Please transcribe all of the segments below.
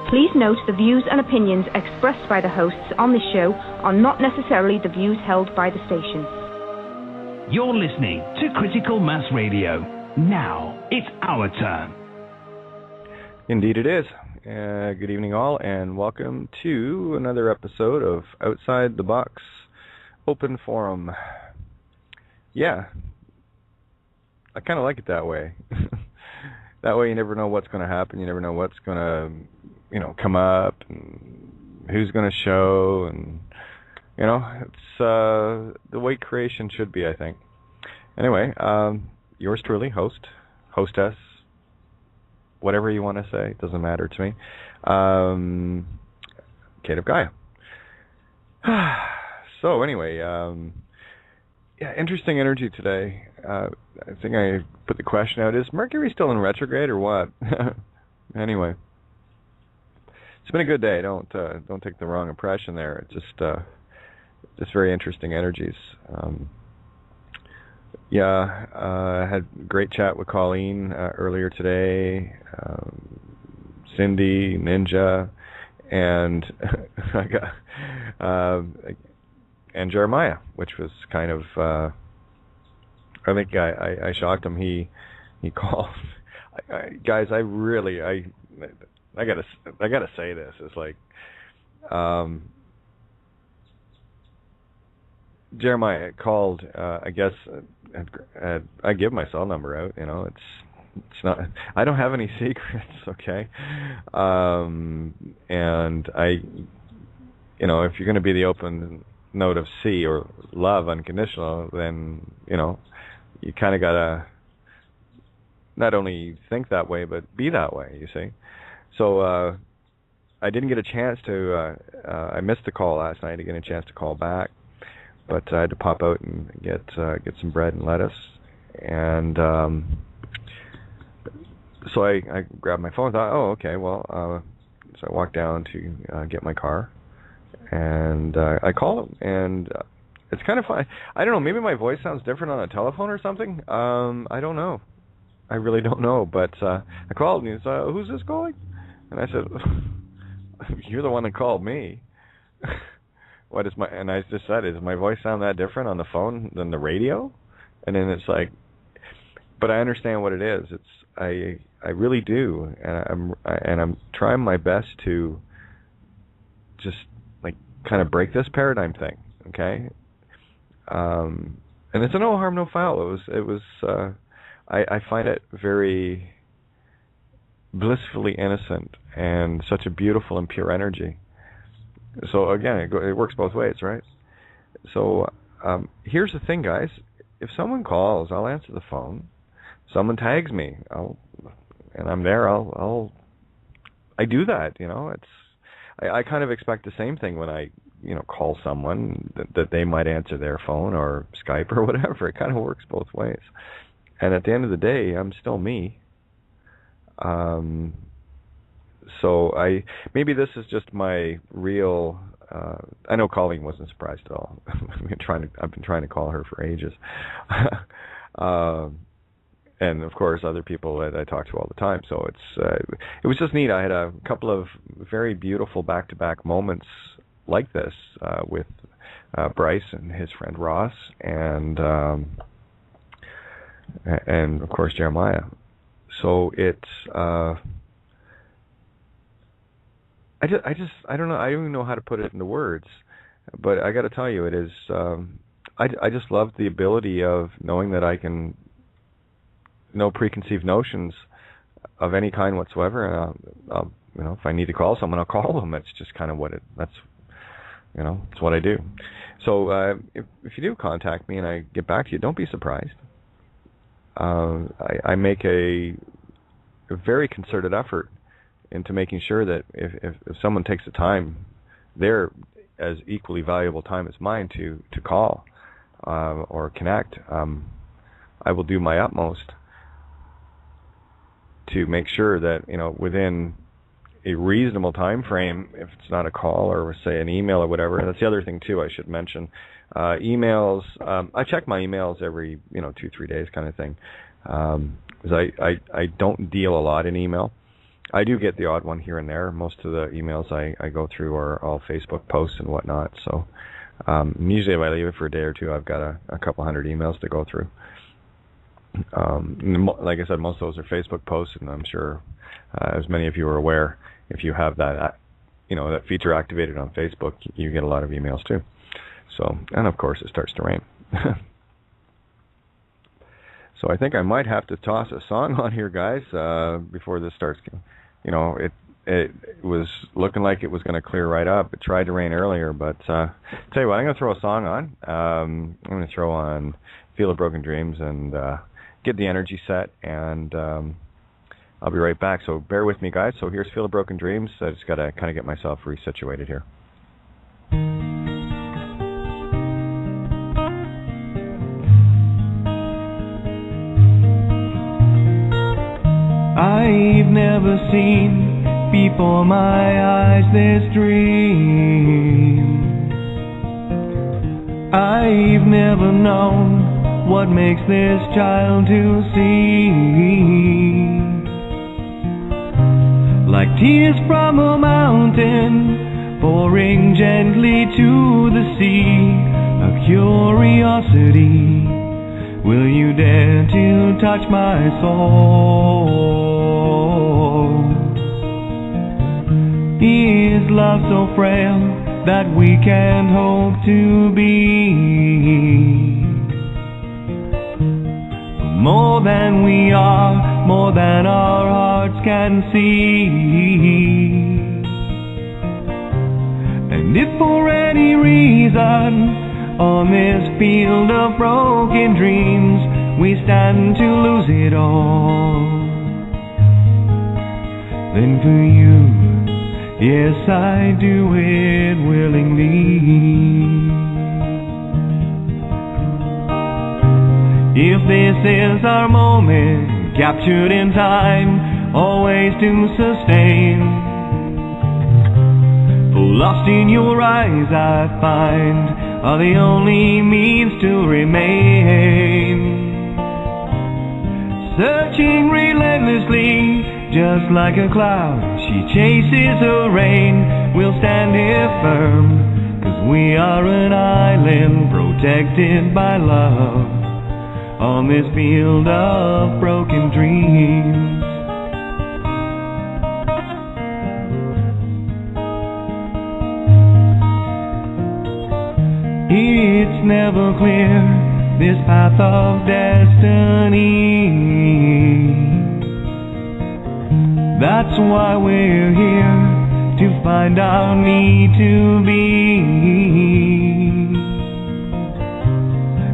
Please note the views and opinions expressed by the hosts on this show are not necessarily the views held by the station. You're listening to Critical Mass Radio. Now it's our turn. Indeed it is. Good evening all, and welcome to another episode of Outside the Box Open Forum. Yeah, I kind of like it that way. That way you never know what's going to happen. You never know what's going to, come up, and who's going to show, and, it's the way creation should be, I think. Anyway, yours truly, hostess, whatever you want to say, it doesn't matter to me. Kate of Gaia. So anyway, interesting energy today. I think I put the question out, is Mercury still in retrograde or what? Anyway, it's been a good day. Don't take the wrong impression there. It's just very interesting energies. I had a great chat with Colleen earlier today, Cindy, Ninja, and and Jeremiah, which was kind of I think I shocked him. He called. Guys, I gotta say this. It's like Jeremiah called. I guess I give my cell number out. It's not. I don't have any secrets. Okay, and if you're going to be the open note of C or love unconditional, then you kind of gotta not only think that way but be that way. You see, so I didn't get a chance to. I missed the call last night. I didn't get a chance to call back. But I had to pop out and get some bread and lettuce, and so I grabbed my phone and thought, oh, okay, well, so I walked down to get my car, and I called him, and it's kind of fun. I don't know, maybe my voice sounds different on a telephone or something. I don't know. I really don't know, but I called, and he said, who's this calling? And I said, you're the one that called me. And I just said, does my voice sound that different on the phone than the radio? And then it's like, but I understand what it is. I really do, and I'm trying my best to just like kind of break this paradigm thing, okay? And it's a no harm, no foul. I find it very blissfully innocent and such a beautiful and pure energy. So again, it works both ways, right? So here's the thing, guys. If someone calls, I'll answer the phone. Someone tags me, and I'm there. I do that. I kind of expect the same thing when I call someone that they might answer their phone or Skype or whatever. It kind of works both ways. And at the end of the day, I'm still me. So maybe this is just my real. I know Colleen wasn't surprised at all. I've been trying to call her for ages, and of course other people that I talk to all the time. So it was just neat. I had a couple of very beautiful back-to-back moments like this with Bryce and his friend Ross, and of course Jeremiah. So it's. I don't know. I don't even know how to put it into words, but I got to tell you, it is. I just love the ability of knowing that I can, no preconceived notions of any kind whatsoever. And if I need to call someone, I'll call them. It's just kind of it's what I do. So if you do contact me and I get back to you, don't be surprised. I make a very concerted effort into making sure that if someone takes the time, they're as equally valuable time as mine to call or connect. I will do my utmost to make sure that within a reasonable time frame, if it's not a call or say an email or whatever. And that's the other thing too I should mention. Emails. I check my emails every 2-3 days kind of thing. Because I don't deal a lot in email. I do get the odd one here and there. Most of the emails I go through are all Facebook posts and whatnot. So usually if I leave it for a day or two, I've got a couple hundred emails to go through. Like I said, most of those are Facebook posts, and I'm sure, as many of you are aware, if you have that, that feature activated on Facebook, you get a lot of emails too. So, and of course, it starts to rain. So I think I might have to toss a song on here, guys, before this starts. It was looking like it was going to clear right up. It tried to rain earlier, but tell you what, I'm going to throw a song on. I'm going to throw on Feel of Broken Dreams and get the energy set, and I'll be right back. So bear with me, guys. So here's Feel of Broken Dreams. I just got to kind of get myself resituated here. I've never seen before my eyes this dream. I've never known what makes this child to see. Like tears from a mountain pouring gently to the sea, a curiosity. Will you dare to touch my soul? Is love so frail that we can't hope to be more than we are, more than our hearts can see? And if for any reason on this field of broken dreams we stand to lose it all, then for you, yes, I do it willingly. If this is our moment, captured in time, always to sustain, for lost in your eyes I find are the only means to remain. Searching relentlessly, just like a cloud, she chases her rain. We'll stand here firm, 'cause we are an island protected by love on this field of broken dreams. It's never clear, this path of destiny. That's why we're here, to find our need to be.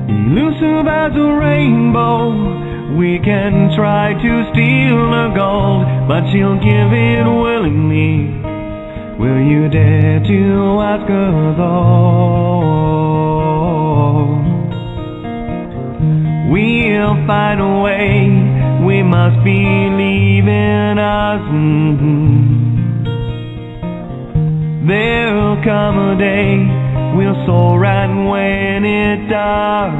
Elusive as a rainbow, we can try to steal her gold, but she'll give it willingly. Will you dare to ask her though? We'll find a way, we must believe in us. There'll come a day, we'll soar, and when it does,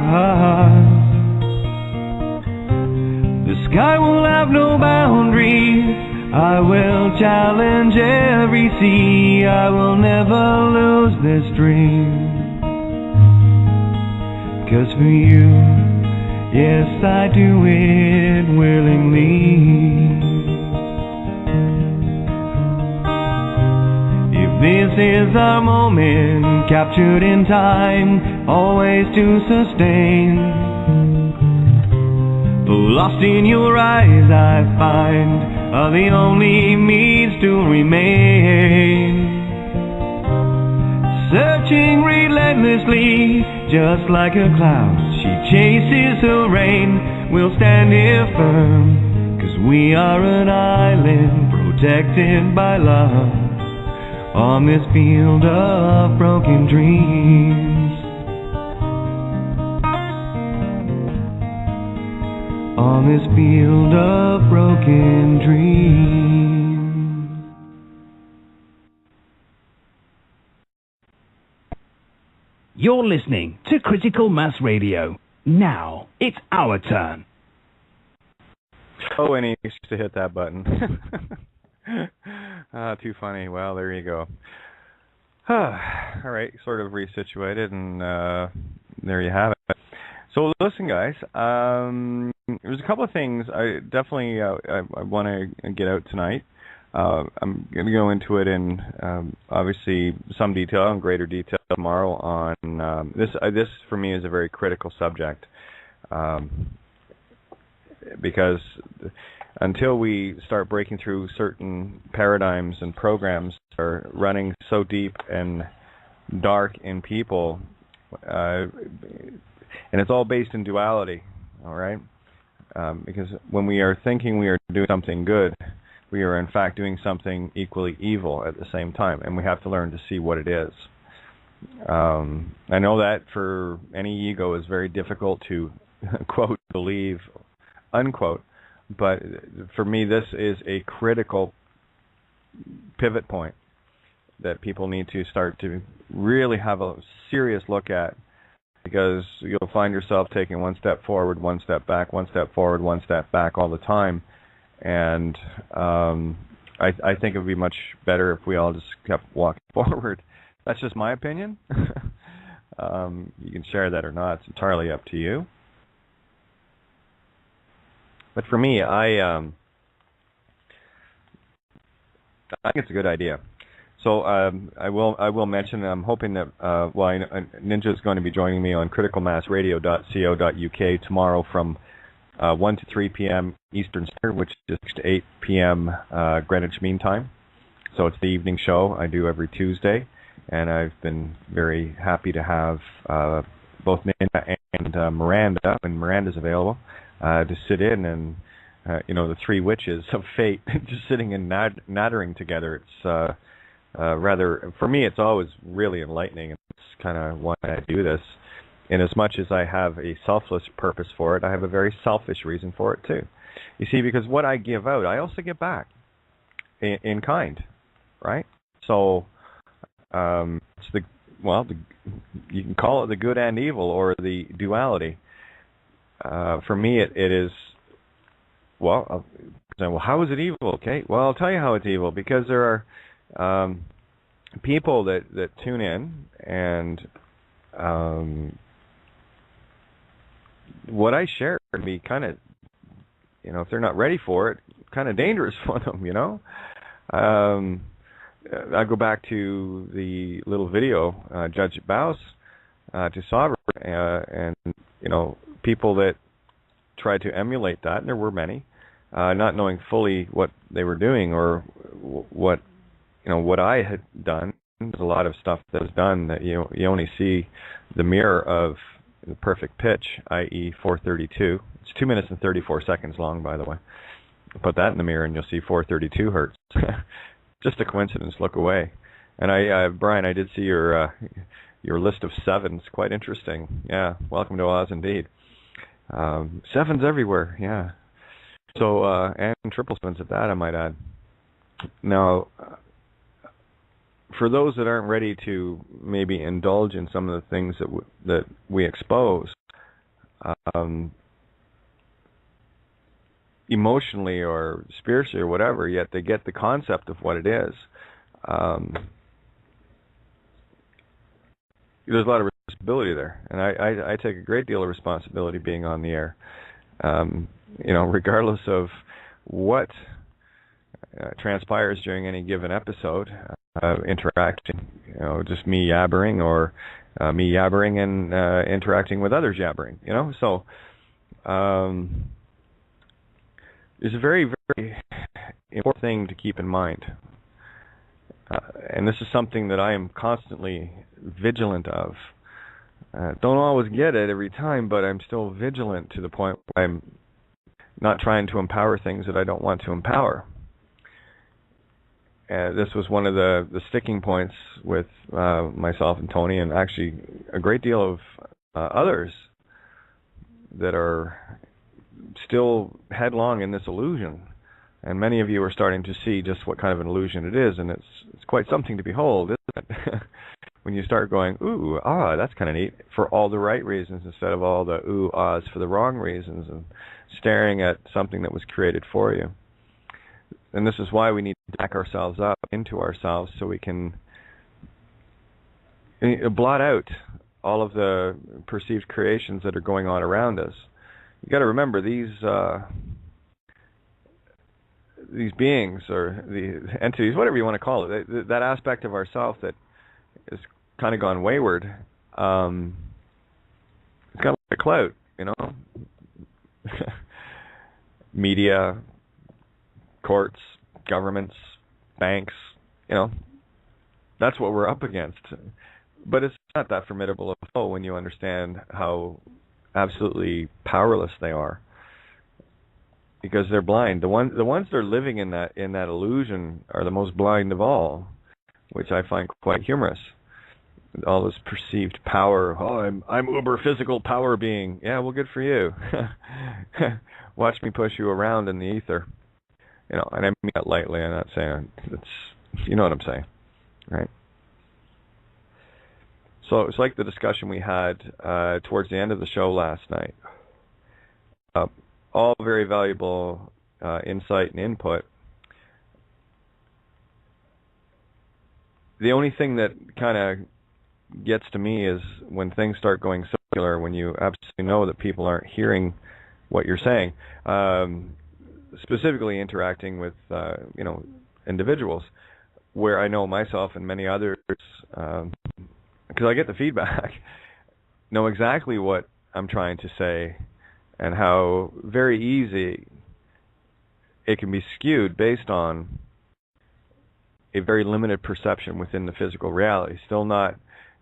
the sky will have no boundaries. I will challenge every sea, I will never lose this dream. 'Cause for you, yes, I do it willingly. If this is our moment, captured in time, always to sustain, lost in your eyes I find are the only means to remain. Searching relentlessly, just like a cloud, she chases her rain. We'll stand here firm, 'cause we are an island protected by love on this field of broken dreams. On this field of broken dreams. You're listening to Critical Mass Radio. Now it's our turn. Oh, and he used to hit that button. Too funny. Well, there you go. All right, sort of resituated, and there you have it. So listen, guys, there's a couple of things I definitely I want to get out tonight. I'm going to go into it in obviously some detail, in greater detail tomorrow on this. This for me is a very critical subject because until we start breaking through certain paradigms and programs that are running so deep and dark in people, and it's all based in duality, all right? Because when we are thinking we are doing something good, we are in fact doing something equally evil at the same time, and we have to learn to see what it is. I know that for any ego is very difficult to, quote, believe, unquote, but for me this is a critical pivot point that people need to start to really have a serious look at, because you'll find yourself taking one step forward, one step back, one step forward, one step back all the time. And I think it would be much better if we all just kept walking forward. That's just my opinion. You can share that or not. It's entirely up to you. But for me, I think it's a good idea. So I will mention, I'm hoping that Ninja is going to be joining me on criticalmassradio.co.uk tomorrow from 1 to 3 p.m. Eastern Standard, which is 6 to 8 p.m. Greenwich Mean Time. So it's the evening show I do every Tuesday, and I've been very happy to have both Ninja and Miranda, when Miranda's available, to sit in and, the three witches of fate just sitting and nattering together. It's rather, for me, it's always really enlightening, and it's kind of why I do this. And as much as I have a selfless purpose for it, I have a very selfish reason for it too. You see, because what I give out, I also get back in kind, right? So it's you can call it the good and evil, or the duality. For me, it is. Well, how is it evil? Okay, well, I'll tell you how it's evil, because there are people that tune in, and what I share can be kind of, if they're not ready for it, kind of dangerous for them, I go back to the little video, Judge Bows to Sovereign, and, people that tried to emulate that, and there were many, not knowing fully what they were doing or what I had done. There's a lot of stuff that was done that you only see the mirror of the perfect pitch, i.e. 432. It's 2 minutes and 34 seconds long, by the way. Put that in the mirror and you'll see 432 hertz. Just a coincidence. Look away. And Brian, I did see your list of sevens. Quite interesting. Yeah. Welcome to Oz, indeed. Sevens everywhere. Yeah. So and triple sevens at that, I might add. Now, for those that aren't ready to maybe indulge in some of the things that we expose, emotionally or spiritually or whatever, yet they get the concept of what it is. There's a lot of responsibility there, and I take a great deal of responsibility being on the air. Regardless of what transpires during any given episode, interacting, just me yabbering, or me yabbering and interacting with others yabbering, So it's a very, very important thing to keep in mind. And this is something that I am constantly vigilant of. Don't always get it every time, but I'm still vigilant to the point where I'm not trying to empower things that I don't want to empower. This was one of the sticking points with myself and Tony, and actually a great deal of others that are still headlong in this illusion. And many of you are starting to see just what kind of an illusion it is, and it's quite something to behold, isn't it? When you start going, ooh, that's kind of neat, for all the right reasons instead of all the ooh, ahs for the wrong reasons, and staring at something that was created for you. And this is why we need to back ourselves up into ourselves so we can blot out all of the perceived creations that are going on around us. You got to remember these beings or the entities, whatever you want to call it, that aspect of ourself that is kind of gone wayward. It's kind of like a clout, you know. Media, courts, governments, banks, you know, that's what we're up against. But it's not that formidable of a foe when you understand how absolutely powerless they are, because they're blind. The ones that are living in that illusion are the most blind of all, which I find quite humorous. All this perceived power. Oh, I'm uber physical power being. Yeah, well, good for you. Watch me push you around in the ether. You know, and I mean that lightly. I'm not saying it's. You know what I'm saying, right? So it's like the discussion we had towards the end of the show last night. All very valuable insight and input. The only thing that kind of gets to me is when things start going circular, when you absolutely know that people aren't hearing what you're saying, specifically interacting with individuals, where I know myself and many others, because I get the feedback, know exactly what I'm trying to say and how very easy it can be skewed based on a very limited perception within the physical reality, still not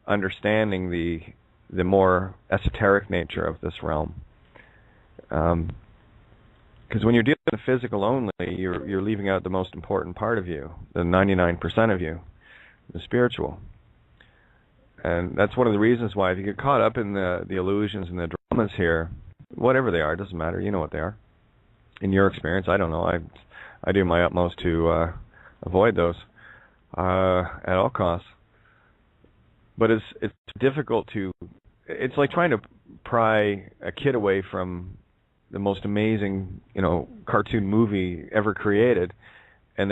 understanding the more esoteric nature of this realm. Because when you're dealing with the physical only, you're leaving out the most important part of you, the 99% of you, the spiritual. And that's one of the reasons why if you get caught up in the illusions and the dramas here, whatever they are, it doesn't matter, you know what they are. In your experience, I don't know. I do my utmost to avoid those at all costs. But it's difficult to. It's like trying to pry a kid away from the most amazing, cartoon movie ever created, and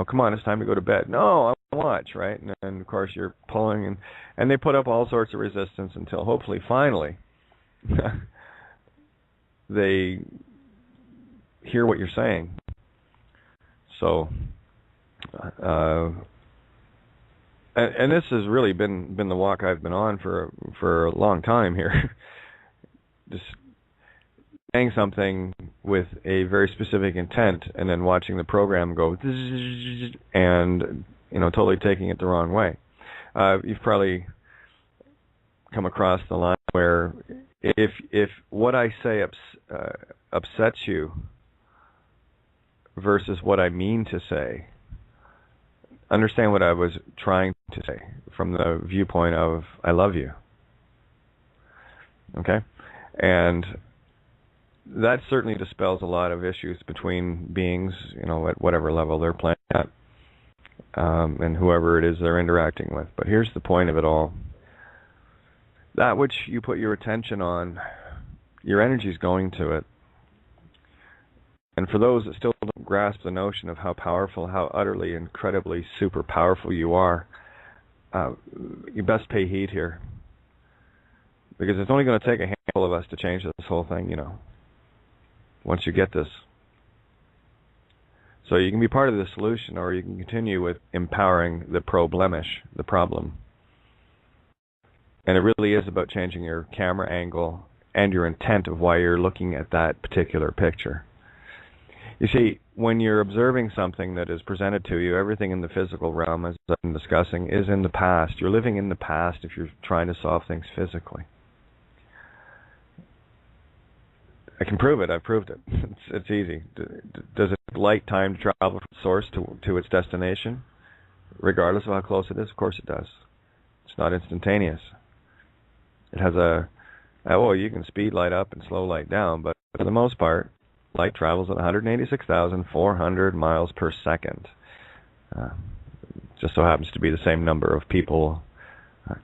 come on, it's time to go to bed. No, I want to watch, right? And of course you're pulling, and they put up all sorts of resistance until hopefully finally they hear what you're saying. So. And this has really been the walk I've been on for a long time here. Just saying something with a very specific intent, and then watching the program go and totally taking it the wrong way. You've probably come across the line where if what I say upsets you versus what I mean to say, understand what I was trying to say from the viewpoint of I love you. Okay? And that certainly dispels a lot of issues between beings, at whatever level they're playing at, and whoever it is they're interacting with. But here's the point of it all. That which you put your attention on, your energy is going to it. And for those that still don't grasp the notion of how powerful, how utterly, incredibly super powerful you are, you best pay heed here. Because it's only going to take a handful of us to change this whole thing, once you get this. So you can be part of the solution, or you can continue with empowering the problemish, the problem. And it really is about changing your camera angle and your intent of why you're looking at that particular picture. You see, when you're observing something that is presented to you, everything in the physical realm, as I'm discussing, is in the past. You're living in the past if you're trying to solve things physically. I can prove it. I've proved it. It's easy. Does it take light time to travel from source to its destination, regardless of how close it is? Of course it does. It's not instantaneous. It has you can speed light up and slow light down, but for the most part, light travels at 186,400 miles per second. Just so happens to be the same number of people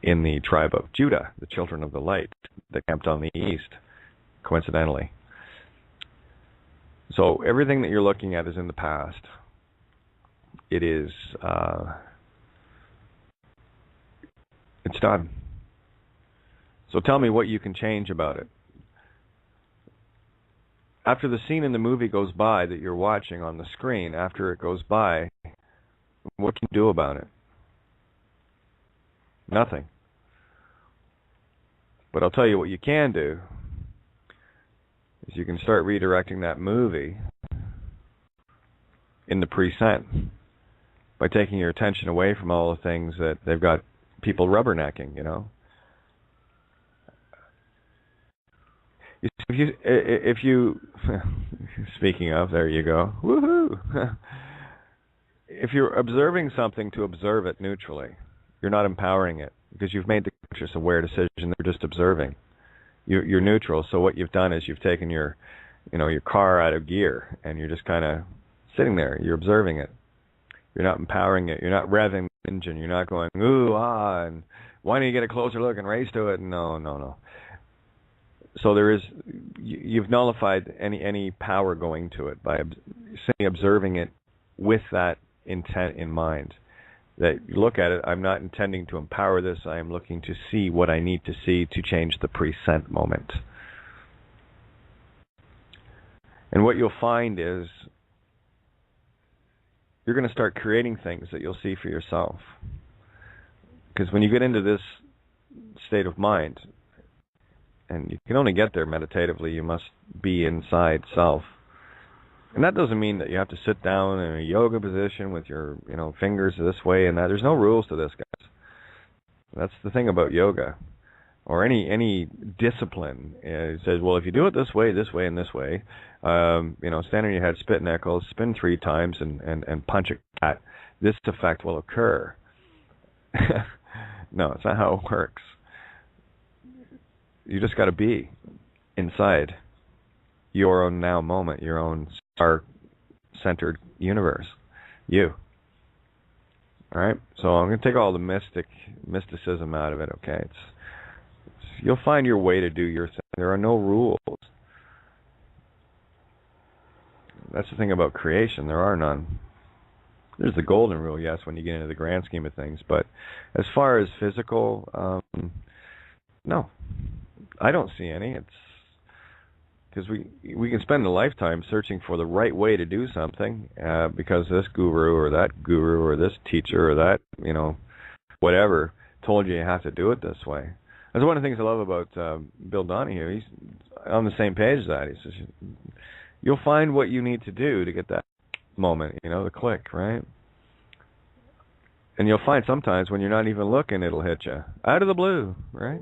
in the tribe of Judah, the children of the light, that camped on the east, coincidentally. So everything that you're looking at is in the past. It is, it's done. So tell me what you can change about it. After the scene in the movie goes by that you're watching on the screen, after it goes by, what can you do about it? Nothing. But I'll tell you what you can do is you can start redirecting that movie in the present by taking your attention away from all the things that they've got people rubbernecking, you know. If you speaking of, there you go. Woohoo! If you're observing something to observe it neutrally, you're not empowering it because you've made the conscious aware decision. They're just observing. You're neutral. So what you've done is you've taken your car out of gear and you're just kind of sitting there. You're observing it. You're not empowering it. You're not revving the engine. You're not going ooh ah and why don't you get a closer look and race to it? No. So you've nullified any power going to it by simply observing it with that intent in mind. That you look at it, I'm not intending to empower this, I am looking to see what I need to see to change the present moment. And what you'll find is you're going to start creating things that you'll see for yourself. Because when you get into this state of mind, and you can only get there meditatively, you must be inside self. And that doesn't mean that you have to sit down in a yoga position with your, fingers this way and that. There's no rules to this, guys. That's the thing about yoga, or any discipline. It says, well, if you do it this way, and this way, stand on your head, spit nickels, spin 3 times, and punch a cat, this effect will occur. No, it's not how it works. You just got to be inside your own now moment, your own star-centered universe. You. All right? So I'm going to take all the mysticism out of it, okay? You'll find your way to do your thing. There are no rules. That's the thing about creation. There are none. There's the golden rule, yes, when you get into the grand scheme of things. But as far as physical, no. I don't see any. It's because we can spend a lifetime searching for the right way to do something because this guru or that guru or this teacher or that, whatever told you have to do it this way. That's one of the things I love about Bill Donahue. He's on the same page as that. He says, you'll find what you need to do to get that moment, the click, right? And you'll find sometimes when you're not even looking, it'll hit you out of the blue, right?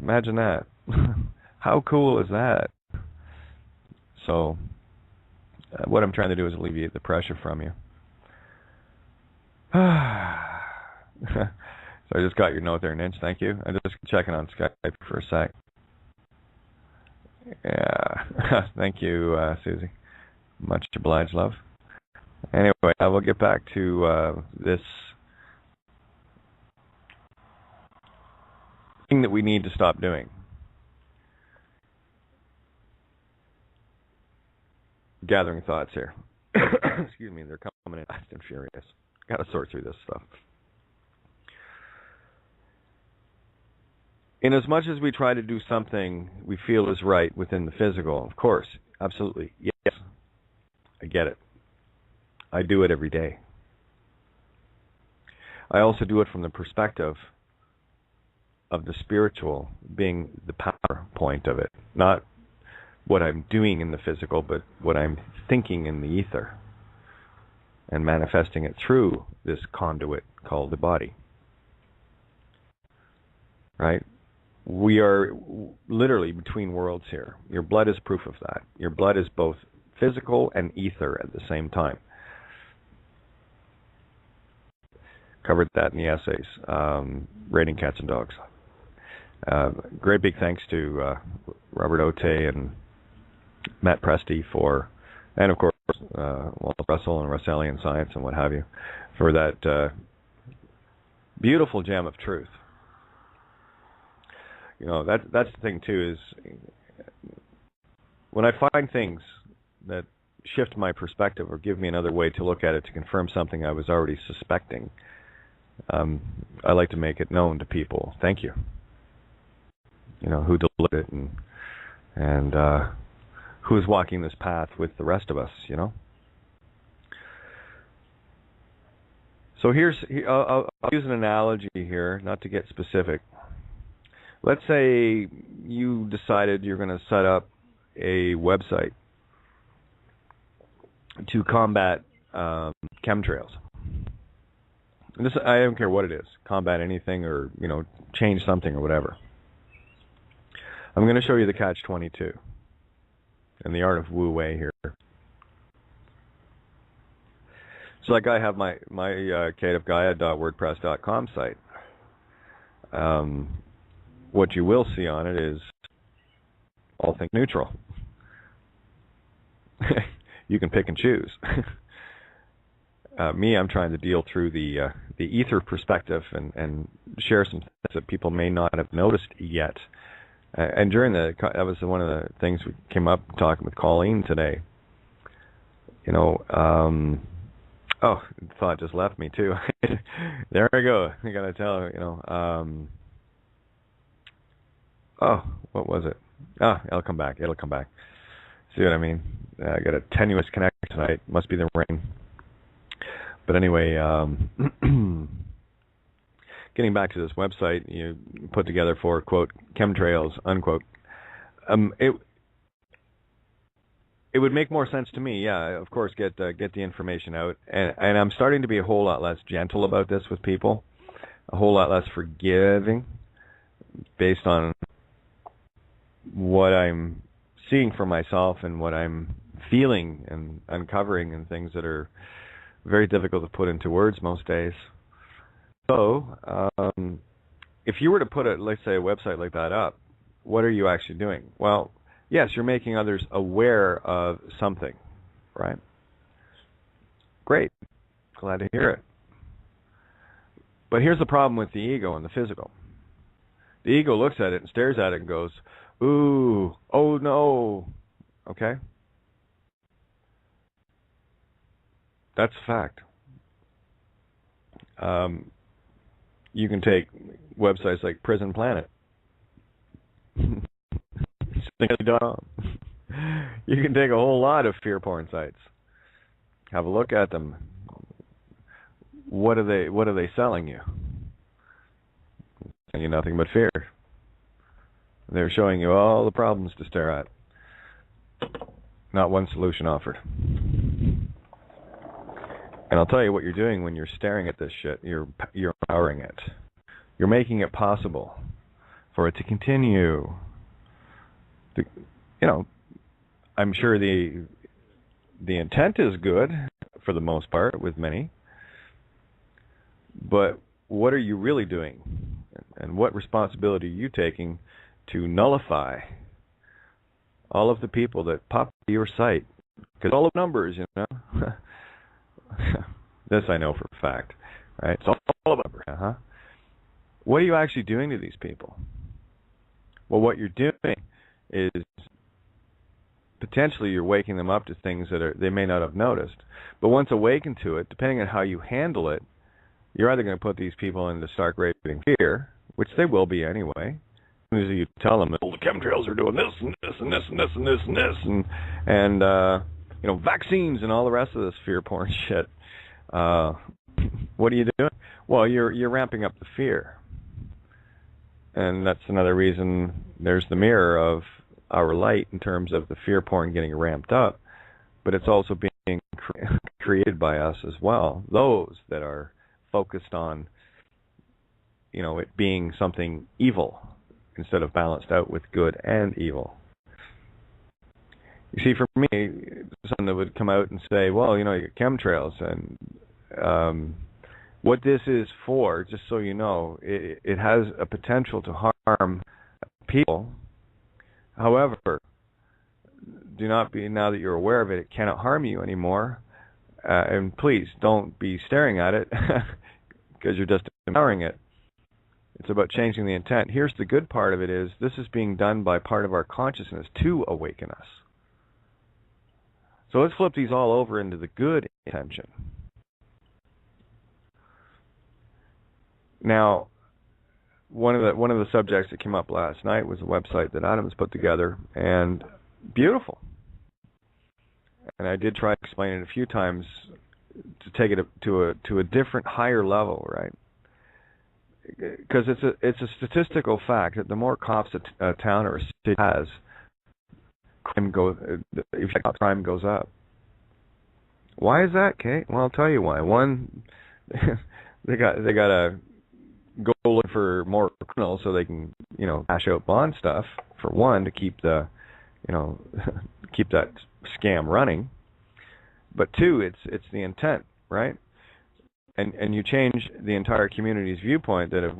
Imagine that. How cool is that? So what I'm trying to do is alleviate the pressure from you. So I just got your note there, Ninch. Thank you. I'm just checking on Skype for a sec. Yeah. Thank you, Susie. Much obliged, love. Anyway, I will get back to this thing that we need to stop doing. Gathering thoughts here. Excuse me, they're coming in fast and furious. Got to sort through this stuff. In as much as we try to do something we feel is right within the physical, of course, absolutely, yes, I get it. I do it every day. I also do it from the perspective of the spiritual being the power point of it, not what I'm doing in the physical, but what I'm thinking in the ether and manifesting it through this conduit called the body. Right? We are literally between worlds here. Your blood is proof of that. Your blood is both physical and ether at the same time. Covered that in the essays, Raiding Cats and Dogs. Great big thanks to Robert Otte and Matt Presti and of course Walt Russell and Russellian Science and what have you, for that beautiful gem of truth. That's the thing too, is when I find things that shift my perspective or give me another way to look at it to confirm something I was already suspecting. I like to make it known to people. Thank you. Who delivered it and who's walking this path with the rest of us. So I'll use an analogy here, not to get specific. Let's say you decided you're going to set up a website to combat chemtrails. And I don't care what it is, combat anything or, change something or whatever. I'm going to show you the catch-22 and the art of wu-wei here. So like I have my kateofgaia.wordpress.com site. What you will see on it is all things neutral. You can pick and choose. I'm trying to deal through the ether perspective and share some things that people may not have noticed yet. And during that was one of the things we came up talking with Colleen today. Oh, the thought just left me too. There I go. I gotta tell oh, what was it? It'll come back. See what I mean? I got a tenuous connection tonight. Must be the rain. But anyway, getting back to this website you put together for, quote, chemtrails, unquote, it would make more sense to me, of course, get the information out. And I'm starting to be a whole lot less gentle about this with people, a whole lot less forgiving based on what I'm seeing for myself and what I'm feeling and uncovering and things that are very difficult to put into words most days. So, if you were to put let's say, a website like that up, what are you actually doing? Well, yes, you're making others aware of something, right? Great. Glad to hear it. But here's the problem with the ego and the physical. The ego looks at it and stares at it and goes, ooh, oh no. Okay? That's a fact. You can take websites like Prison Planet. You can take a whole lot of fear porn sites. Have a look at them. What are they selling you? Selling you nothing but fear. They're showing you all the problems to stare at. Not one solution offered. And I'll tell you what you're doing when you're staring at this shit. You're empowering it. You're making it possible for it to continue. I'm sure the intent is good for the most part with many. But what are you really doing? And what responsibility are you taking to nullify all of the people that pop to your site? Because all the numbers, this I know for a fact, right? It's all about numbers. What are you actually doing to these people? Well, what you're doing is potentially you're waking them up to things that they may not have noticed. But once awakened to it, depending on how you handle it, you're either going to put these people into stark raving fear, which they will be anyway. As soon as you tell them that the chemtrails are doing this and this and this and this and this and this and vaccines and all the rest of this fear porn shit. What are you doing? Well, you're ramping up the fear. And that's another reason there's the mirror of our light in terms of the fear porn getting ramped up. But it's also being created by us as well. Those that are focused on, it being something evil instead of balanced out with good and evil. You see, for me, someone that would come out and say, well, you get chemtrails, and what this is for, just so you know, it has a potential to harm people. However, do not be, now that you're aware of it, it cannot harm you anymore. And please don't be staring at it because you're just empowering it. It's about changing the intent. Here's the good part of it is this is being done by part of our consciousness to awaken us. So let's flip these all over into the good intention. Now, one of the subjects that came up last night was a website that Adam's put together, and beautiful. And I did try to explain it a few times to take it to a different, higher level, right? Because it's a statistical fact that the more cops a town or a city has, crime goes up. Why is that, Kate? Well, I'll tell you why. One, they got to go look for more criminals so they can, cash out bond stuff, for one, to keep the, keep that scam running. But two, it's the intent, right? And you change the entire community's viewpoint that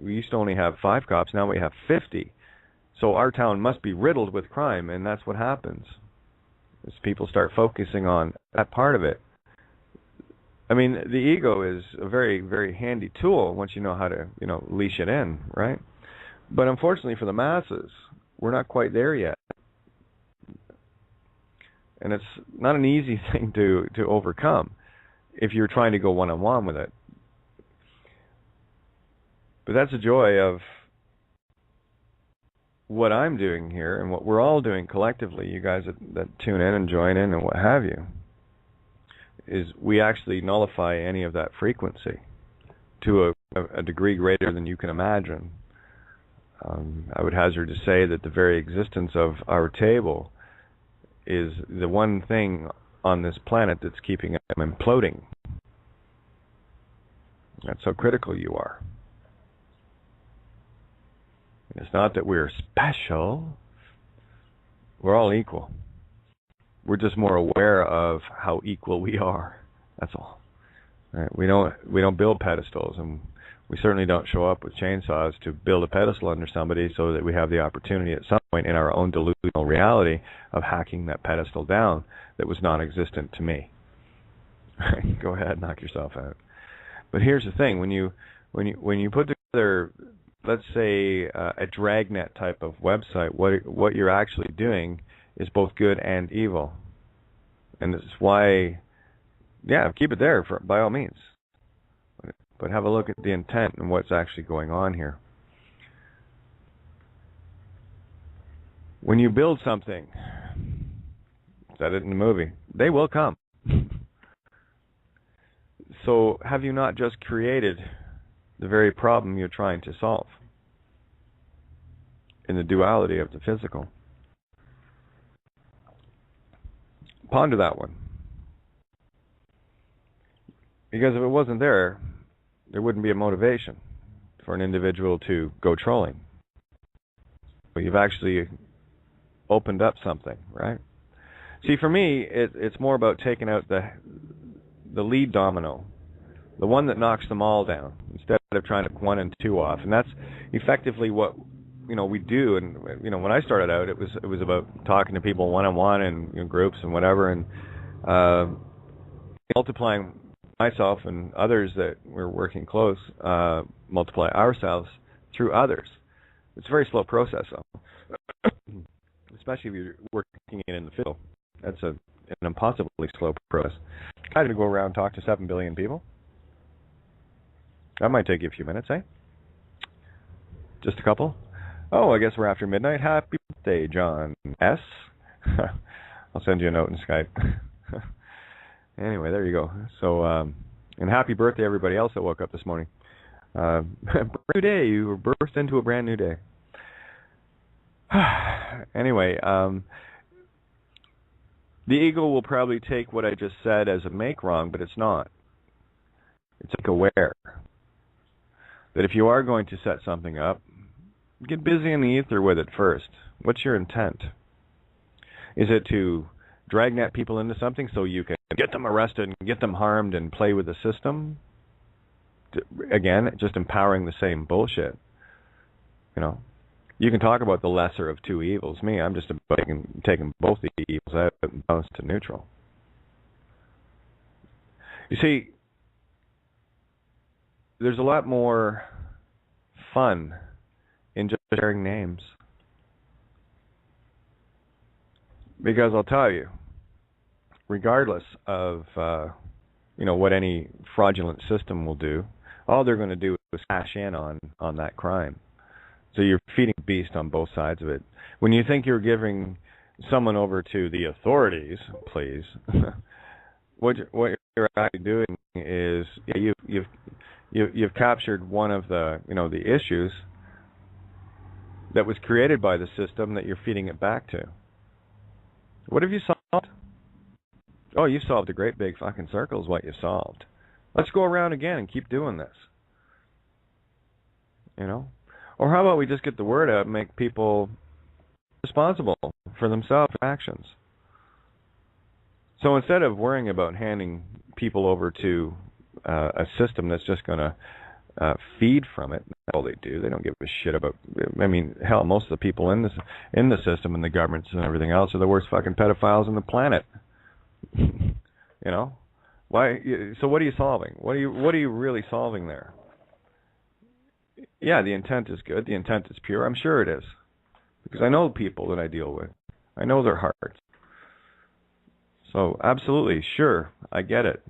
we used to only have 5 cops, now we have 50. So our town must be riddled with crime, and that's what happens. As people start focusing on that part of it. I mean, the ego is a very, very handy tool once you know how to, leash it in, right? But unfortunately for the masses, we're not quite there yet. And it's not an easy thing to overcome if you're trying to go one-on-one with it. But that's the joy of what I'm doing here and what we're all doing collectively, you guys that tune in and join in and what have you, is we actually nullify any of that frequency to a degree greater than you can imagine. I would hazard to say that the very existence of our table is the one thing on this planet that's keeping them imploding. That's how critical you are. It's not that we're special. We're all equal. We're just more aware of how equal we are. That's all. Right? We don't build pedestals, and we certainly don't show up with chainsaws to build a pedestal under somebody so that we have the opportunity at some point in our own delusional reality of hacking that pedestal down that was non-existent to me. Go ahead, knock yourself out. But here's the thing: when you put together, let's say, a dragnet type of website, what you're actually doing is both good and evil. And this is why, keep it there by all means. But have a look at the intent and what's actually going on here. When you build something, said it in the movie, they will come. So have you not just created the very problem you're trying to solve in the duality of the physical? Ponder that one. Because if it wasn't there, there wouldn't be a motivation for an individual to go trolling. But you've actually opened up something, right? See, for me, it's more about taking out the lead domino, the one that knocks them all down, instead of trying to 1 and 2 off. And that's effectively what we do. And when I started out, it was about talking to people one-on-one and in groups and whatever, and multiplying myself and others that we're working close, multiply ourselves through others. It's a very slow process, though, especially if you're working in the field. That's an impossibly slow process. I had to go around and talk to 7 billion people. That might take you a few minutes, eh? Just a couple? Oh, I guess we're after midnight. Happy birthday, John S. I'll send you a note in Skype. Anyway, there you go. So, and happy birthday, everybody else that woke up this morning. Brand new day. You were birthed into a brand new day. Anyway, the ego will probably take what I just said as a make wrong, but it's not. It's like aware that if you are going to set something up, get busy in the ether with it first. What's your intent? Is it to dragnet people into something so you can get them arrested and get them harmed and play with the system? Again, just empowering the same bullshit. You can talk about the lesser of two evils. Me, I'm just about taking both the evils out and balance to neutral. You see, there's a lot more fun in just sharing names. Because I'll tell you, regardless of what any fraudulent system will do, all they're going to do is cash in on that crime. So you're feeding the beast on both sides of it. When you think you're giving someone over to the authorities, please, what you're actually doing is you've captured one of the the issues that was created by the system that you're feeding it back to. What have you solved? Oh, you solved a great big fucking circle is what you solved. Let's go around again and keep doing this. Or how about we just get the word out and make people responsible for themselves actions? So instead of worrying about handing people over to a system that's just going to feed from it, that's all they do. They don't give a shit about. I mean, hell, most of the people in the system and the governments and everything else are the worst fucking pedophiles on the planet. Why? So what are you solving? What are you really solving there? Yeah, the intent is good. The intent is pure. I'm sure it is, because I know people that I deal with. I know their hearts. So absolutely, sure, I get it.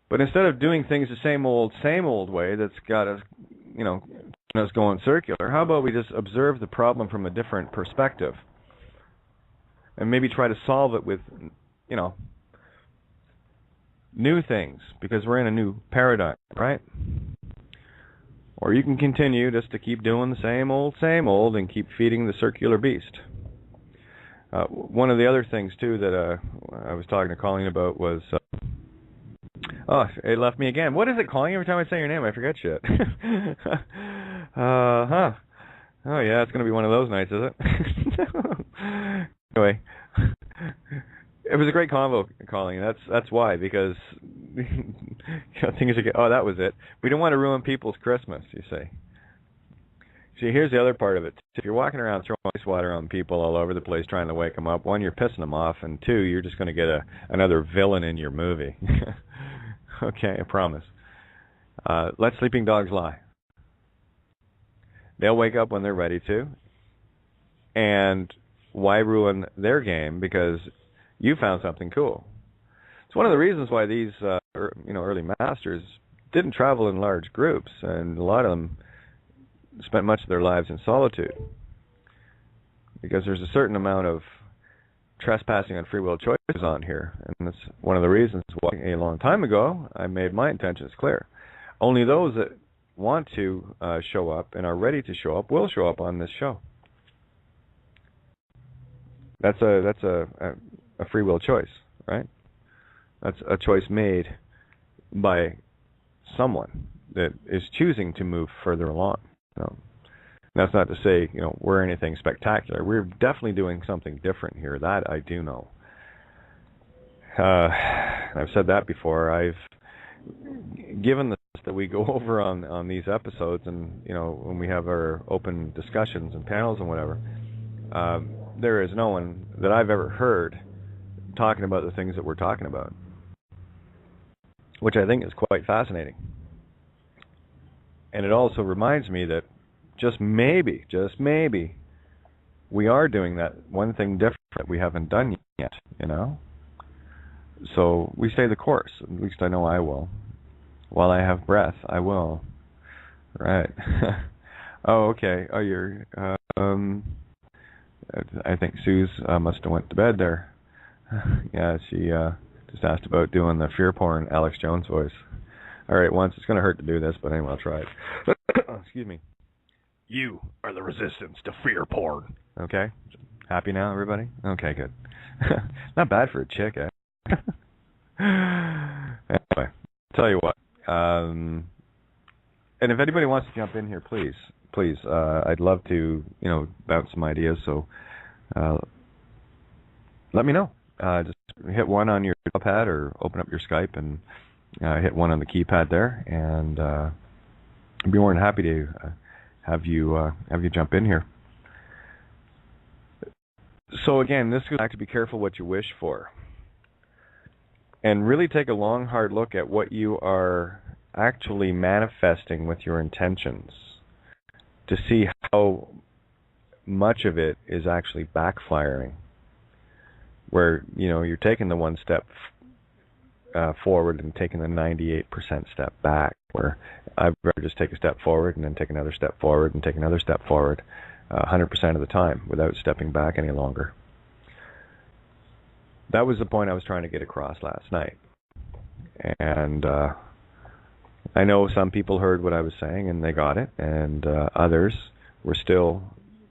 But instead of doing things the same old way that's got us, us going circular, how about we just observe the problem from a different perspective and maybe try to solve it with, new things, because we're in a new paradigm, right? Or you can continue just to keep doing the same old and keep feeding the circular beast. One of the other things, too, that I was talking to Colleen about was... oh, it left me again. What is it, Colleen? Every time I say your name, I forget shit. Oh, yeah, it's going to be one of those nights, is it? Anyway, it was a great convo, Colleen. That's why, because things are... Oh, that was it. We don't want to ruin people's Christmas, you see. See, here's the other part of it. If you're walking around throwing ice water on people all over the place trying to wake them up, one, you're pissing them off, and two, you're just going to get another villain in your movie. Okay, I promise. Let sleeping dogs lie. They'll wake up when they're ready to. And why ruin their game? Because you found something cool. It's one of the reasons why these early masters didn't travel in large groups, and a lot of them spent much of their lives in solitude, because there's a certain amount of trespassing on free will choices on here, and that's one of the reasons why a long time ago I made my intentions clear. Only those that want to show up and are ready to show up will show up on this show. That's a free will choice, right? That's a choice made by someone that is choosing to move further along. That's not to say, we're anything spectacular. We're definitely doing something different here. That I do know. I've said that before. I've given the that we go over on these episodes, and when we have our open discussions and panels and whatever, there is no one that I've ever heard talking about the things that we're talking about, which I think is quite fascinating. And it also reminds me that just maybe, we are doing that one thing different that we haven't done yet, So we stay the course. At least I know I will. While I have breath, I will. Right. Oh, okay. Oh, you're... I think Suze must have went to bed there. Yeah, she just asked about doing the fear porn Alex Jones voice. All right, once. It's going to hurt to do this, but anyway, I'll try it. Excuse me. You are the resistance to fear porn. Okay? Happy now, everybody? Okay, good. Not bad for a chick, eh? Anyway, tell you what. And if anybody wants to jump in here, please. I'd love to, bounce some ideas, so let me know. Just hit one on your pad or open up your Skype and hit one on the keypad there, and I'd be more than happy to have you jump in here. So again, this goes back to be careful what you wish for, and really take a long, hard look at what you are actually manifesting with your intentions, to see how much of it is actually backfiring. where you're taking the one step forward and taking the 98% step back, where I'd rather just take a step forward and then take another step forward and take another step forward 100% of the time without stepping back any longer. That was the point I was trying to get across last night. And I know some people heard what I was saying and they got it, and others were still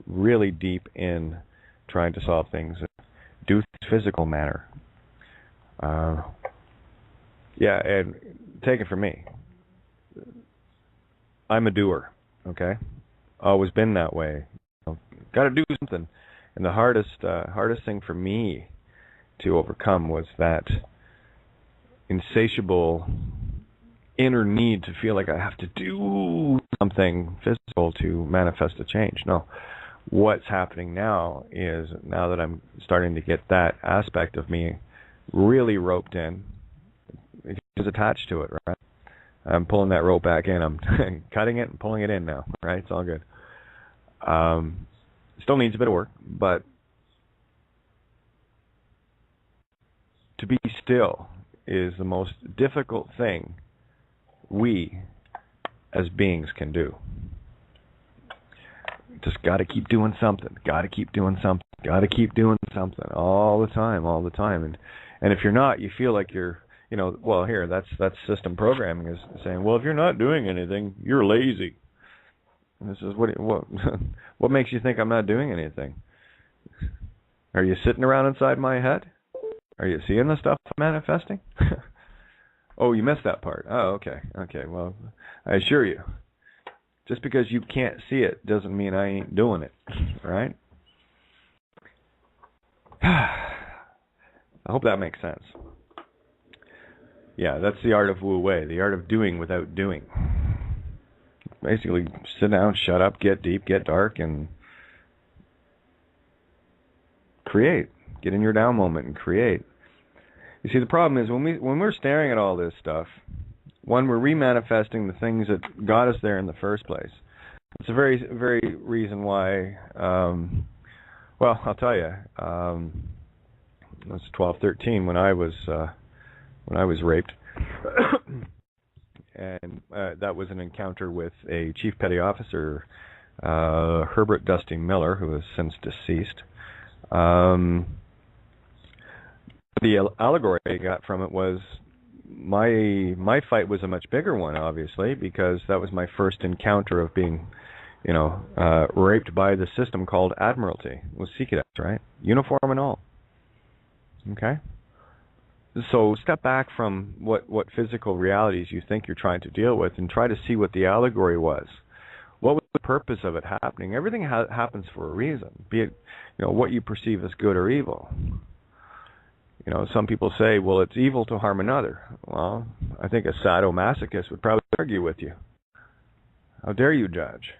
really deep in trying to solve things in a physical manner. Yeah, and take it from me. I'm a doer, okay? Always been that way. Got to do something. And the hardest thing for me to overcome was that insatiable inner need to feel like I have to do something physical to manifest a change. No. What's happening now is, now that I'm starting to get that aspect of me really roped in, it's attached to it, right? I'm pulling that rope back in. I'm cutting it and pulling it in now, right? It's all good. Still needs a bit of work, but to be still is the most difficult thing we as beings can do. Just got to keep doing something. Got to keep doing something. Got to keep doing something all the time. And if you're not, you feel like you're, well, here, that's system programming is saying, well, if you're not doing anything, you're lazy. And this is what makes you think I'm not doing anything? Are you sitting around inside my head? Are you seeing the stuff I'm manifesting? Oh, you missed that part. Oh, okay. Okay, well, I assure you, just because you can't see it doesn't mean I ain't doing it, right? I hope that makes sense. Yeah, that's the art of Wu Wei, the art of doing without doing. Basically, sit down, shut up, get deep, get dark, and create. Get in your down moment and create. You see, the problem is when we're staring at all this stuff, one, we're remanifesting the things that got us there in the first place. It's a very, very reason why. Well, I'll tell you. It was 12, 13 when I was raped, and that was an encounter with a chief petty officer, Herbert Dusty Miller, who is since deceased. The allegory I got from it was my fight was a much bigger one, obviously, because that was my first encounter of being, raped by the system called Admiralty. It was sea cadets, right? Uniform and all. Okay? So step back from what physical realities you think you're trying to deal with and try to see what the allegory was. What was the purpose of it happening? Everything happens for a reason, be it what you perceive as good or evil. Some people say, well, it's evil to harm another. Well, I think a sadomasochist would probably argue with you. How dare you judge?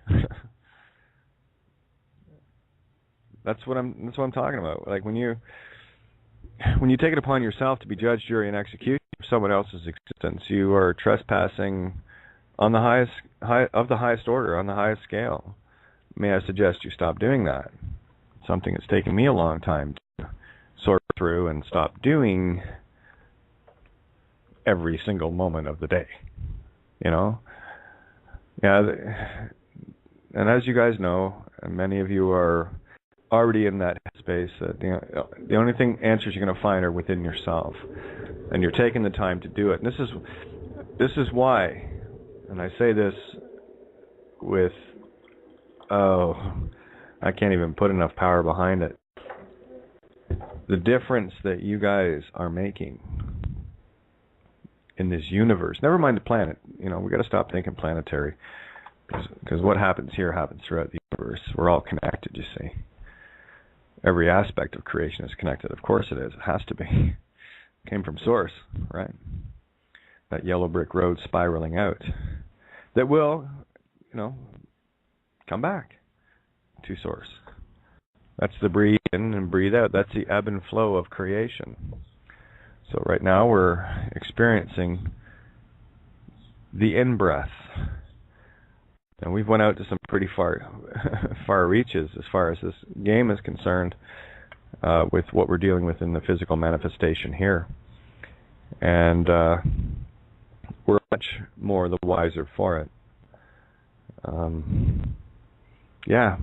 That's what I'm talking about. Like when you take it upon yourself to be judge, jury, and executioner of someone else's existence, you are trespassing on the highest order, on the highest scale. May I suggest you stop doing that? Something that's taken me a long time to sort through and stop doing every single moment of the day. Yeah. And as you guys know, and many of you are already in that space, the only answers you're going to find are within yourself, and you're taking the time to do it. And this is why, and I say this with I can't even put enough power behind it. The difference that you guys are making in this universe, never mind the planet. We got to stop thinking planetary, because what happens here happens throughout the universe. We're all connected, you see. Every aspect of creation is connected. Of course it is. It has to be. It came from source, right? That yellow brick road spiraling out. That will, come back to source. That's the breathe in and breathe out. That's the ebb and flow of creation. So right now we're experiencing the in-breath. And we've went out to some pretty far reaches as far as this game is concerned. with what we're dealing with in the physical manifestation here. And we're much more the wiser for it. Yeah.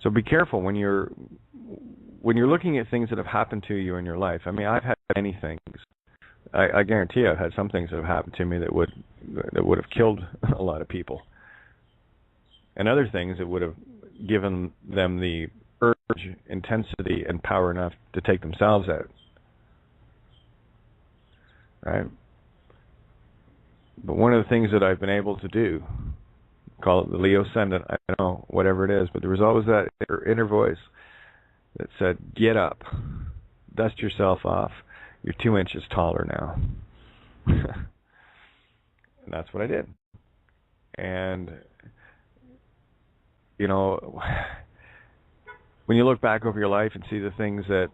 So be careful when you're looking at things that have happened to you in your life. I mean, I've had many things. I guarantee I've had some things that have happened to me that would have killed a lot of people, and other things that would have given them the urge, intensity, and power enough to take themselves out. Right? But one of the things that I've been able to do, call it the Leo Ascendant, I don't know, whatever it is, but there was always that inner voice that said, get up, dust yourself off, you're 2 inches taller now. And that's what I did. And, you know, when you look back over your life and see the things that,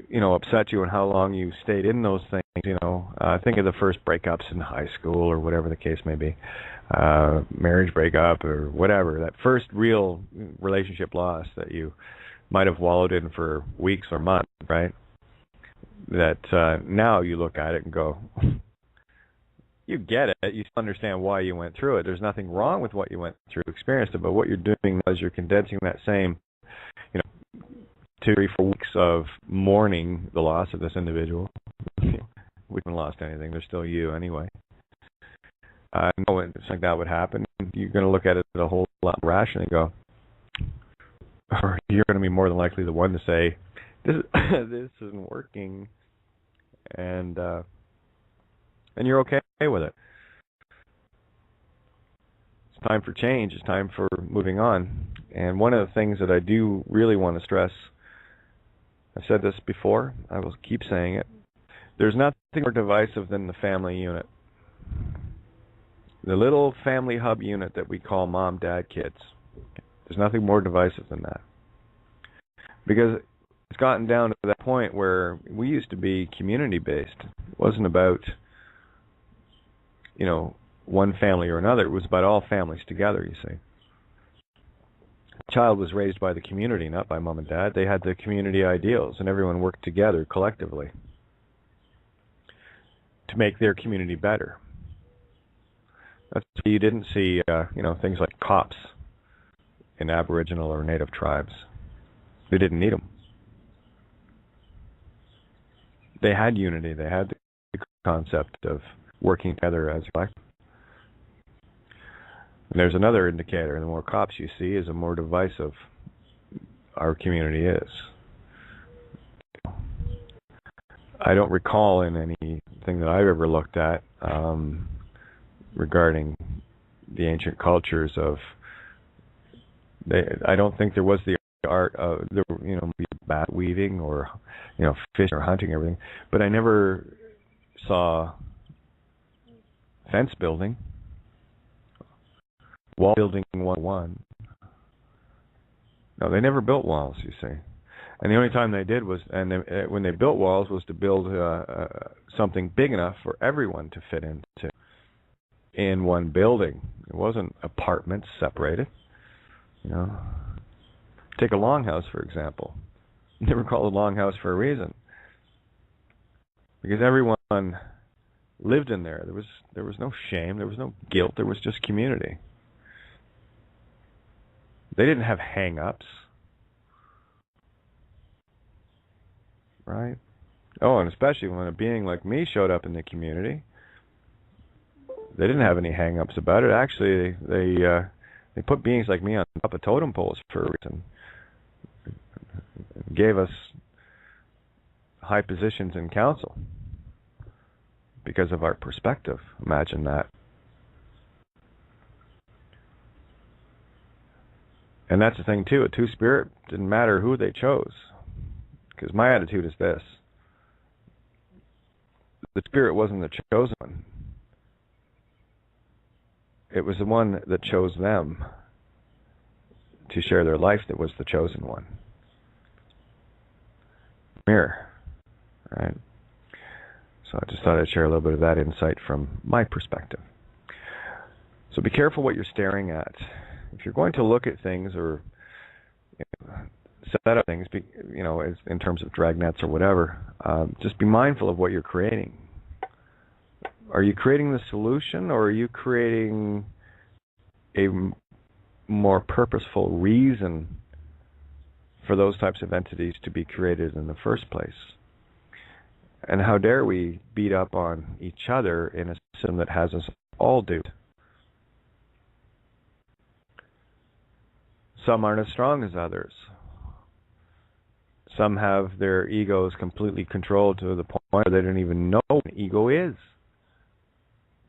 you know, upset you and how long you stayed in those things, you know, think of the first breakups in high school or whatever the case may be, marriage breakup or whatever, that first real relationship loss that you might have wallowed in for weeks or months, right? That now you look at it and go, you get it, you understand why you went through it. There's nothing wrong with what you went through, experienced it, but what you're doing now is you're condensing that same, you know, 2, 3, 4 weeks of mourning the loss of this individual. We haven't lost anything, they're still you anyway. I know when something like that would happen, you're going to look at it a whole lot more rationally and go, or you're going to be more than likely the one to say, this isn't working, and you're okay with it. It's time for change. It's time for moving on. And one of the things that I do really want to stress, I've said this before, I will keep saying it, there's nothing more divisive than the family unit. The little family hub unit that we call mom, dad, kids. There's nothing more divisive than that. Because it's gotten down to that point where we used to be community-based. It wasn't about, you know, one family or another. It was about all families together, you see. The child was raised by the community, not by mom and dad. They had the community ideals, and everyone worked together collectively to make their community better. That's why you didn't see, you know, things like cops in Aboriginal or Native tribes. They didn't need them. They had unity. They had the concept of working together as a collective. And there's another indicator. The more cops you see, is the more divisive our community is. I don't recall in anything that I've ever looked at regarding the ancient cultures of. I don't think there was the art of, you know, bat weaving or, you know, fishing or hunting, everything. But I never saw fence building, wall building 101. No, they never built walls, you see. And the only time they did was, when they built walls, was to build something big enough for everyone to fit into in one building. It wasn't apartments separated, you know. Take a longhouse, for example. They were called a longhouse for a reason, because everyone lived in there. There was no shame. There was no guilt. There was just community. They didn't have hang-ups, right? Oh, and especially when a being like me showed up in the community, they didn't have any hang-ups about it. Actually, they put beings like me on top of totem poles for a reason. Gave us high positions in council because of our perspective. Imagine that. And that's the thing too, a two-spirit didn't matter who they chose, because my attitude is this: the spirit wasn't the chosen one, it was the one that chose them to share their life that was the chosen one. Mirror, right? So I just thought I'd share a little bit of that insight from my perspective. So be careful what you're staring at. If you're going to look at things, or set up things, in terms of dragnets or whatever. Just be mindful of what you're creating. Are you creating the solution, or are you creating a more purposeful reason for those types of entities to be created in the first place? And how dare we beat up on each other in a system that has us all duped? Some aren't as strong as others. Some have their egos completely controlled to the point where they don't even know what an ego is.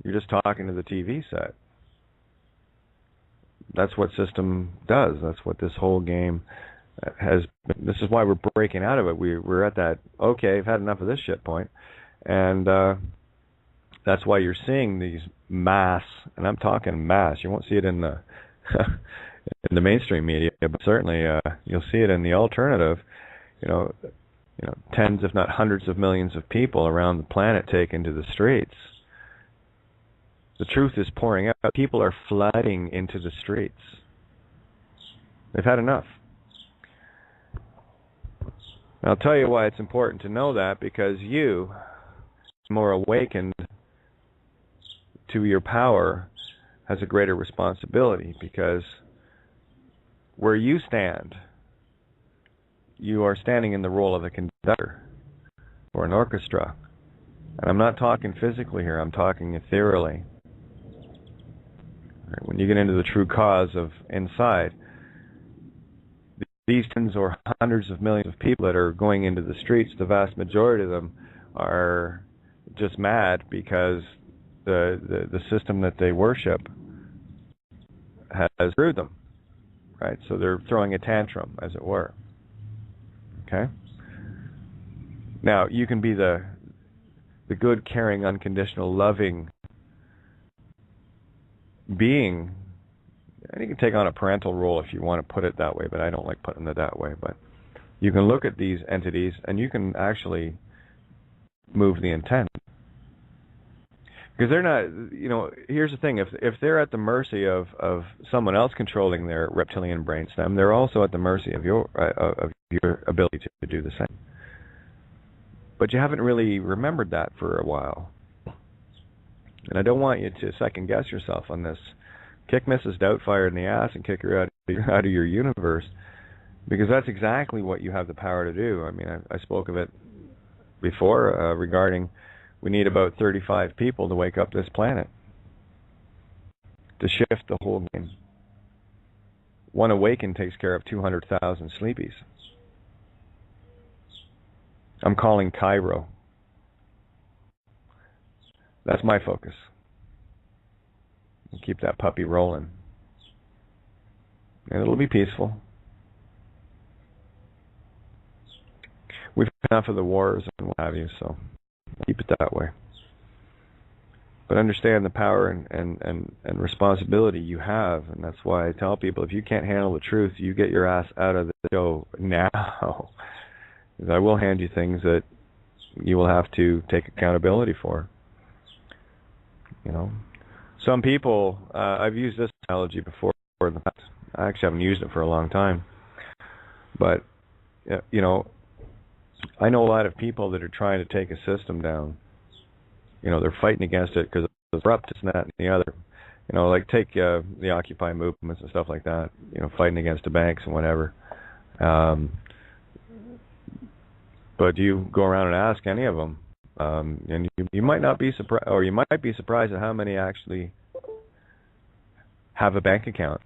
You're just talking to the TV set. That's what system does. That's what this whole game has been. This is why we're breaking out of it. We're at that, okay, I've had enough of this shit point. And that's why you're seeing these mass, and I'm talking mass. You won't see it in the in the mainstream media, but certainly you'll see it in the alternative. Tens, if not hundreds of millions of people around the planet taken to the streets. The truth is pouring out. People are flooding into the streets. They've had enough. And I'll tell you why it's important to know that, because you, more awakened to your power, has a greater responsibility, because where you stand, you are standing in the role of a conductor or an orchestra. And I'm not talking physically here, I'm talking ethereally. When you get into the true cause of inside, these tens or hundreds of millions of people that are going into the streets, the vast majority of them are just mad because the system that they worship has screwed them, right? So they're throwing a tantrum, as it were. Okay? Now, you can be the good, caring, unconditional, loving being, and you can take on a parental role if you want to put it that way, but I don't like putting it that way. But you can look at these entities and you can actually move the intent. Because they're not, here's the thing, if they're at the mercy of someone else controlling their reptilian brainstem, they're also at the mercy of your ability to do the same. But you haven't really remembered that for a while. And I don't want you to second guess yourself on this. Kick Mrs. Doubtfire in the ass and kick her out of your universe, because that's exactly what you have the power to do. I mean, I spoke of it before regarding we need about 35 people to wake up this planet, to shift the whole game. One awakened takes care of 200,000 sleepies. I'm calling Cairo. That's my focus. And keep that puppy rolling. And it'll be peaceful. We've had enough of the wars and what have you, so keep it that way. But understand the power and responsibility you have, and that's why I tell people, if you can't handle the truth, you get your ass out of the show now. Because I will hand you things that you will have to take accountability for. Some people, I've used this analogy before in the past. I actually haven't used it for a long time. But, I know a lot of people that are trying to take a system down. They're fighting against it because it's corrupt, it's that and the other. Like take the Occupy movements and stuff like that, fighting against the banks and whatever. But you go around and ask any of them, and you might not be surprised, or you might be surprised at how many actually have a bank account.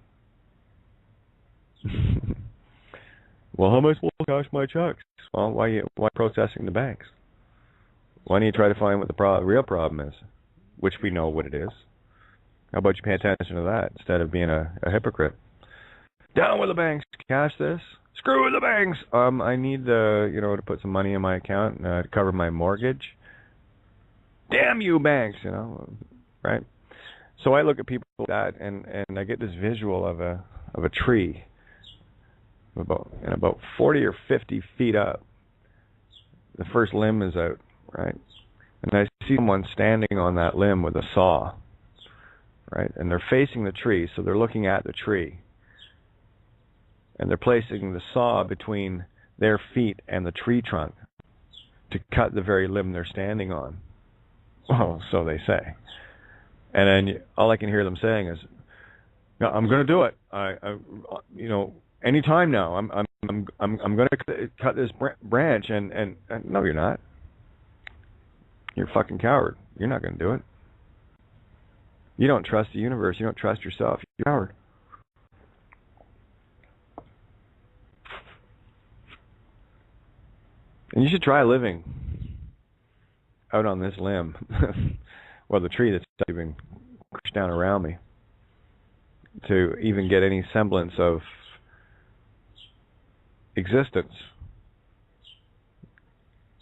Well, how am I supposed to cash my checks? Well, why processing the banks? Why don't you try to find what the real problem is, which we know what it is? How about you pay attention to that instead of being a hypocrite? Down with the banks, cash this. Screw the banks. I need to put some money in my account to cover my mortgage. Damn you, banks, right? So I look at people like that, and I get this visual of a tree, about 40 or 50 feet up. The first limb is out, right? And I see someone standing on that limb with a saw, right? And they're facing the tree, so they're looking at the tree. and they're placing the saw between their feet and the tree trunk to cut the very limb they're standing on. Well, so they say. And then all I can hear them saying is, "No, I'm going to do it. Any time now. I'm going to cut this branch." And no, you're not. You're a fucking coward. You're not going to do it. You don't trust the universe. You don't trust yourself. You're a coward. And you should try living out on this limb, well, the tree that's been crushed down around me, to even get any semblance of existence.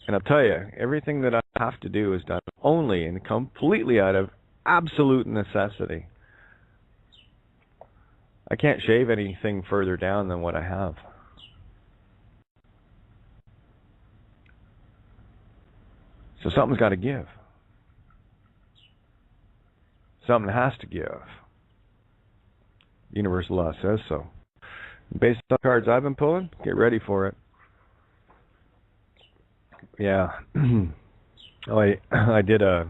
And I'll tell you, everything that I have to do is done only and completely out of absolute necessity. I can't shave anything further down than what I have. So something's got to give. Something has to give. Universal law says so. Based on the cards I've been pulling, get ready for it. Yeah. I did a,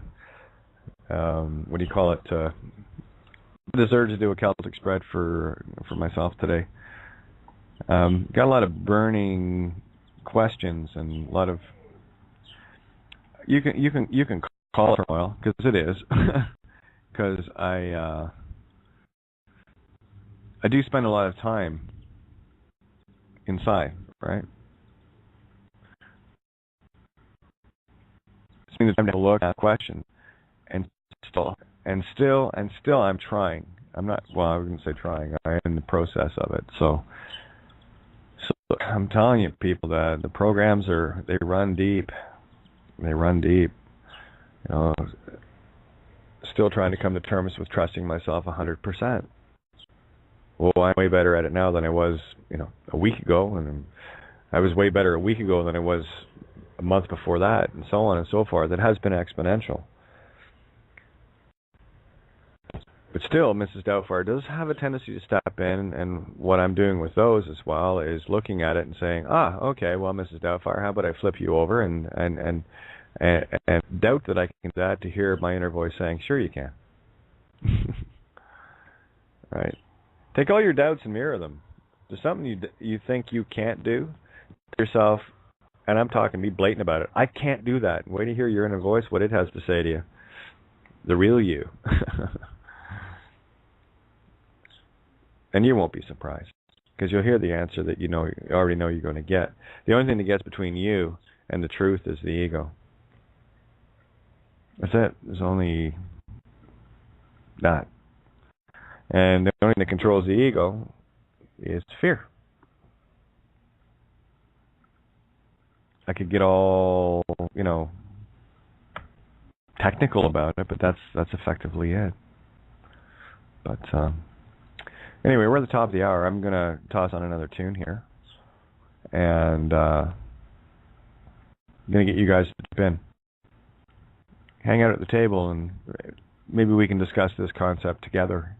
what do you call it? This urge to do a Celtic spread for myself today. Got a lot of burning questions and a lot of. You can call it turmoil, because it is, because I do spend a lot of time inside, right? Spending the time to look at a question, and still I'm trying. I'm not. Well, I wouldn't say trying. I'm in the process of it. So I'm telling you, people, that the programs they run deep. They run deep. Still trying to come to terms with trusting myself 100%. Well, I'm way better at it now than I was, a week ago, and I was way better a week ago than I was a month before that, and so on and so forth. It has been exponential. But still, Mrs. Doubtfire does have a tendency to step in, and what I'm doing with those as well is looking at it and saying, okay, well, Mrs. Doubtfire, how about I flip you over and doubt that I can do that, to hear my inner voice saying, sure you can. Right? Take all your doubts and mirror them. If there's something you think you can't do, tell yourself, and I'm talking, be blatant about it, I can't do that. Wait to hear your inner voice, what it has to say to you. The real you. And you won't be surprised, because you'll hear the answer that you already know you're going to get. The only thing that gets between you and the truth is the ego. That's it. There's only that. And the only thing that controls the ego is fear. I could get all, technical about it, but that's effectively it. But anyway, we're at the top of the hour. I'm going to toss on another tune here. And I'm going to get you guys to dip in. Hang out at the table, and maybe we can discuss this concept together.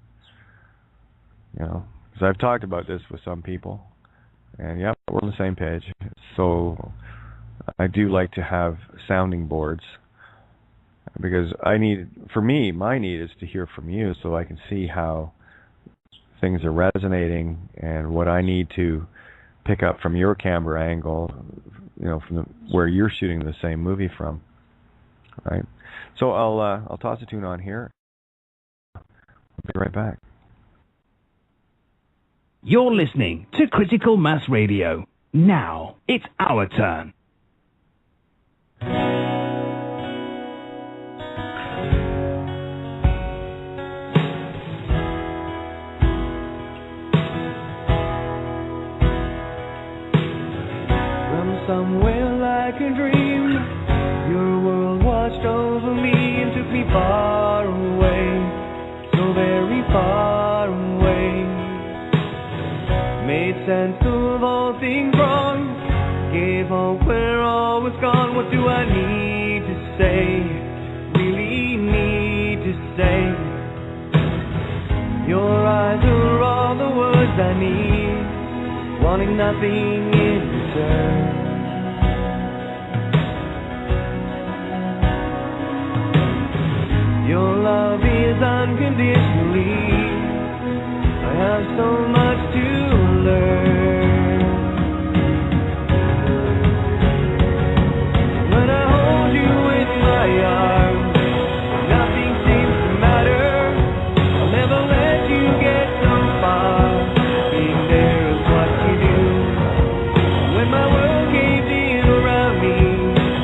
Because I've talked about this with some people. And, yep, we're on the same page. So I do like to have sounding boards. Because my need is to hear from you, so I can see how things are resonating and what I need to pick up from your camera angle, from where you're shooting the same movie from, right? So I'll toss a tune on here. I'll be right back. You're listening to Critical Mass Radio. Now it's our turn. Somewhere like a dream, your world washed over me and took me far away, so very far away. Made sense of all things wrong, gave hope where all was gone. What do I need to say, really need to say? Your eyes are all the words I need. wanting nothing in return. Your love is unconditionally. I have so much to learn. When I hold you in my arms, nothing seems to matter. I'll never let you get so far. Being there is what you do. When my world caves in around me,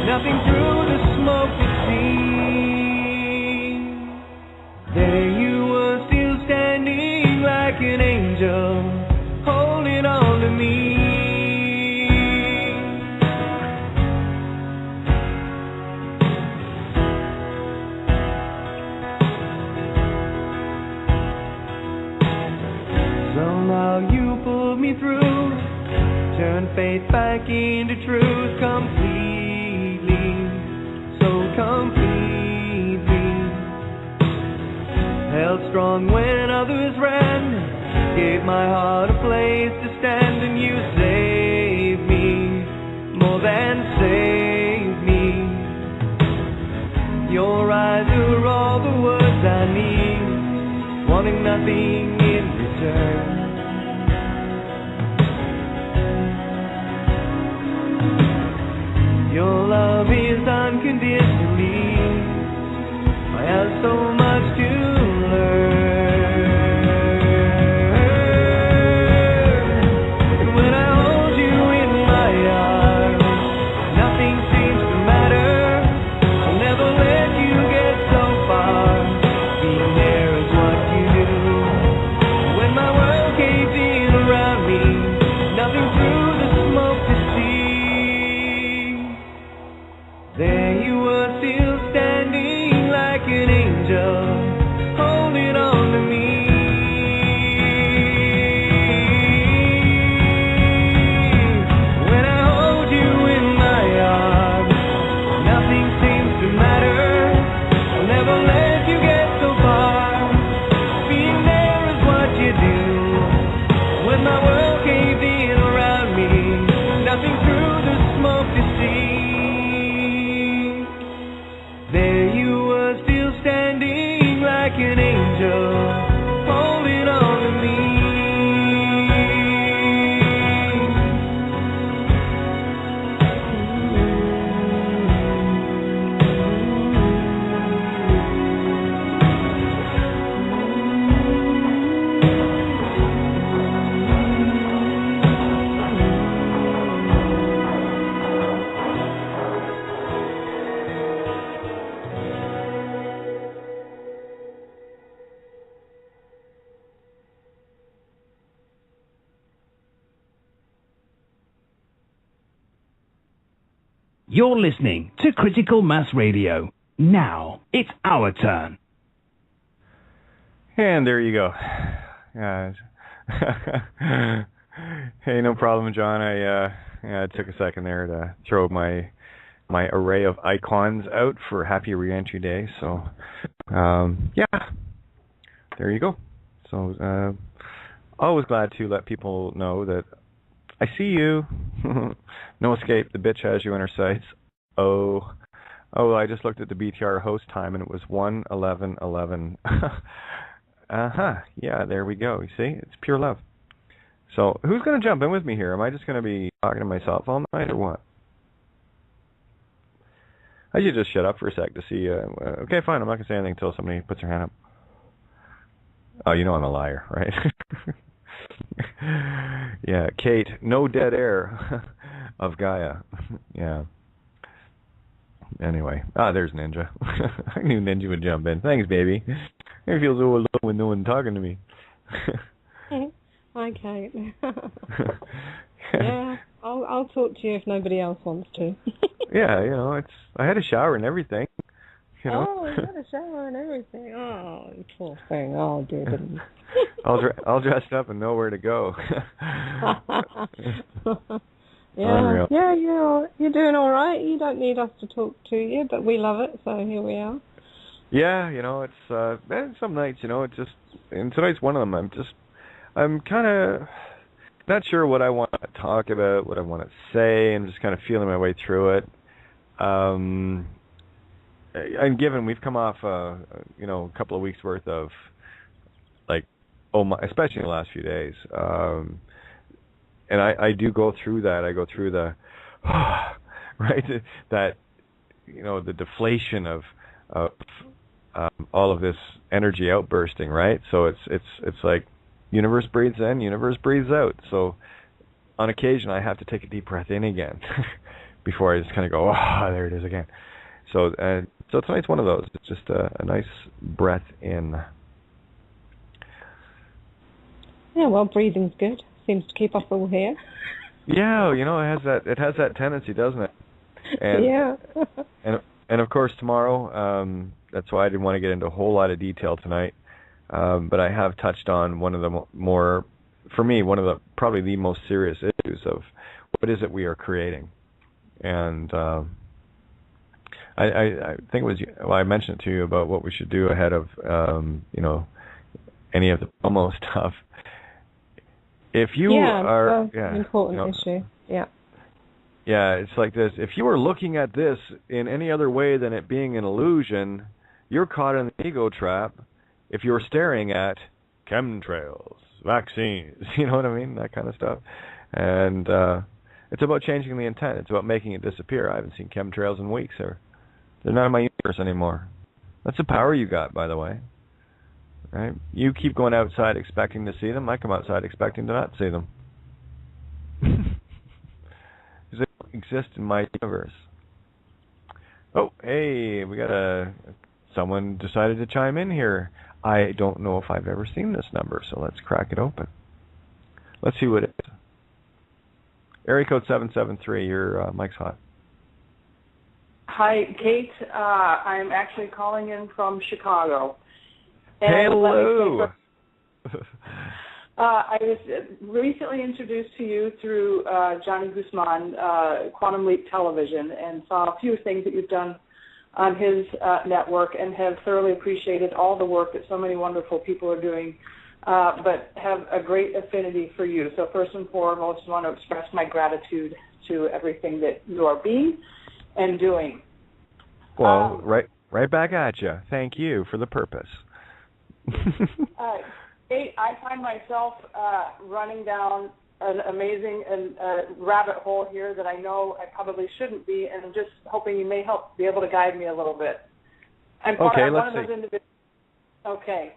nothing through the smoke to see. There you were, still standing like an angel, holding on to me. Somehow you pulled me through, turned faith back into truth completely, so completely. Held strong when others ran, gave my heart a place to stand, and you saved me, more than saved me. Your eyes are all the words I need, wanting nothing in return. Your love is unconditionally. I have so much to learn. When I hold you in my arms, nothing seems to matter. I'll never let you get so far. Being there is what you do. When my world caves in around me, nothing through the smoke to see. There you were, still standing like an angel, holding on to me. When I hold you in my arms, nothing seems to matter. I'll never let you get so far. Being there is what you do. When my world caves in around me, nothing through the smoke to see. There you were, still standing like an angel, holding on to me. You're listening to Critical Mass Radio. Now it's our turn. And there you go. Hey, no problem, John. I took a second there to throw my array of icons out for Happy Reentry Day. So, yeah, there you go. So, always glad to let people know that I see you. No escape. The bitch has you in her sights. Oh, I just looked at the BTR host time and it was 1:11:11. Yeah, there we go. You see, it's pure love. So, who's going to jump in with me here? Am I just going to be talking to myself all night or what? I should just shut up for a sec to see. Okay, fine. I'm not going to say anything until somebody puts their hand up. Oh, you know I'm a liar, right? Yeah, Kate, no dead air of Gaia. Yeah. Anyway, there's Ninja. I knew Ninja would jump in. Thanks, baby. I feel so alone with no one talking to me. Hi, Kate. Yeah, I'll talk to you if nobody else wants to. Yeah, you know, I had a shower and everything. You know? Oh, you had a shower and everything. Oh, you poor thing. Oh, dear goodness. all dressed up and nowhere to go. Yeah, you're doing all right. You don't need us to talk to you, but we love it, so here we are. Yeah, you know, it's some nights, you know, and tonight's one of them. I'm kind of, not sure what I want to talk about, what I want to say. I'm just kind of feeling my way through it. And given we've come off, a couple of weeks worth of, especially in the last few days, and I do go through that. I go through the, right, that, the deflation of all of this energy outbursting, right? So it's like universe breathes in, universe breathes out. So on occasion I have to take a deep breath in again before I just kind of go, there it is again. So tonight's one of those. It's just a nice breath in. Yeah, well, breathing's good. Seems to keep us all here. Yeah, it has that tendency, doesn't it? And, yeah. and of course tomorrow. That's why I didn't want to get into a whole lot of detail tonight. But I have touched on one of the more, for me, one of the probably the most serious issues of what is it we are creating, and I think it was I mentioned it to you about what we should do ahead of any of the promo stuff. If you are an important issue, yeah. Yeah, it's like this. If you are looking at this in any other way than it being an illusion, you're caught in the ego trap. If you're staring at chemtrails, vaccines, you know what I mean? That kind of stuff. And it's about changing the intent. It's about making it disappear. I haven't seen chemtrails in weeks. They're not in my universe anymore. That's the power you got, by the way. Right? You keep going outside expecting to see them. I come outside expecting to not see them. Because they don't exist in my universe. Oh, hey, we got someone decided to chime in here. I don't know if I've ever seen this number, so let's crack it open. Let's see what it is. Area code 773, your mic's hot. Hi, Kate. I'm actually calling in from Chicago. And hello. I was recently introduced to you through Johnny Guzman, Quantum Leap Television, and saw a few things that you've done on his network, and have thoroughly appreciated all the work that so many wonderful people are doing, but have a great affinity for you. So first and foremost, I want to express my gratitude to everything that you are being and doing. Well, right back at you. Thank you for the purpose. Kate, I find myself running down an amazing rabbit hole here that I know I probably shouldn't be, and I'm just hoping you may help be able to guide me a little bit. I'm one of those individuals. Okay.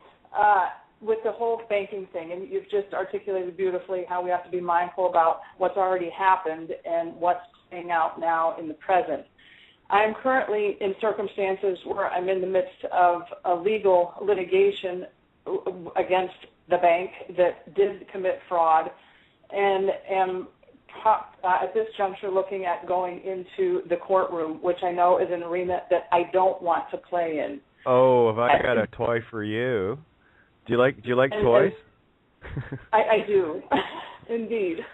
With the whole banking thing, and you've just articulated beautifully how we have to be mindful about what's already happened and what's playing out now in the present. I'm currently in circumstances where I'm in the midst of a legal litigation against the bank that did commit fraud, and am at this juncture looking at going into the courtroom, which I know is an arena that I don't want to play in. Oh, have I got a toy for you? Do you like toys? I do, indeed.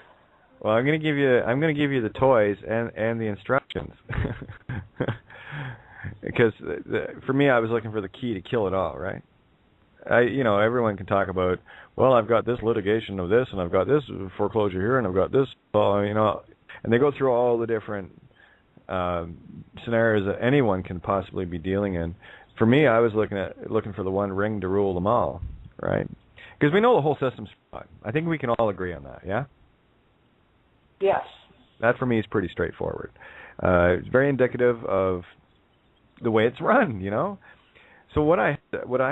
Well, I'm going to give you the toys and the instructions. Because for me, I was looking for the key to kill it all, right? Everyone can talk about, well, I've got this litigation of this, and I've got this foreclosure here, and I've got this, and they go through all the different scenarios that anyone can possibly be dealing in. For me, I was looking for the one ring to rule them all, right? Because we know the whole system's flawed. I think we can all agree on that, yeah? Yes. That for me is pretty straightforward. It's very indicative of the way it's run, So what I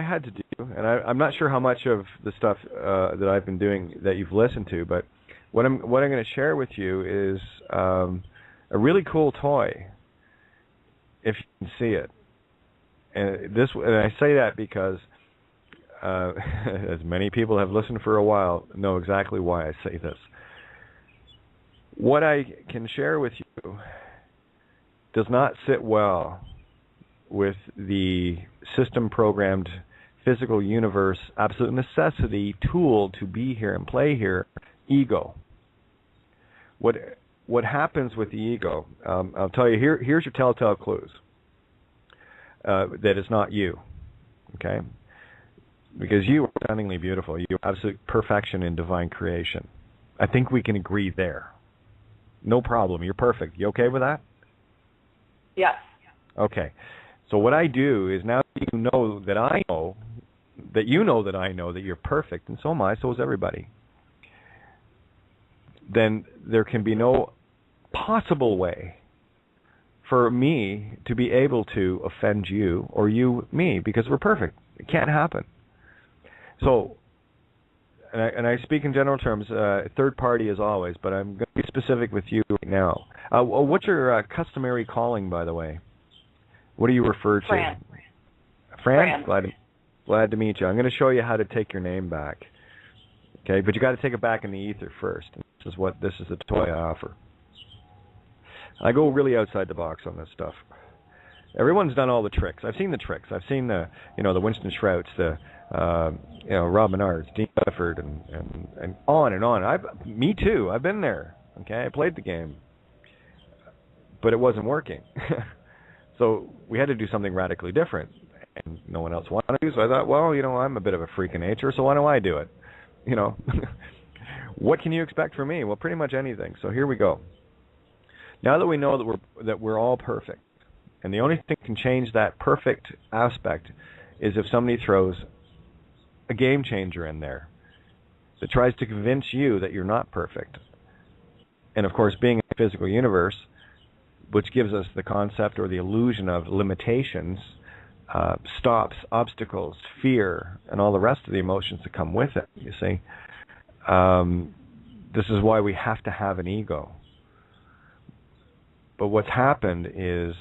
had to do, and I'm not sure how much of the stuff that I've been doing that you've listened to, but what I'm going to share with you is a really cool toy, if you can see it. And I say that because as many people have listened for a while know exactly why I say this. What I can share with you does not sit well with the system-programmed physical universe, absolute necessity tool to be here and play here, ego. What happens with the ego, I'll tell you, here's your telltale clues that it's not you, okay? Because you are stunningly beautiful. You are absolute perfection in divine creation. I think we can agree there. No problem. You're perfect. You okay with that? Yes. Okay. So what I do is, now that you know that I know that you know that I know that you're perfect, and so am I, so is everybody, then there can be no possible way for me to be able to offend you or you me, because we're perfect. It can't happen. So, and I speak in general terms, third party as always, but I'm going to be specific with you right now. What's your customary calling, by the way? What do you refer to? Fran. Fran? Glad to meet you. I'm going to show you how to take your name back. Okay, but you got to take it back in the ether first. This is the toy I offer. I go really outside the box on this stuff. Everyone's done all the tricks. I've seen the tricks. I've seen the Winston Shrouts, the Rob Menards, Dean Bedford, and on and on. Me too. I've been there. Okay, I played the game, but it wasn't working. So we had to do something radically different, and no one else wanted to. So I thought, well, I'm a bit of a freak of nature, so why don't I do it? What can you expect from me? Well, pretty much anything. So here we go. Now that we know that we're all perfect, and the only thing that can change that perfect aspect is if somebody throws a game changer in there that tries to convince you that you're not perfect. And of course, being in the physical universe, which gives us the concept or the illusion of limitations, stops, obstacles, fear, and all the rest of the emotions that come with it, you see. This is why we have to have an ego. But what's happened is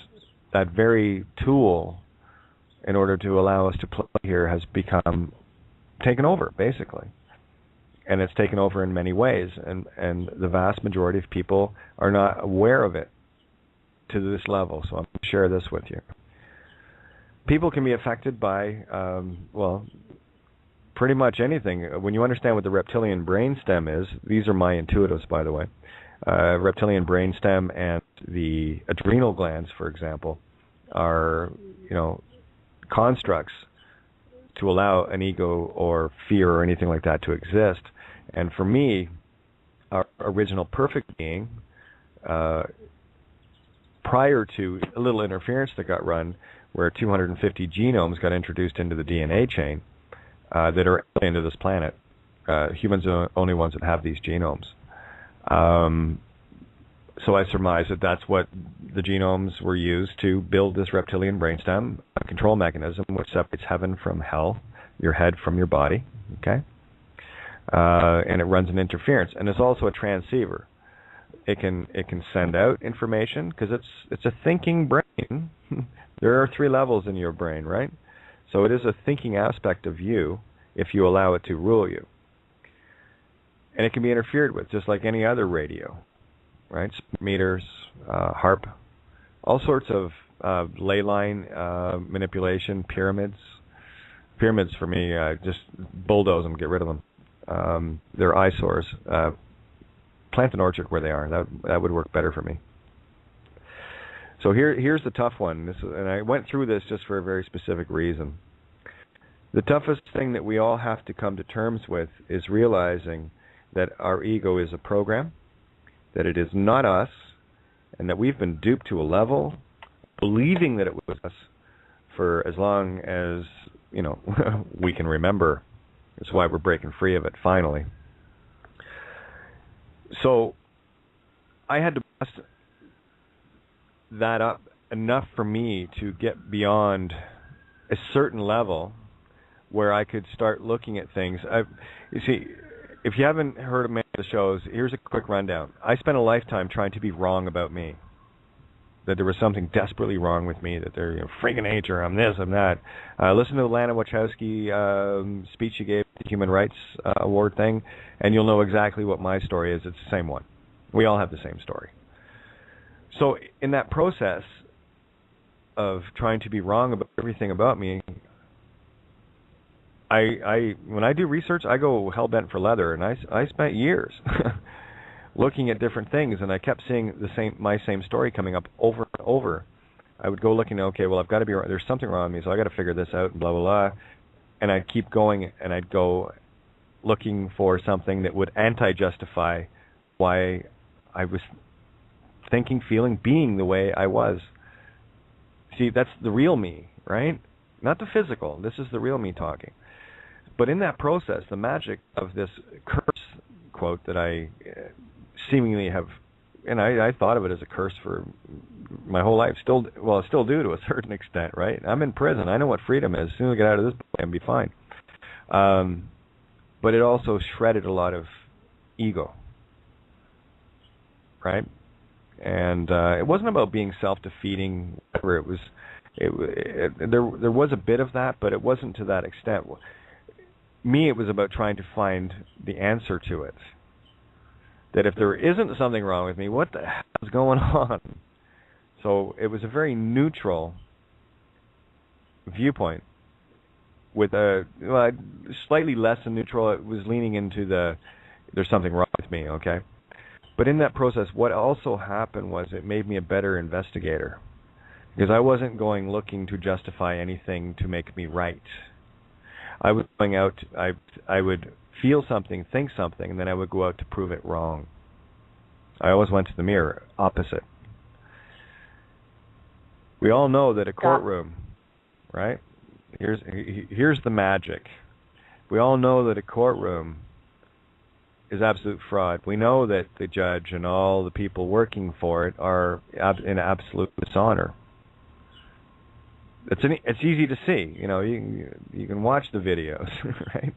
that very tool, in order to allow us to play here, has become taken over, basically. And it's taken over in many ways, and the vast majority of people are not aware of it to this level. So I'm going to share this with you. People can be affected by, pretty much anything. When you understand what the reptilian brainstem is, these are my intuitives, by the way. Reptilian brainstem and the adrenal glands, for example, are, constructs to allow an ego or fear or anything like that to exist. And for me, our original perfect being, prior to a little interference that got run, where 250 genomes got introduced into the DNA chain that are alien to this planet. Humans are the only ones that have these genomes. So I surmise that that's what the genomes were used to build this reptilian brainstem, a control mechanism which separates heaven from hell, your head from your body, okay? And it runs an interference. And it's also a transceiver. It can send out information because it's a thinking brain. There are 3 levels in your brain, right? So it is a thinking aspect of you if you allow it to rule you. And it can be interfered with just like any other radio, right? Meters, HARP, all sorts of ley line manipulation, pyramids. Pyramids for me, just bulldoze them, get rid of them. They're eyesores. Plant an orchard where they are. That would work better for me. So here's the tough one, and I went through this just for a very specific reason. The toughest thing that we all have to come to terms with is realizing that our ego is a program, that it is not us, and that we've been duped to a level, believing that it was us for as long as, we can remember. That's why we're breaking free of it, finally. So I had to bust that up enough for me to get beyond a certain level where I could start looking at things. You see, if you haven't heard of many of the shows, here's a quick rundown. I spent a lifetime trying to be wrong about me, that there was something desperately wrong with me, that they're freak of nature, I'm this, I'm that. Listen to the Lana Wachowski speech she gave at the Human Rights Award thing, and you'll know exactly what my story is. It's the same one. We all have the same story. So in that process of trying to be wrong about everything about me, I when I do research, I go hell-bent for leather, and I spent years looking at different things, and I kept seeing my same story coming up over and over. I would go looking, okay, well, I've got to be wrong. There's something wrong with me, so I got to figure this out, and blah, blah, blah. And I'd keep going, and I'd go, looking for something that would anti-justify why I was thinking, feeling, being the way I was. See, that's the real me, right? Not the physical. This is the real me talking. But in that process, the magic of this curse quote that I seemingly have, and I thought of it as a curse for my whole life. I still do to a certain extent, right? I'm in prison. I know what freedom is. As soon as I get out of this, I'll be fine. But it also shredded a lot of ego, right? And it wasn't about being self-defeating. Whatever it was, there was a bit of that, but it wasn't to that extent. Me, it was about trying to find the answer to it. That if there isn't something wrong with me, what the hell is going on? So it was a very neutral viewpoint. With slightly less than neutral, it was leaning into there's something wrong with me, okay? But in that process, what also happened was it made me a better investigator. Because I wasn't looking to justify anything to make me right. I was going out, I would feel something, think something, and then I would go out to prove it wrong. I always went to the mirror, opposite. We all know that a courtroom, right? Here's the magic. We all know that a courtroom is absolute fraud. We know that the judge and all the people working for it are in absolute dishonor. It's easy to see. You can watch the videos, right?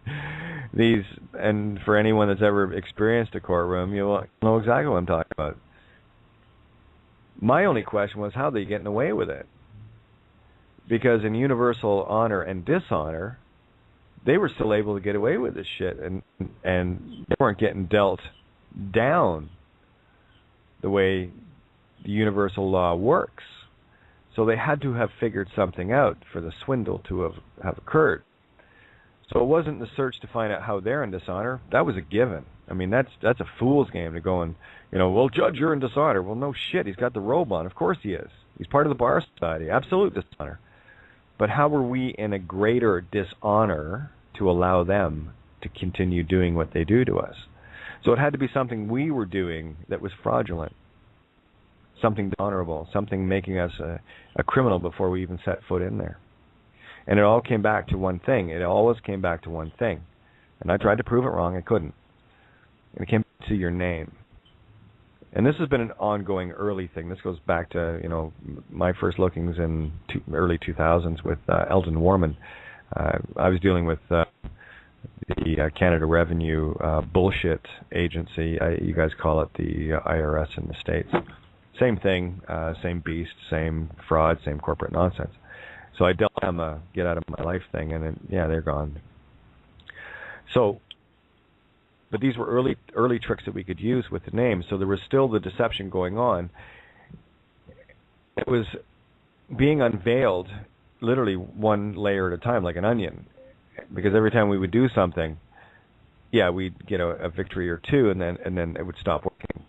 And for anyone that's ever experienced a courtroom, you'll know exactly what I'm talking about. My only question was how they getting away with it. Because in universal honor and dishonor, they were still able to get away with this shit, and they weren't getting dealt down the way the universal law works. So they had to have figured something out for the swindle to have occurred. So it wasn't the search to find out how they're in dishonor. That was a given. I mean, that's a fool's game to go and, well, judge, you're in dishonor. Well, no shit, he's got the robe on. Of course he is. He's part of the bar society. Absolute dishonor. But how were we in a greater dishonor to allow them to continue doing what they do to us? So it had to be something we were doing that was fraudulent, something dishonorable, something making us a criminal before we even set foot in there. And it all came back to one thing. It always came back to one thing. And I tried to prove it wrong. I couldn't. And it came back to your name. And this has been an ongoing early thing. This goes back to, my first lookings in early 2000s with Eldon Warman. I was dealing with the Canada Revenue bullshit agency. You guys call it the IRS in the States. Same thing, same beast, same fraud, same corporate nonsense. So I dealt them a get out of my life thing, and then, they're gone. So, but these were early tricks that we could use with the name. So there was still the deception going on. It was being unveiled literally one layer at a time, like an onion. Because every time we would do something, we'd get a victory or two, and then it would stop working.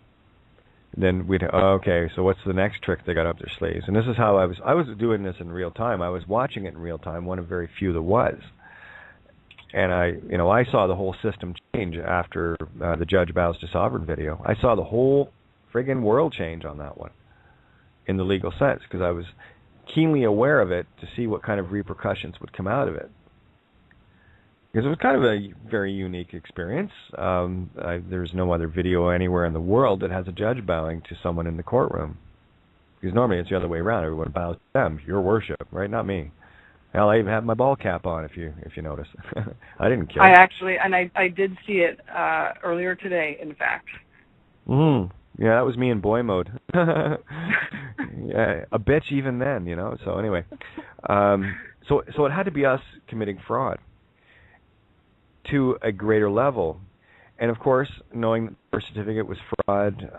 Then we'd, okay, so what's the next trick they got up their sleeves? And this is how I was doing this in real time. I was watching it in real time, one of very few that was. And I saw the whole system change after the Judge Bows to Sovereign video. I saw the whole friggin' world change on that one in the legal sense, because I was keenly aware of it to see what kind of repercussions would come out of it. Because it was kind of a very unique experience. There's no other video anywhere in the world that has a judge bowing to someone in the courtroom. Because normally it's the other way around. Everyone bows to them, your worship, right? Not me. Hell, I even had my ball cap on, if you notice. I didn't kill. I did see it earlier today, in fact. Yeah, that was me in boy mode. Yeah, a bitch even then, So anyway, so it had to be us committing fraud to a greater level, and of course, knowing that the birth certificate was fraud,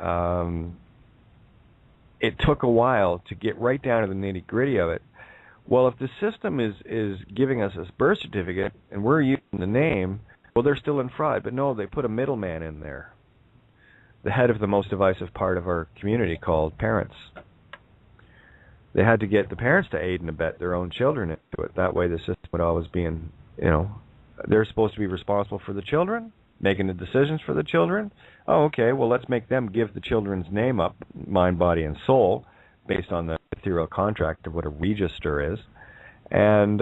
it took a while to get right down to the nitty-gritty of it. Well, if the system is giving us this birth certificate and we're using the name, well, they're still in fraud. But no, they put a middleman in there, the head of the most divisive part of our community called parents. They had to get the parents to aid and abet their own children into it. That way the system would always be in, they're supposed to be responsible for the children, making the decisions for the children. Oh, okay, well, let's make them give the children's name up, mind, body, and soul, based on the ethereal contract of what a register is. And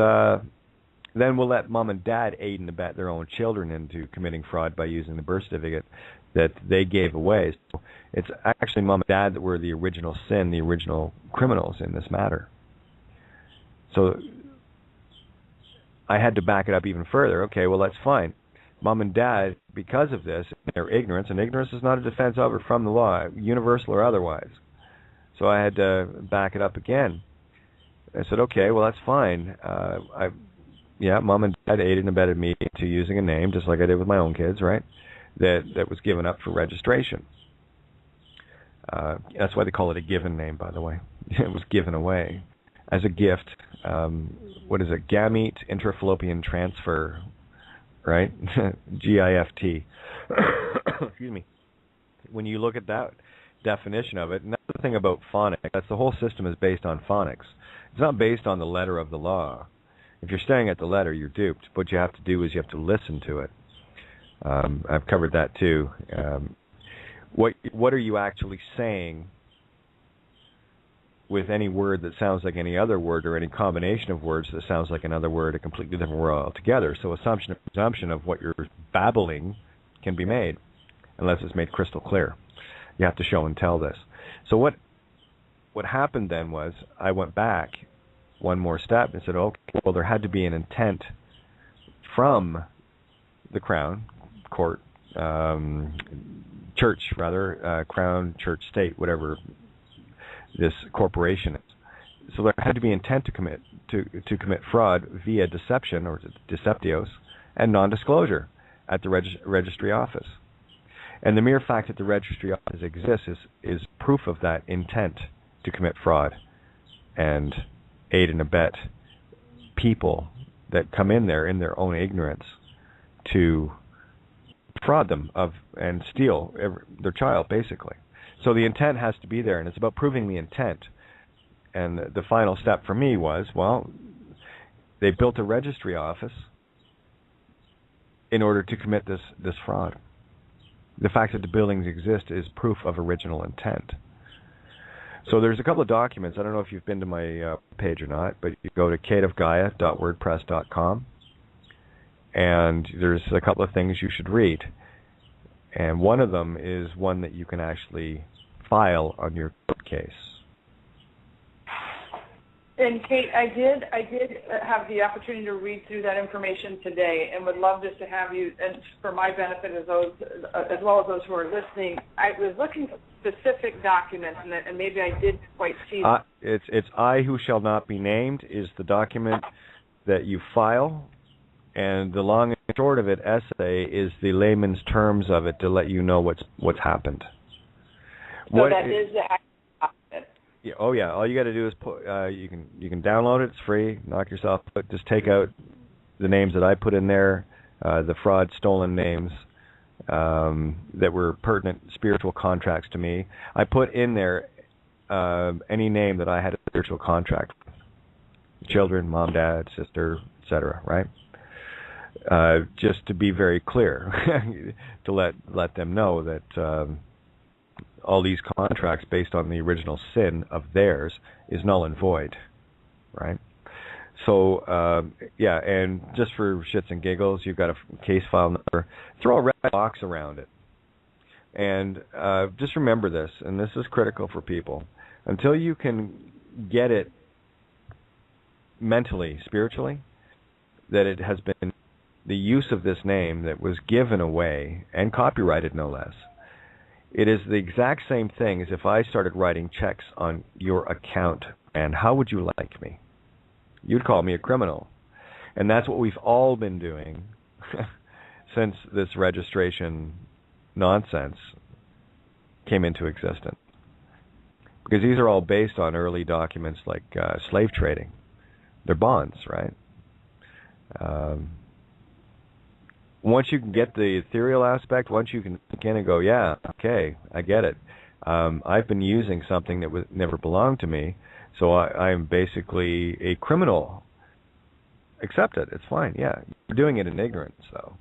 then we'll let mom and dad aid and abet their own children into committing fraud by using the birth certificate that they gave away. So it's actually mom and dad that were the original sin, the original criminals in this matter. So I had to back it up even further. Okay, well, that's fine. Mom and dad, because of this, their ignorance, and ignorance is not a defense of or from the law, universal or otherwise. So I had to back it up again. I said, okay, well, that's fine. Mom and dad aided and abetted me into using a name, just like I did with my own kids, right, that was given up for registration. That's why they call it a given name, by the way. It was given away as a gift. What is it? Gamete intrafallopian transfer, right? GIFT. Excuse me. When you look at that definition of it, and that's the thing about phonics, that's the whole system is based on phonics. It's not based on the letter of the law. If you're staring at the letter, you're duped. What you have to do is you have to listen to it. I've covered that too. What are you actually saying with any word that sounds like any other word, or any combination of words that sounds like another word, a completely different word altogether? So assumption and presumption of what you're babbling can be made, unless it's made crystal clear. You have to show and tell this. So what happened then was I went back one more step and said, okay, well, there had to be an intent from the Crown Court, church rather, Crown Church State, whatever this corporation is. So there had to be intent to commit fraud via deception, or deceptios, and non-disclosure at the registry office. And the mere fact that the registry office exists is proof of that intent to commit fraud and aid and abet people that come in there in their own ignorance to fraud them and steal their child, basically. So the intent has to be there, and it's about proving the intent. And the final step for me was, well, they built a registry office in order to commit this fraud. The fact that the buildings exist is proof of original intent. So there's a couple of documents. I don't know if you've been to my page or not, but you go to kateofgaia.wordpress.com, and there's a couple of things you should read. And one of them is one that you can actually file on your court case. And Kate, I did have the opportunity to read through that information today, and would love just to have you, and for my benefit as well as those who are listening, I was looking for specific documents, and maybe I didn't quite see them. It's I who shall not be named is the document that you file, and the long and short of it essay is the layman's terms of it to let you know what's happened. So that is the actual document. Yeah, oh yeah, all you got to do is put. You can download it. It's free. Knock yourself. But just take out the names that I put in there, the fraud, stolen names that were pertinent spiritual contracts to me. I put in there any name that I had a spiritual contract with. Children, mom, dad, sister, etc. Right? Just to be very clear, to let them know that all these contracts based on the original sin of theirs is null and void, right? So, and just for shits and giggles, you've got a case file number. Throw a red box around it. And just remember this, and this is critical for people. Until you can get it mentally, spiritually, that it has been the use of this name that was given away and copyrighted, no less. It is the exact same thing as if I started writing checks on your account, and how would you like me? You'd call me a criminal. And that's what we've all been doing since this registration nonsense came into existence. Because these are all based on early documents like slave trading. They're bonds, right? Once you can get the ethereal aspect, once you can begin and go, yeah, okay, I get it. I've been using something that never belonged to me, so I am basically a criminal accept it. It's fine. Yeah, you're doing it in ignorance, though.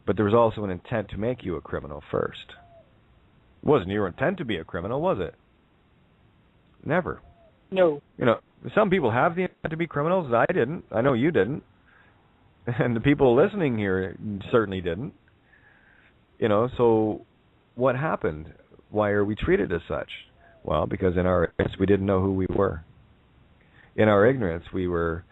But there was also an intent to make you a criminal first. It wasn't your intent to be a criminal, was it? Never. No. Some people have the intent to be criminals. I didn't. I know you didn't. And the people listening here certainly didn't. So what happened? Why are we treated as such? Well, because in our ignorance, we didn't know who we were. In our ignorance, we were,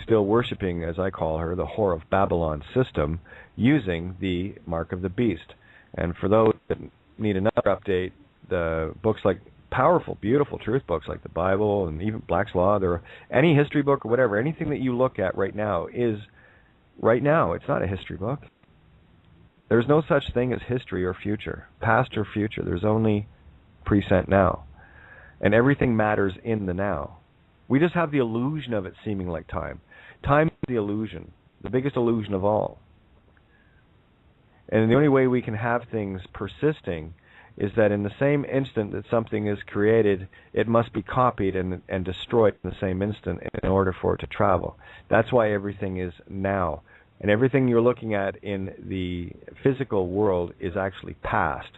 still worshiping, as I call her, the Whore of Babylon system, using the mark of the beast. And for those that need another update, the books like powerful, beautiful truth books like the Bible and even Black's Law, any history book or whatever, anything that you look at right now is right now. It's not a history book. There's no such thing as history or future, past or future. There's only present now. And everything matters in the now. We just have the illusion of it seeming like time. Time is the illusion, the biggest illusion of all. And the only way we can have things persisting is that in the same instant that something is created, it must be copied and destroyed in the same instant in order for it to travel. That's why everything is now. And everything you're looking at in the physical world is actually past.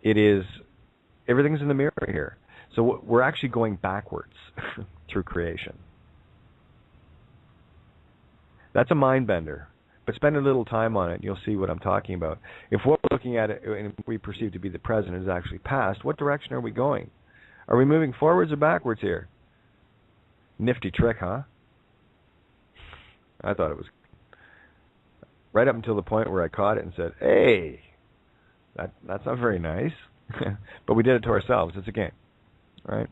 Everything's in the mirror here. So we're actually going backwards through creation. That's a mind bender. But spend a little time on it, and you'll see what I'm talking about. If what we're looking at and we perceive to be the present is actually past, what direction are we going? Are we moving forwards or backwards here? Nifty trick, huh? I thought it was right up until the point where I caught it and said, hey, that's not very nice. But we did it to ourselves. It's a game, right?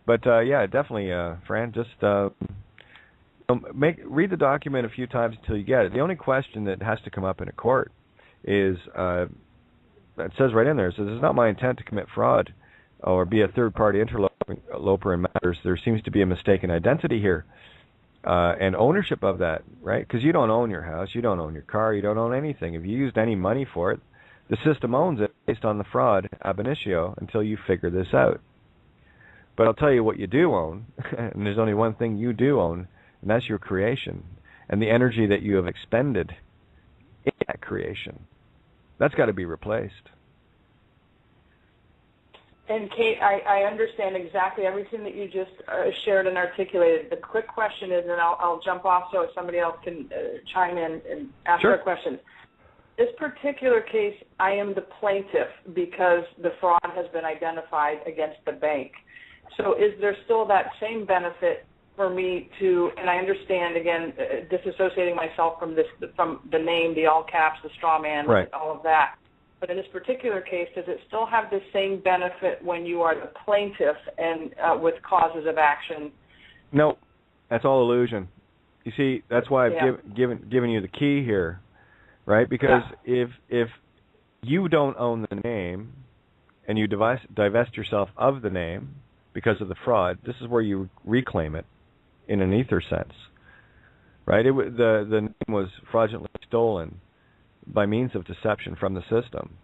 But, yeah, definitely, Fran, just read the document a few times until you get it. The only question that has to come up in a court is, it says right in there, it says, it's not my intent to commit fraud or be a third-party interloper in matters. There seems to be a mistaken identity here and ownership of that, right? Because you don't own your house, you don't own your car, you don't own anything. If you used any money for it, the system owns it based on the fraud ab initio until you figure this out. But I'll tell you what you do own, and there's only one thing you do own, and that's your creation and the energy that you have expended in that creation. That's got to be replaced. And Kate, I understand exactly everything that you just shared and articulated. The quick question is, and I'll jump off so somebody else can chime in and ask Sure. their question. This particular case, I am the plaintiff because the fraud has been identified against the bank. So is there still that same benefit for me to, and I understand, again, disassociating myself from the name, the all caps, the straw man, right, all of that. But in this particular case, does it still have the same benefit when you are the plaintiff and with causes of action? No, that's all illusion. You see, that's why I've given you the key here, right? Because if you don't own the name and you divest yourself of the name because of the fraud, this is where you reclaim it. In an ether sense, right? The name was fraudulently stolen by means of deception from the system,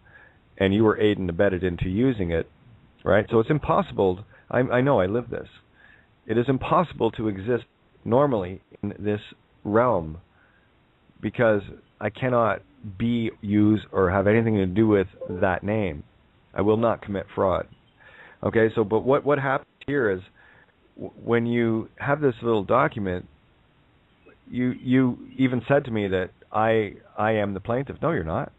and you were aided and abetted into using it, right? So it's impossible. I know, I live this. It is impossible to exist normally in this realm because I cannot use, or have anything to do with that name. I will not commit fraud. Okay, so but what happens here is, when you have this little document, you even said to me that I am the plaintiff. No, you're not.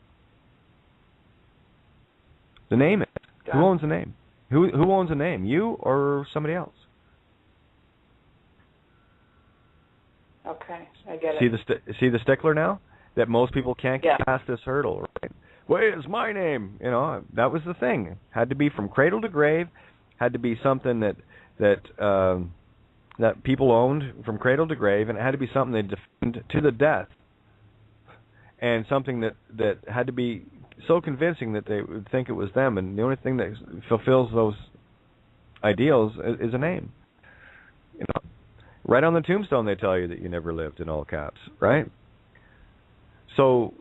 The name is. Who owns the name? Who owns the name? You or somebody else? Okay, I get it. See the stickler now? That most people can't get past this hurdle, right? Where's my name? That was the thing. Had to be from cradle to grave. Had to be something that people owned from cradle to grave, and it had to be something they defended to the death, and something that had to be so convincing that they would think it was them. And the only thing that fulfills those ideals is a name. Right on the tombstone they tell you that you never lived, in all caps, right? So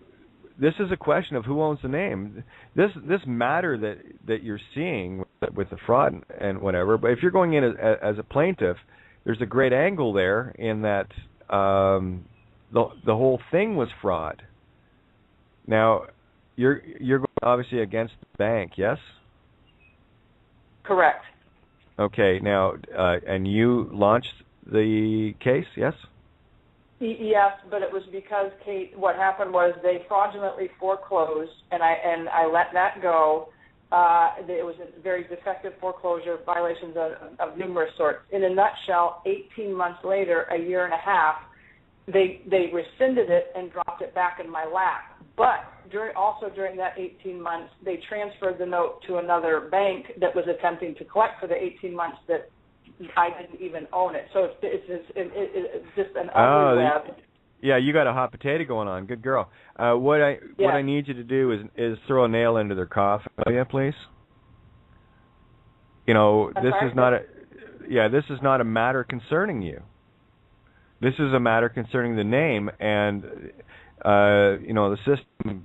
this is a question of who owns the name. This matter that you're seeing with the fraud and whatever. But if you're going in as a plaintiff, there's a great angle there in that the whole thing was fraud. Now, you're going obviously against the bank, yes? Correct. Okay. Now, and you launched the case, yes? Yes, but it was because, Kate, what happened was they fraudulently foreclosed, and I let that go. It was a very defective foreclosure, violations of numerous sorts. In a nutshell, 18 months later, a year and a half, they rescinded it and dropped it back in my lap. But during that 18 months, they transferred the note to another bank that was attempting to collect for the 18 months that I didn't even own it. So it's just an ugly web. Yeah, you got a hot potato going on. Good girl. What I need you to do is throw a nail into their coffin, will you, please? This is not a matter concerning you. This is a matter concerning the name, and the system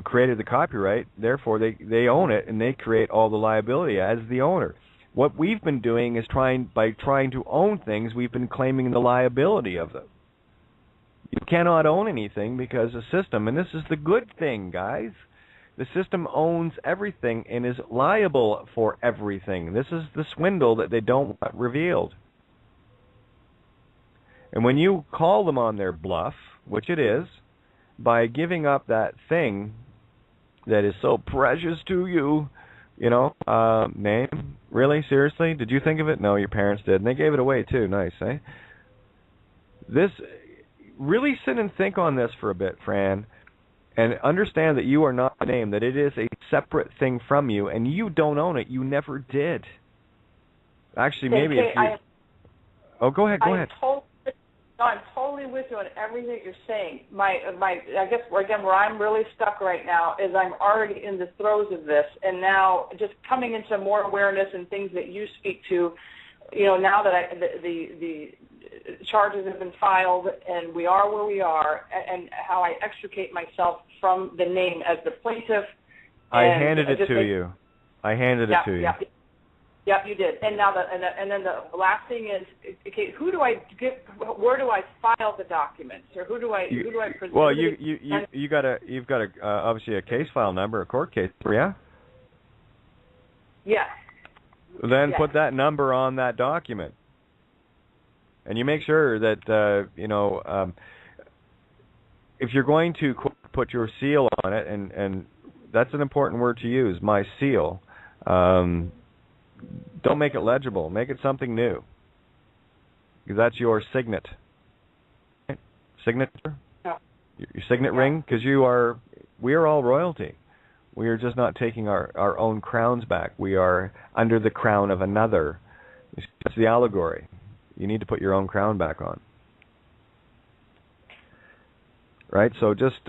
created the copyright. Therefore, they own it, and they create all the liability as the owner. What we've been doing is by trying to own things, we've been claiming the liability of them. You cannot own anything because the system, and this is the good thing, guys, the system owns everything and is liable for everything. This is the swindle that they don't want revealed. And when you call them on their bluff, which it is, by giving up that thing that is so precious to you, name, really, seriously, did you think of it? No, your parents did, and they gave it away too. Nice, eh? Really sit and think on this for a bit, Fran, and understand that you are not a name, that it is a separate thing from you, and you don't own it. You never did. Actually, maybe if you... go ahead. I'm totally with you on everything you're saying. I guess, again, where I'm really stuck right now is I'm already in the throes of this, and now just coming into more awareness and things that you speak to, now that the charges have been filed and we are where we are, and how I extricate myself from the name as the plaintiff. I handed it to you. Yep, you did. And now and then the last thing is, okay, who do I get? Where do I file the documents, or who do I present? Well, you've got obviously a case file number, a court case, yeah. Yes. Then put that number on that document, and you make sure that if you're going to put your seal on it, and that's an important word to use, my seal. Don't make it legible. Make it something new, because that's your signet. Signature? Yeah. Your signet ring, because we are all royalty. We are just not taking our own crowns back. We are under the crown of another. It's the allegory. You need to put your own crown back on. Right? So just,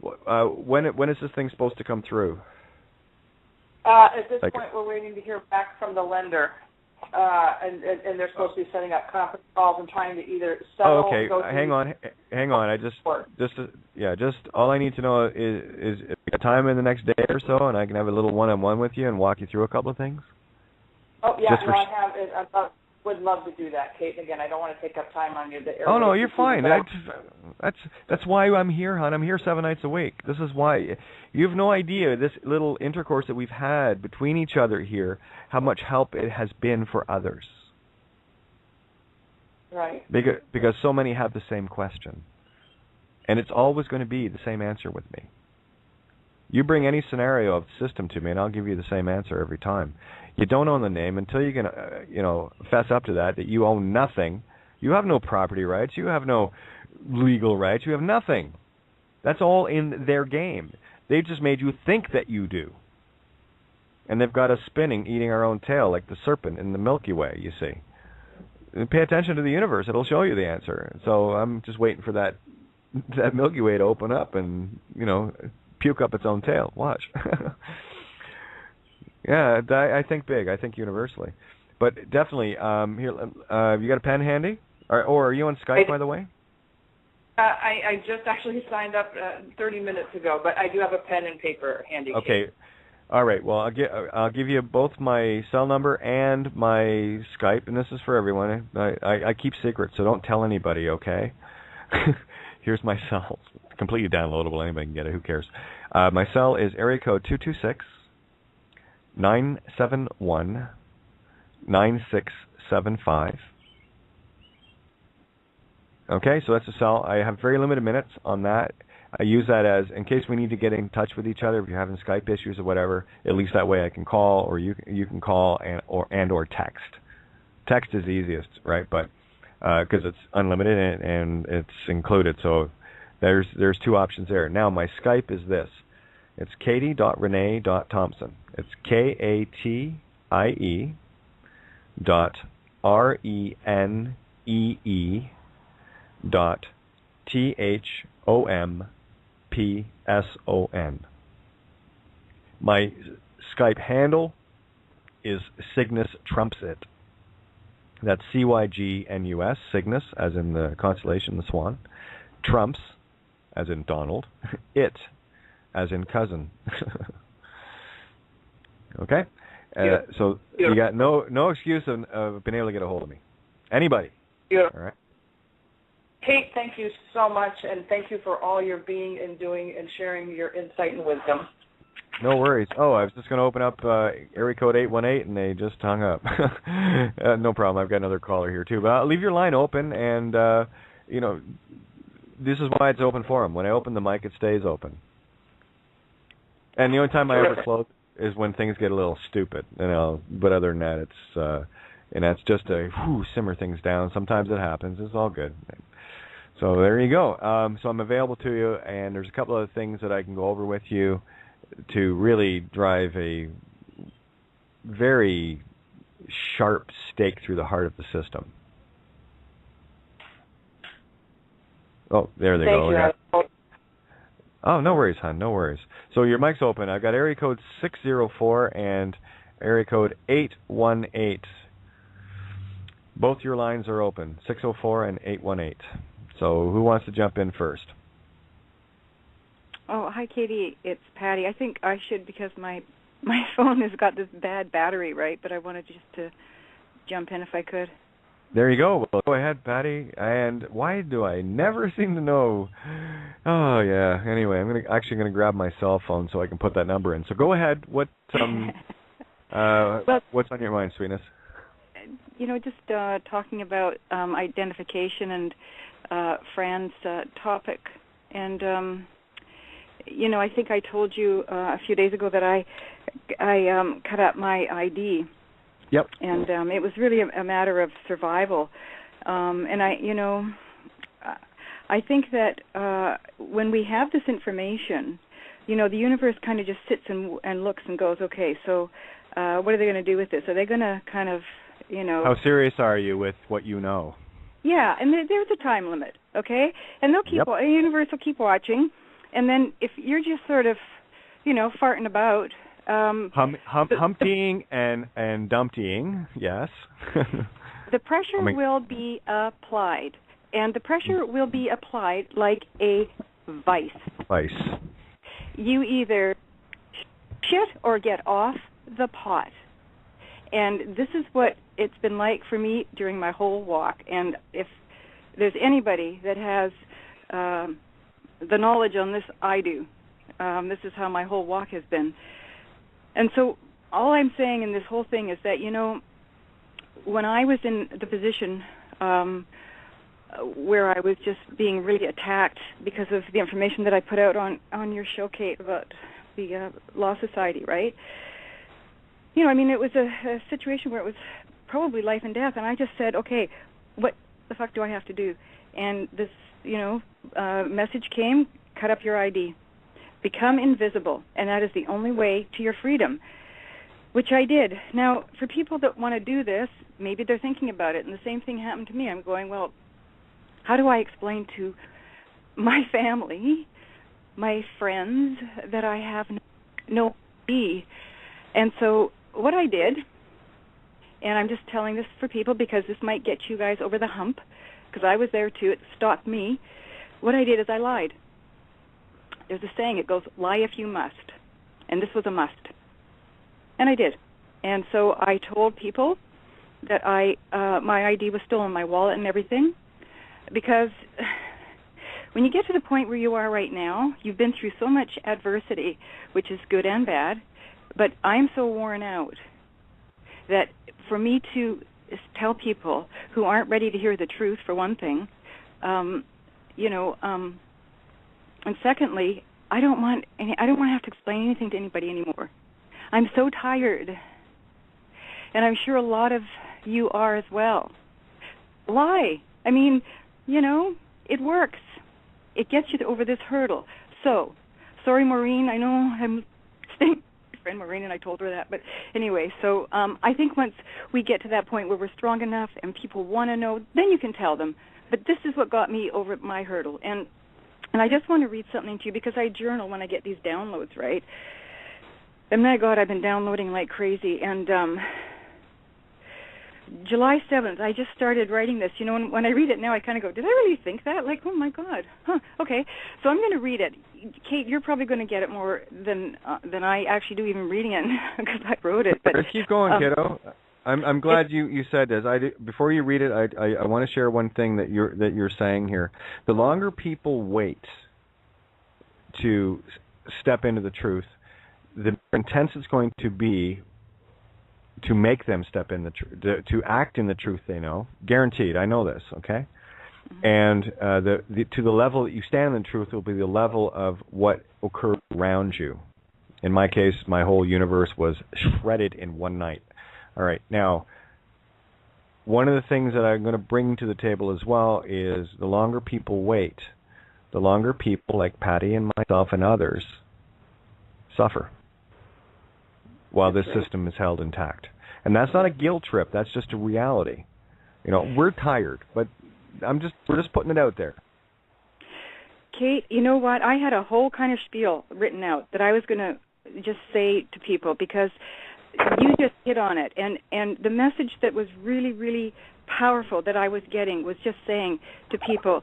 when is this thing supposed to come through? At this point, we're waiting to hear back from the lender, and they're supposed to be setting up conference calls and trying to either settle. Oh, okay. Hang on. I just all I need to know is a time in the next day or so, and I can have a little one-on-one with you and walk you through a couple of things. Oh yeah, I have. I would love to do that, Kate. Again, I don't want to take up time on you. Oh no, you're fine. That's why I'm here, hon. I'm here 7 nights a week. This is why. You have no idea this little intercourse that we've had between each other here, how much help it has been for others. Right. Because so many have the same question, and it's always going to be the same answer with me. You bring any scenario of the system to me, and I'll give you the same answer every time. You don't own the name until you can, fess up to that you own nothing. You have no property rights. You have no legal rights. You have nothing. That's all in their game. They've just made you think that you do. And they've got us spinning, eating our own tail like the serpent in the Milky Way, you see. And pay attention to the universe. It'll show you the answer. So I'm just waiting for that Milky Way to open up and, puke up its own tail. Watch. Yeah, I think big. I think universally. But definitely, here, you got a pen handy? Or are you on Skype, by the way? I just actually signed up 30 minutes ago, but I do have a pen and paper handy. Okay. All right. Well, I'll give you both my cell number and my Skype, and this is for everyone. I keep secrets, so don't tell anybody, okay? Here's my cell. Completely downloadable. Anybody can get it. Who cares? My cell is area code 226-971-9675. Okay, so that's a cell. I have very limited minutes on that. I use that as, in case we need to get in touch with each other, if you're having Skype issues or whatever, at least that way I can call, or you can call or text. Text is easiest, right? But because it's unlimited and it's included, so there's two options there. Now my Skype is this. It's katie.renee.thompson. It's KATIE.RENEE.THOMPSON. My Skype handle is Cygnus Trumps It. That's CYGNUS, Cygnus, as in the constellation, the swan. Trumps, as in Donald. It, as in cousin. Okay? So you got no excuse of being able to get a hold of me. Anybody. Yeah. All right? Kate, thank you so much, and thank you for all your being and doing and sharing your insight and wisdom. No worries. Oh, I was just going to open up area code 818, and they just hung up. No problem. I've got another caller here, too. But I'll leave your line open, and, this is why it's open for them. When I open the mic, it stays open. And the only time I ever close is when things get a little stupid, but other than that, it's and that's just simmer things down. Sometimes it happens. It's all good. So there you go. So I'm available to you, and there's a couple of things that I can go over with you to really drive a very sharp stake through the heart of the system. Oh, there they go. Thank you. Oh, no worries, hon. No worries. So your mic's open. I've got area code 604 and area code 818. Both your lines are open, 604 and 818. So who wants to jump in first? Oh, hi, Katie. It's Patty. I think I should because my phone has got this bad battery, right? But I wanted just to jump in if I could. There you go. Well, go ahead, Patty. And why do I never seem to know? Oh, yeah. Anyway, I'm actually going to grab my cell phone so I can put that number in. So go ahead. What's on your mind, sweetness? Just talking about identification and Fran's topic. And, I think I told you a few days ago that I cut out my ID. Yep. And it was really a matter of survival. And I think that when we have this information, the universe kind of just sits and looks and goes, okay, so what are they going to do with this? Are they going to kind of, How serious are you with what you know? Yeah, and there's a time limit, okay? And they'll keep, the universe will keep watching. And then if you're just sort of, farting about, humptying and dumptying, yes. The pressure will be applied, and the pressure will be applied like a vice. Vice. You either shit or get off the pot. And this is what it's been like for me during my whole walk. And if there's anybody that has the knowledge on this, I do. This is how my whole walk has been. And so all I'm saying in this whole thing is that, when I was in the position where I was just being really attacked because of the information that I put out on your show, Kate, about the Law Society, right? It was a situation where it was probably life and death, and I just said, okay, what the fuck do I have to do? And this, message came, cut up your ID. Become invisible, and that is the only way to your freedom, which I did. Now, for people that want to do this, maybe they're thinking about it, and the same thing happened to me. I'm going, well, how do I explain to my family, my friends, that I have no ID? And so what I did, and I'm just telling this for people because this might get you guys over the hump, because I was there too, it stopped me. What I did is I lied. There's a saying, it goes, lie if you must. And this was a must. And I did. And so I told people that my ID was still in my wallet and everything, because when you get to the point where you are right now, you've been through so much adversity, which is good and bad, but I'm so worn out that for me to tell people who aren't ready to hear the truth, for one thing, and secondly, I don't want to have to explain anything to anybody anymore. I'm so tired, and I'm sure a lot of you are as well. Why? I mean, it works. It gets you over this hurdle. So, sorry, Maureen, I know I'm staying with my friend Maureen, and I told her that. But anyway, so I think once we get to that point where we're strong enough and people want to know, then you can tell them. But this is what got me over my hurdle. And I just want to read something to you, because I journal when I get these downloads, right? And my God, I've been downloading like crazy. And July 7th, I just started writing this. And when I read it now, I kind of go, did I really think that? Like, oh, my God. Huh, okay. So I'm going to read it. Kate, you're probably going to get it more than I actually do even reading it, because I wrote it. But keep going, kiddo. I'm glad you said this. Before you read it, I want to share one thing that you're saying here. The longer people wait to step into the truth, the more intense it's going to be to make them step in the truth, to act in the truth they know. Guaranteed. I know this. Okay. Mm-hmm. And to the level that you stand in the truth will be the level of what occurred around you. In my case, my whole universe was shredded in one night. All right. Now, one of the things that I'm going to bring to the table as well is the longer people wait, the longer people like Patty and myself and others suffer while this system is held intact. And that's not a guilt trip. That's just a reality. We're tired, but we're just putting it out there. Kate, you know what? I had a whole kind of spiel written out that I was going to just say to people, because you just hit on it. And the message that was really, really powerful that I was getting was just saying to people,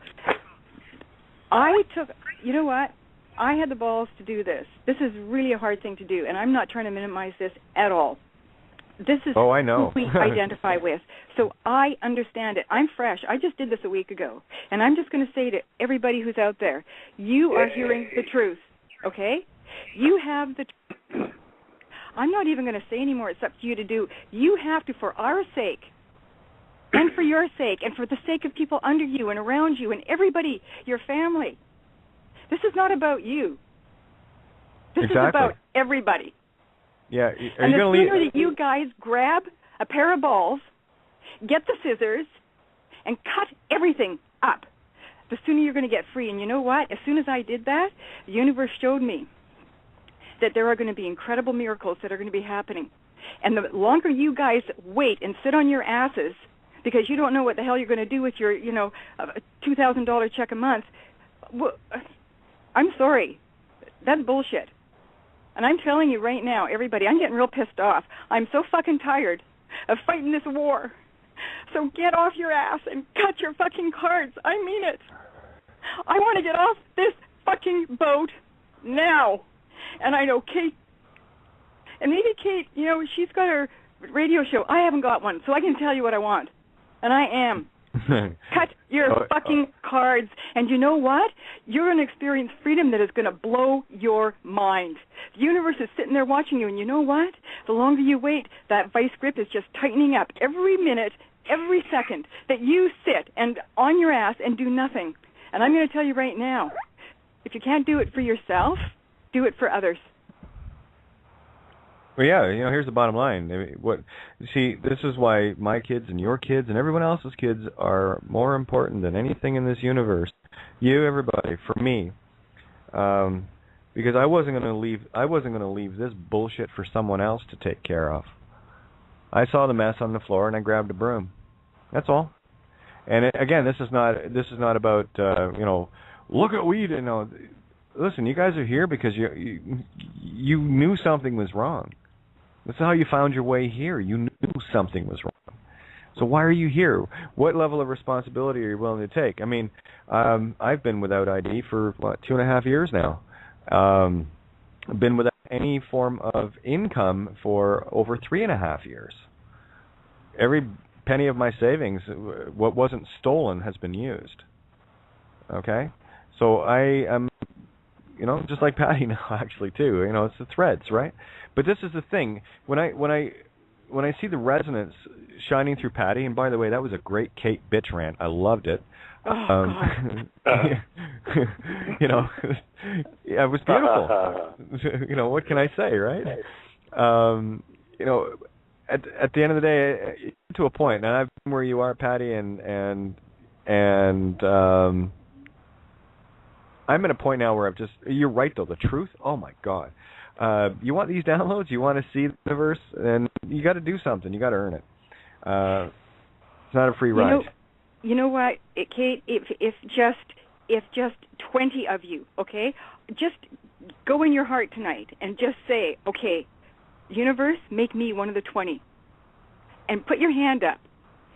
you know what? I had the balls to do this. This is really a hard thing to do, and I'm not trying to minimize this at all. This is I know. who we identify with. So I understand it. I'm fresh. I just did this a week ago. And I'm just going to say to everybody who's out there, you are hearing the truth, okay? You have the truth. I'm not even going to say anymore. It's up to you to do. You have to, for our sake, and for your sake, and for the sake of people under you and around you and everybody, your family. This is not about you. This is about everybody. Yeah. And the sooner that you guys grab a pair of balls, get the scissors, and cut everything up, the sooner you're going to get free. And you know what? As soon as I did that, the universe showed me that there are going to be incredible miracles that are going to be happening. And the longer you guys wait and sit on your asses because you don't know what the hell you're going to do with your, $2,000 check a month, I'm sorry. That's bullshit. And I'm telling you right now, everybody, I'm getting real pissed off. I'm so fucking tired of fighting this war. So get off your ass and cut your fucking cards. I mean it. I want to get off this fucking boat now. And I know Kate, and maybe Kate, she's got her radio show. I haven't got one, so I can tell you what I want. And I am. Cut your fucking cards. And you know what? You're going to experience freedom that is going to blow your mind. The universe is sitting there watching you, and you know what? The longer you wait, that vice grip is just tightening up every minute, every second that you sit and on your ass and do nothing. And I'm going to tell you right now, if you can't do it for yourself, do it for others. Well, yeah, here's the bottom line. This is why my kids and your kids and everyone else's kids are more important than anything in this universe. You, everybody, for me, because I wasn't going to leave this bullshit for someone else to take care of. I saw the mess on the floor and I grabbed a broom. That's all. And again, this is not about look at weed. Listen, you guys are here because you knew something was wrong. That's how you found your way here. You knew something was wrong. So why are you here? What level of responsibility are you willing to take? I mean, I've been without ID for 2.5 years now. I've been without any form of income for over 3.5 years. Every penny of my savings, what wasn't stolen, has been used. Okay? So I am, just like Patty now, actually, too. It's the threads, right? But this is the thing. When I see the resonance shining through Patty, and by the way, that was a great Kate bitch rant. I loved it. God. It was beautiful. What can I say, right? At the end of the day, to a point, and I've been where you are, Patty, and I'm at a point now where you're right, though, the truth, oh my God. You want these downloads, you want to see the universe, and you got to do something, you got to earn it. It's not a free ride. You know what, Kate, if just 20 of you, okay, just go in your heart tonight and just say, okay, universe, make me one of the 20. And put your hand up.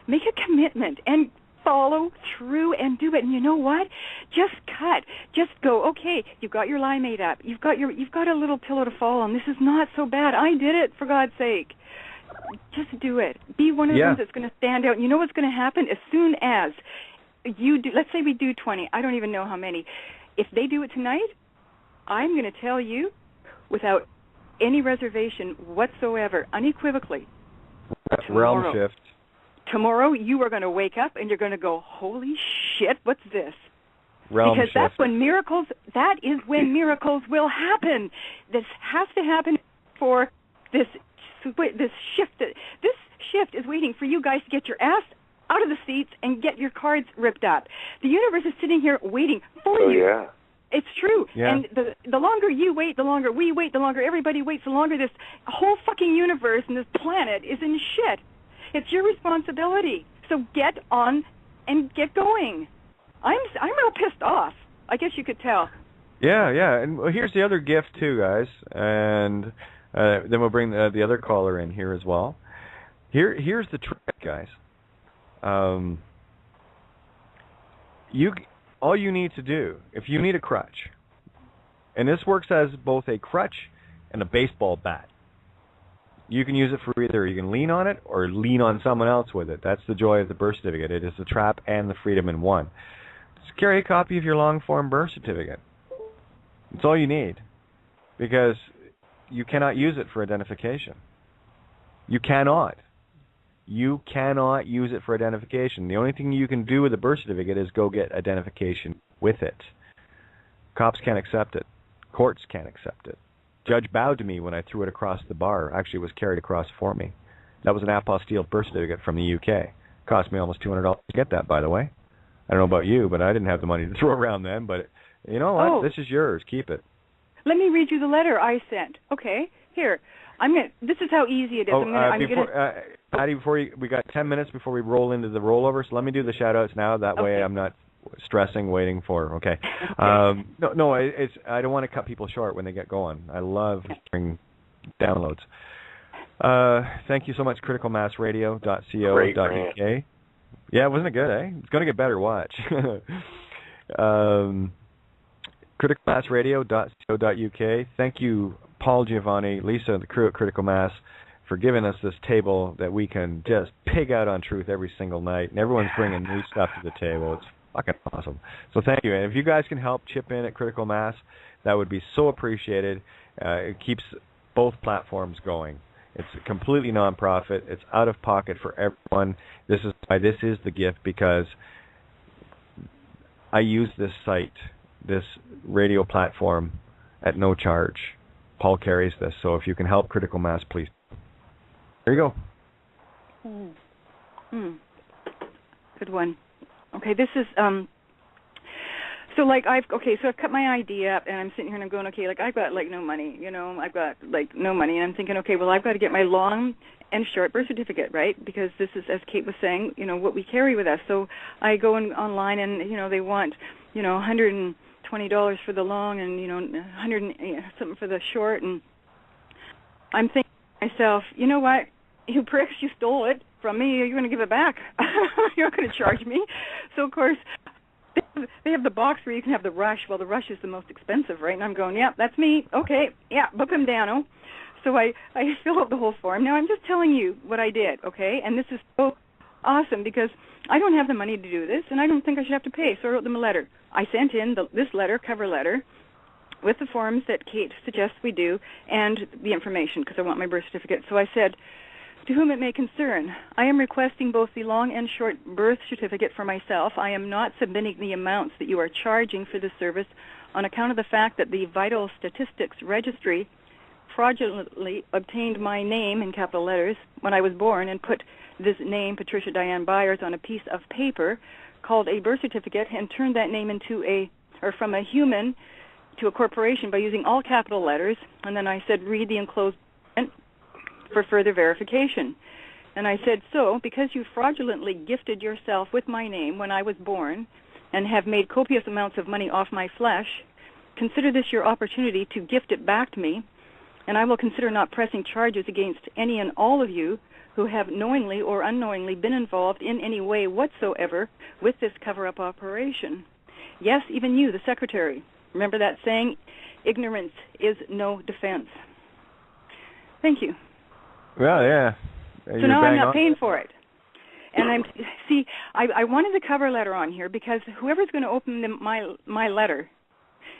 Make a commitment and follow through and do it. And you know what? Just cut. Just go, okay, you've got your lie made up. You've got a little pillow to fall on. This is not so bad. I did it, for God's sake. Just do it. Be one of the ones that's going to stand out. And you know what's going to happen? As soon as you do, let's say we do 20. I don't even know how many. If they do it tonight, I'm going to tell you without any reservation whatsoever, unequivocally, realm shift. Tomorrow you are going to wake up and you're going to go, holy shit, what's this? Realm because shift. That is when miracles will happen. This has to happen for this shift. This shift is waiting for you guys to get your ass out of the seats and get your cards ripped up. The universe is sitting here waiting for you. Yeah. It's true. Yeah. And the longer you wait, the longer we wait, the longer everybody waits, the longer this whole fucking universe and this planet is in shit. It's your responsibility. So get on and get going. I'm real pissed off. I guess you could tell. Yeah. And here's the other gift too, guys. And then we'll bring the other caller in here as well. Here's the trick, guys. All you need to do, if you need a crutch, and this works as both a crutch and a baseball bat. You can use it for either. You can lean on it or lean on someone else with it. That's the joy of the birth certificate. It is the trap and the freedom in one. Just carry a copy of your long-form birth certificate. It's all you need, because you cannot use it for identification. You cannot. You cannot use it for identification. The only thing you can do with a birth certificate is go get identification with it. Cops can't accept it. Courts can't accept it. Judge bowed to me when I threw it across the bar. Actually, it was carried across for me. That was an apostille birth certificate from the UK. Cost me almost $200 to get that, by the way. I don't know about you, but I didn't have the money to throw around then. But you know what? This is yours. Keep it. Let me read you the letter I sent. Okay, here. This is how easy it is. Patty, we got 10 minutes before we roll into the rollover, so let me do the shout-outs now. That way I'm not stressing, waiting for, okay. I don't want to cut people short when they get going. I love hearing downloads. Thank you so much, criticalmassradio.co.uk. Yeah, wasn't it good, eh? It's going to get better, watch. criticalmassradio.co.uk. Thank you, Paul Giovanni, Lisa, and the crew at Critical Mass for giving us this table that we can just pig out on truth every single night, and everyone's bringing new stuff to the table. It's fucking awesome. So thank you. And if you guys can help chip in at Critical Mass, that would be so appreciated. It keeps both platforms going. It's completely non-profit. It's out of pocket for everyone. This is why this is the gift, because I use this site, this radio platform, at no charge. Paul carries this, so if you can help Critical Mass, please. There you go. Good one. Okay, this is so I've cut my ID up, and I'm sitting here and I'm going, okay, I've got no money, I've got no money, and I'm thinking, okay, well, I've got to get my long and short birth certificate, right? Because this is, as Kate was saying, what we carry with us. So I go online, and they want $120 for the long, and $100 something for the short, and I'm thinking to myself, you know what? You pricks, you stole it from me. You're going to give it back. You're not going to charge me. So, of course, they have the box where you can have the rush. Well, the rush is the most expensive, right? And I'm going, yeah, that's me. Okay, yeah, book him down. So I fill out the whole form. Now, I'm just telling you what I did, okay? And this is so awesome because I don't have the money to do this, and I don't think I should have to pay, so I wrote them a letter. I sent in this letter, cover letter, with the forms that Kate suggests we do and the information because I want my birth certificate. So I said, to whom it may concern, I am requesting both the long and short birth certificate for myself. I am not submitting the amounts that you are charging for this service on account of the fact that the Vital Statistics Registry fraudulently obtained my name in capital letters when I was born and put this name, Patricia Diane Byers, on a piece of paper called a birth certificate and turned that name from a human to a corporation by using all capital letters. And then I said, read the enclosed for further verification. And I said, so, because you fraudulently gifted yourself with my name when I was born and have made copious amounts of money off my flesh, consider this your opportunity to gift it back to me, and I will consider not pressing charges against any and all of you who have knowingly or unknowingly been involved in any way whatsoever with this cover-up operation. Yes, even you, the secretary. Remember that saying, ignorance is no defense. Thank you. Well, yeah. So now I'm not paying for it. And I wanted the cover letter on here because whoever's going to open my letter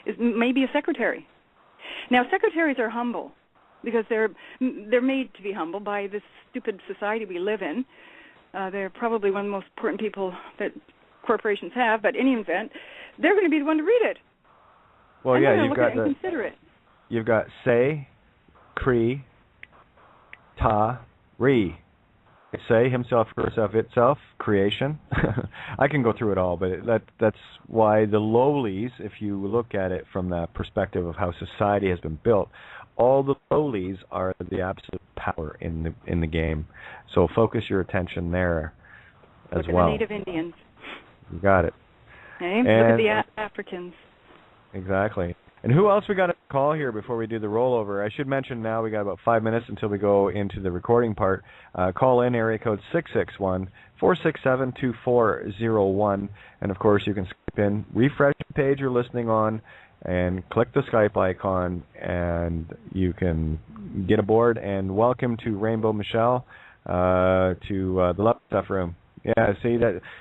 is maybe a secretary. Now, secretaries are humble because they're made to be humble by this stupid society we live in. They're probably one of the most important people that corporations have, but in any event, they're going to be the one to read it. Well, and yeah, consider it. You've got say, Cree, Ta, Re. Say, himself, herself, itself, creation. I can go through it all, but that's why the lowlies, if you look at it from the perspective of how society has been built, all the lowlies are the absolute power in the game. So focus your attention there as well. Look at the Native Indians. You got it. Okay? Look at the Africans. Exactly. And who else we got to call here before we do the rollover? I should mention now we got about 5 minutes until we go into the recording part. Call in area code 661-467-2401. And, of course, you can Skype in, refresh the page you're listening on, and click the Skype icon, and you can get aboard. And welcome to Rainbow Michelle to the Love Stuff Room. Yeah, see,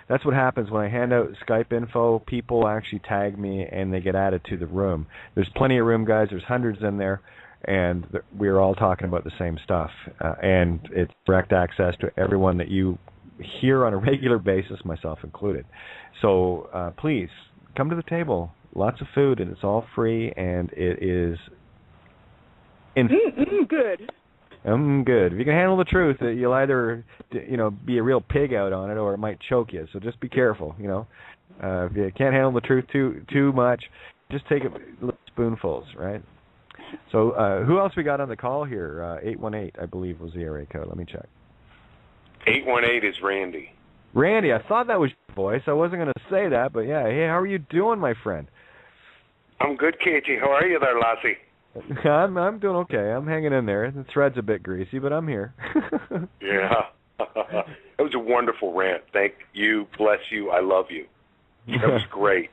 that's what happens when I hand out Skype info. People actually tag me, and they get added to the room. There's plenty of room, guys. There's hundreds in there, and we're all talking about the same stuff. And it's direct access to everyone that you hear on a regular basis, myself included. So please, come to the table. Lots of food, and it's all free, and it is good. Good. If you can handle the truth, you'll either, be a real pig out on it, or it might choke you. So just be careful. If you can't handle the truth too much, just take spoonfuls, right? So who else we got on the call here? 818, I believe, was the area code. Let me check. 818 is Randy. Randy, I thought that was your voice. I wasn't going to say that, but yeah. Hey, how are you doing, my friend? I'm good, Katie. How are you there, Lassie? I'm doing okay. I'm hanging in there. The thread's a bit greasy, but I'm here. Yeah. That was a wonderful rant. Thank you. Bless you. I love you. That was great.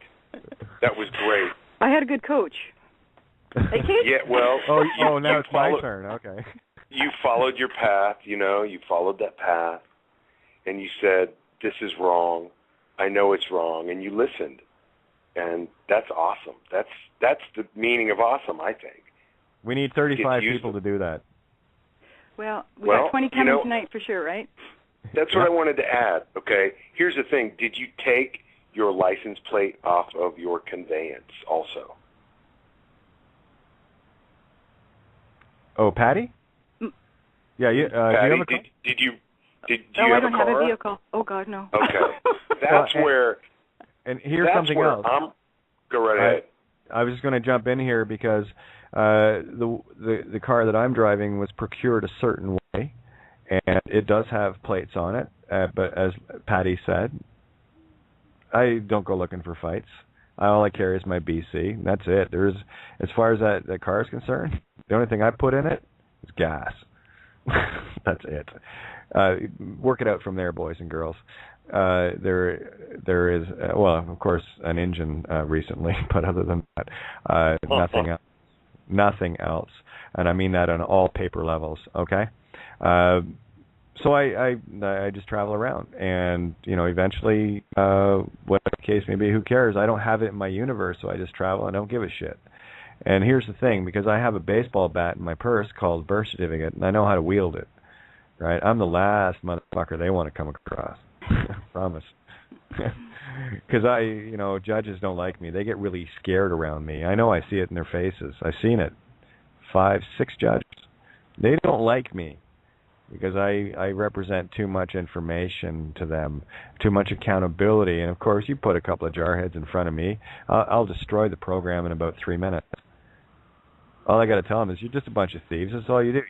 That was great. I had a good coach. Hey, Kate? Yeah, well. Oh, now it's my turn. Okay. You followed your path, you followed that path, and you said, this is wrong. I know it's wrong, and you listened. And that's awesome. That's the meaning of awesome, I think. We need 35 people to do that. Well, we got 20 coming tonight for sure, right? That's what I wanted to add, okay? Here's the thing. Did you take your license plate off of your conveyance also? Oh, Patty? Yeah, you. Patty, do you have a car? Did you have a car? I don't have a vehicle. Oh God, no. Okay, that's where. And here's something else. Go right ahead. I was just going to jump in here because the car that I'm driving was procured a certain way, and it does have plates on it. But as Patty said, I don't go looking for fights. All I carry is my BC. And that's it. As far as that car is concerned, the only thing I put in it is gas. That's it. Work it out from there, boys and girls. there is well, of course, an engine recently, but other than that, nothing else. And I mean that on all paper levels. Okay. So I just travel around, and eventually, whatever the case may be, who cares? I don't have it in my universe, so I just travel. I don't give a shit. And here's the thing, because I have a baseball bat in my purse called birth certificate, and I know how to wield it. Right? I'm the last motherfucker they want to come across. I promise. Because judges don't like me. They get really scared around me. I know. I see it in their faces. I've seen it. 5, 6 judges. They don't like me because I represent too much information to them, too much accountability. And, of course, you put a couple of jarheads in front of me, I'll destroy the program in about 3 minutes. All I got to tell them is you're just a bunch of thieves. That's all you do.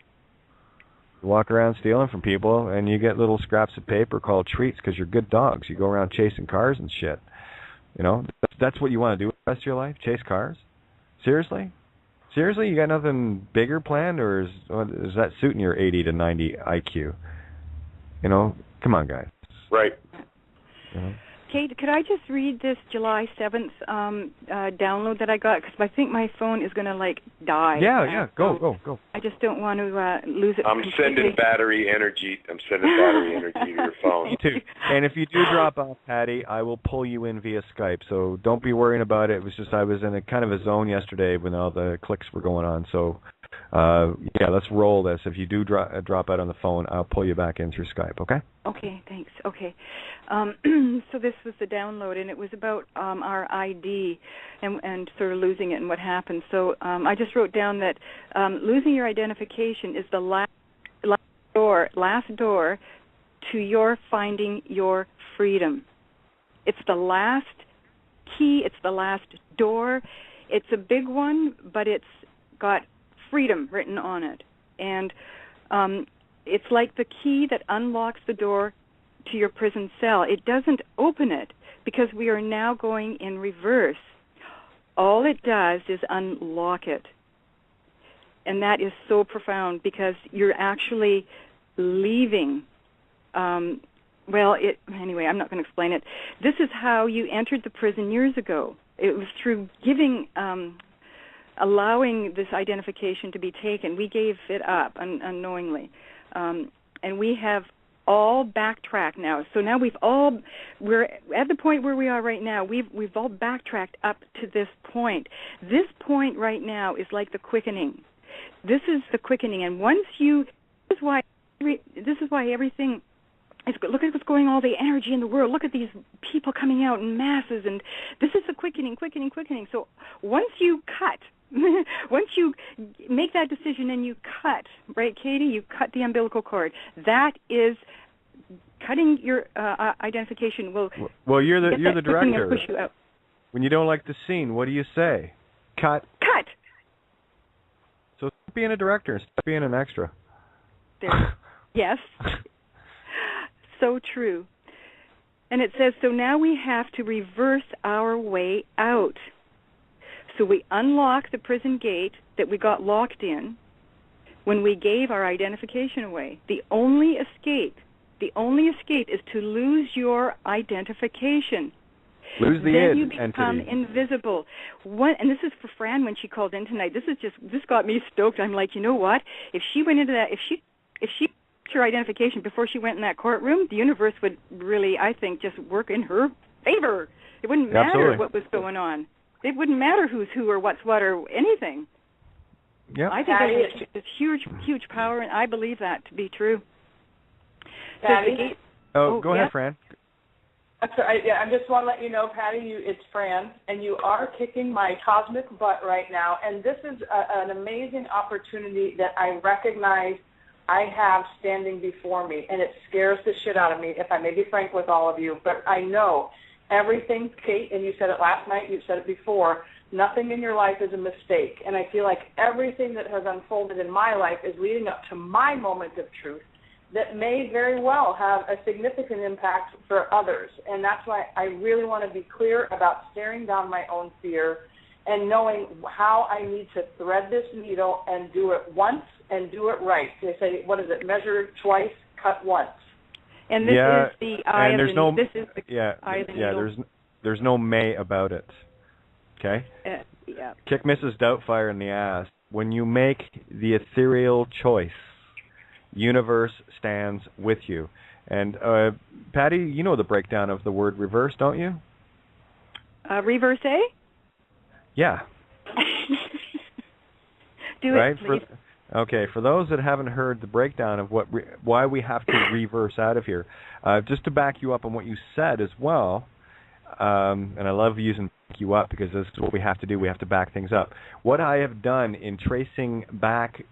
You walk around stealing from people, and you get little scraps of paper called treats because you're good dogs. You go around chasing cars and shit. That's what you want to do the rest of your life? Chase cars? Seriously? Seriously, you got nothing bigger planned, or is that suiting your 80 to 90 IQ? Come on, guys. Right. Kate, could I just read this July 7th download that I got? Because I think my phone is going to, die. Yeah, go. I just don't want to lose it I'm completely. sending battery energy to your phone. Me too. And if you do drop off, Patty, I will pull you in via Skype. So don't be worrying about it. It was just I was in a kind of a zone yesterday when all the clicks were going on. So, let's roll this. If you do drop out on the phone, I'll pull you back in through Skype, okay? Okay, thanks. Okay. So this was the download, and it was about our ID and sort of losing it and what happened. So I just wrote down that losing your identification is the last door to your finding your freedom. It's the last key. It's the last door. It's a big one, but it's got freedom written on it. And it's like the key that unlocks the door to your prison cell. It doesn't open it because we are now going in reverse. All it does is unlock it. And that is so profound because you're actually leaving. Anyway, I'm not going to explain it. This is how you entered the prison years ago. It was through allowing this identification to be taken. We gave it up unknowingly. And we have all backtracked now. So now we're at the point where we are right now. We've all backtracked up to this point. This point right now is like the quickening. This is the quickening, and this is why everything is. Look at what's going on, all the energy in the world. Look at these people coming out in masses, and this is the quickening. So once you cut. Once you make that decision and you cut, right, Katie? You cut the umbilical cord. That is cutting your identification. Well, you're the director. And push you out. When you don't like the scene, what do you say? Cut. So stop being a director. Stop being an extra. Yes. So true. And it says, so now we have to reverse our way out. So we unlock the prison gate that we got locked in when we gave our identification away. The only escape is to lose your identification. Lose the then id you become entity. Invisible. And this is for Fran when she called in tonight. This got me stoked. I'm like, you know what? If she went into that, if she lost her identification before she went in that courtroom, the universe would really, I think, just work in her favor. It wouldn't matter what was going on. It wouldn't matter who's who or what's what or anything. Yep. I think it's huge power, and I believe that to be true. Patty? Go ahead, Fran. I just want to let you know, Patty, it's Fran, and you are kicking my cosmic butt right now, and this is an amazing opportunity that I recognize I have standing before me, and it scares the shit out of me, if I may be frank with all of you, but I know everything, Kate, and you said it last night, you've said it before, nothing in your life is a mistake. And I feel like everything that has unfolded in my life is leading up to my moment of truth that may very well have a significant impact for others. And that's why I really want to be clear about staring down my own fear and knowing how I need to thread this needle and do it once and do it right. They say, what is it, measure twice, cut once. And this is the eye of the needle. This is the eye of the needle. There's no may about it. Okay? Yeah. Kick Mrs. Doubtfire in the ass. When you make the ethereal choice, universe stands with you. And Patty, you know the breakdown of the word reverse, don't you? Reverse A? Yeah. Do right? it, please. For those that haven't heard the breakdown of why we have to reverse out of here, just to back you up on what you said as well, and I love using back you up because this is what we have to do. We have to back things up. What I have done in tracing back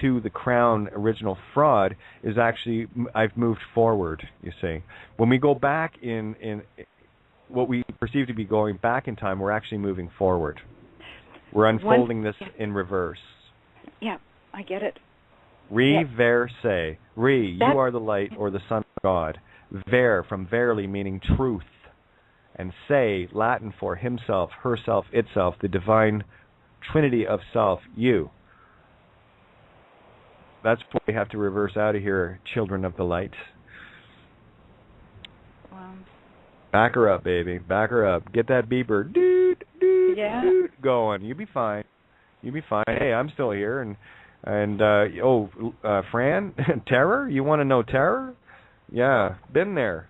to the Crown original fraud is actually I've moved forward, you see. When we go back in what we perceive to be going back in time, we're actually moving forward. We're unfolding this in reverse. Yeah, I get it. Reverse. You are the light or the Son of God. Ver, from verily, meaning truth. And say, Latin for himself, herself, itself, the divine trinity of self, you. That's what we have to reverse out of here, children of the light. Wow. Back her up, baby. Back her up. Get that beeper going. You'll be fine. You'll be fine. Hey, I'm still here. And Fran, terror? You want to know terror? Yeah, been there.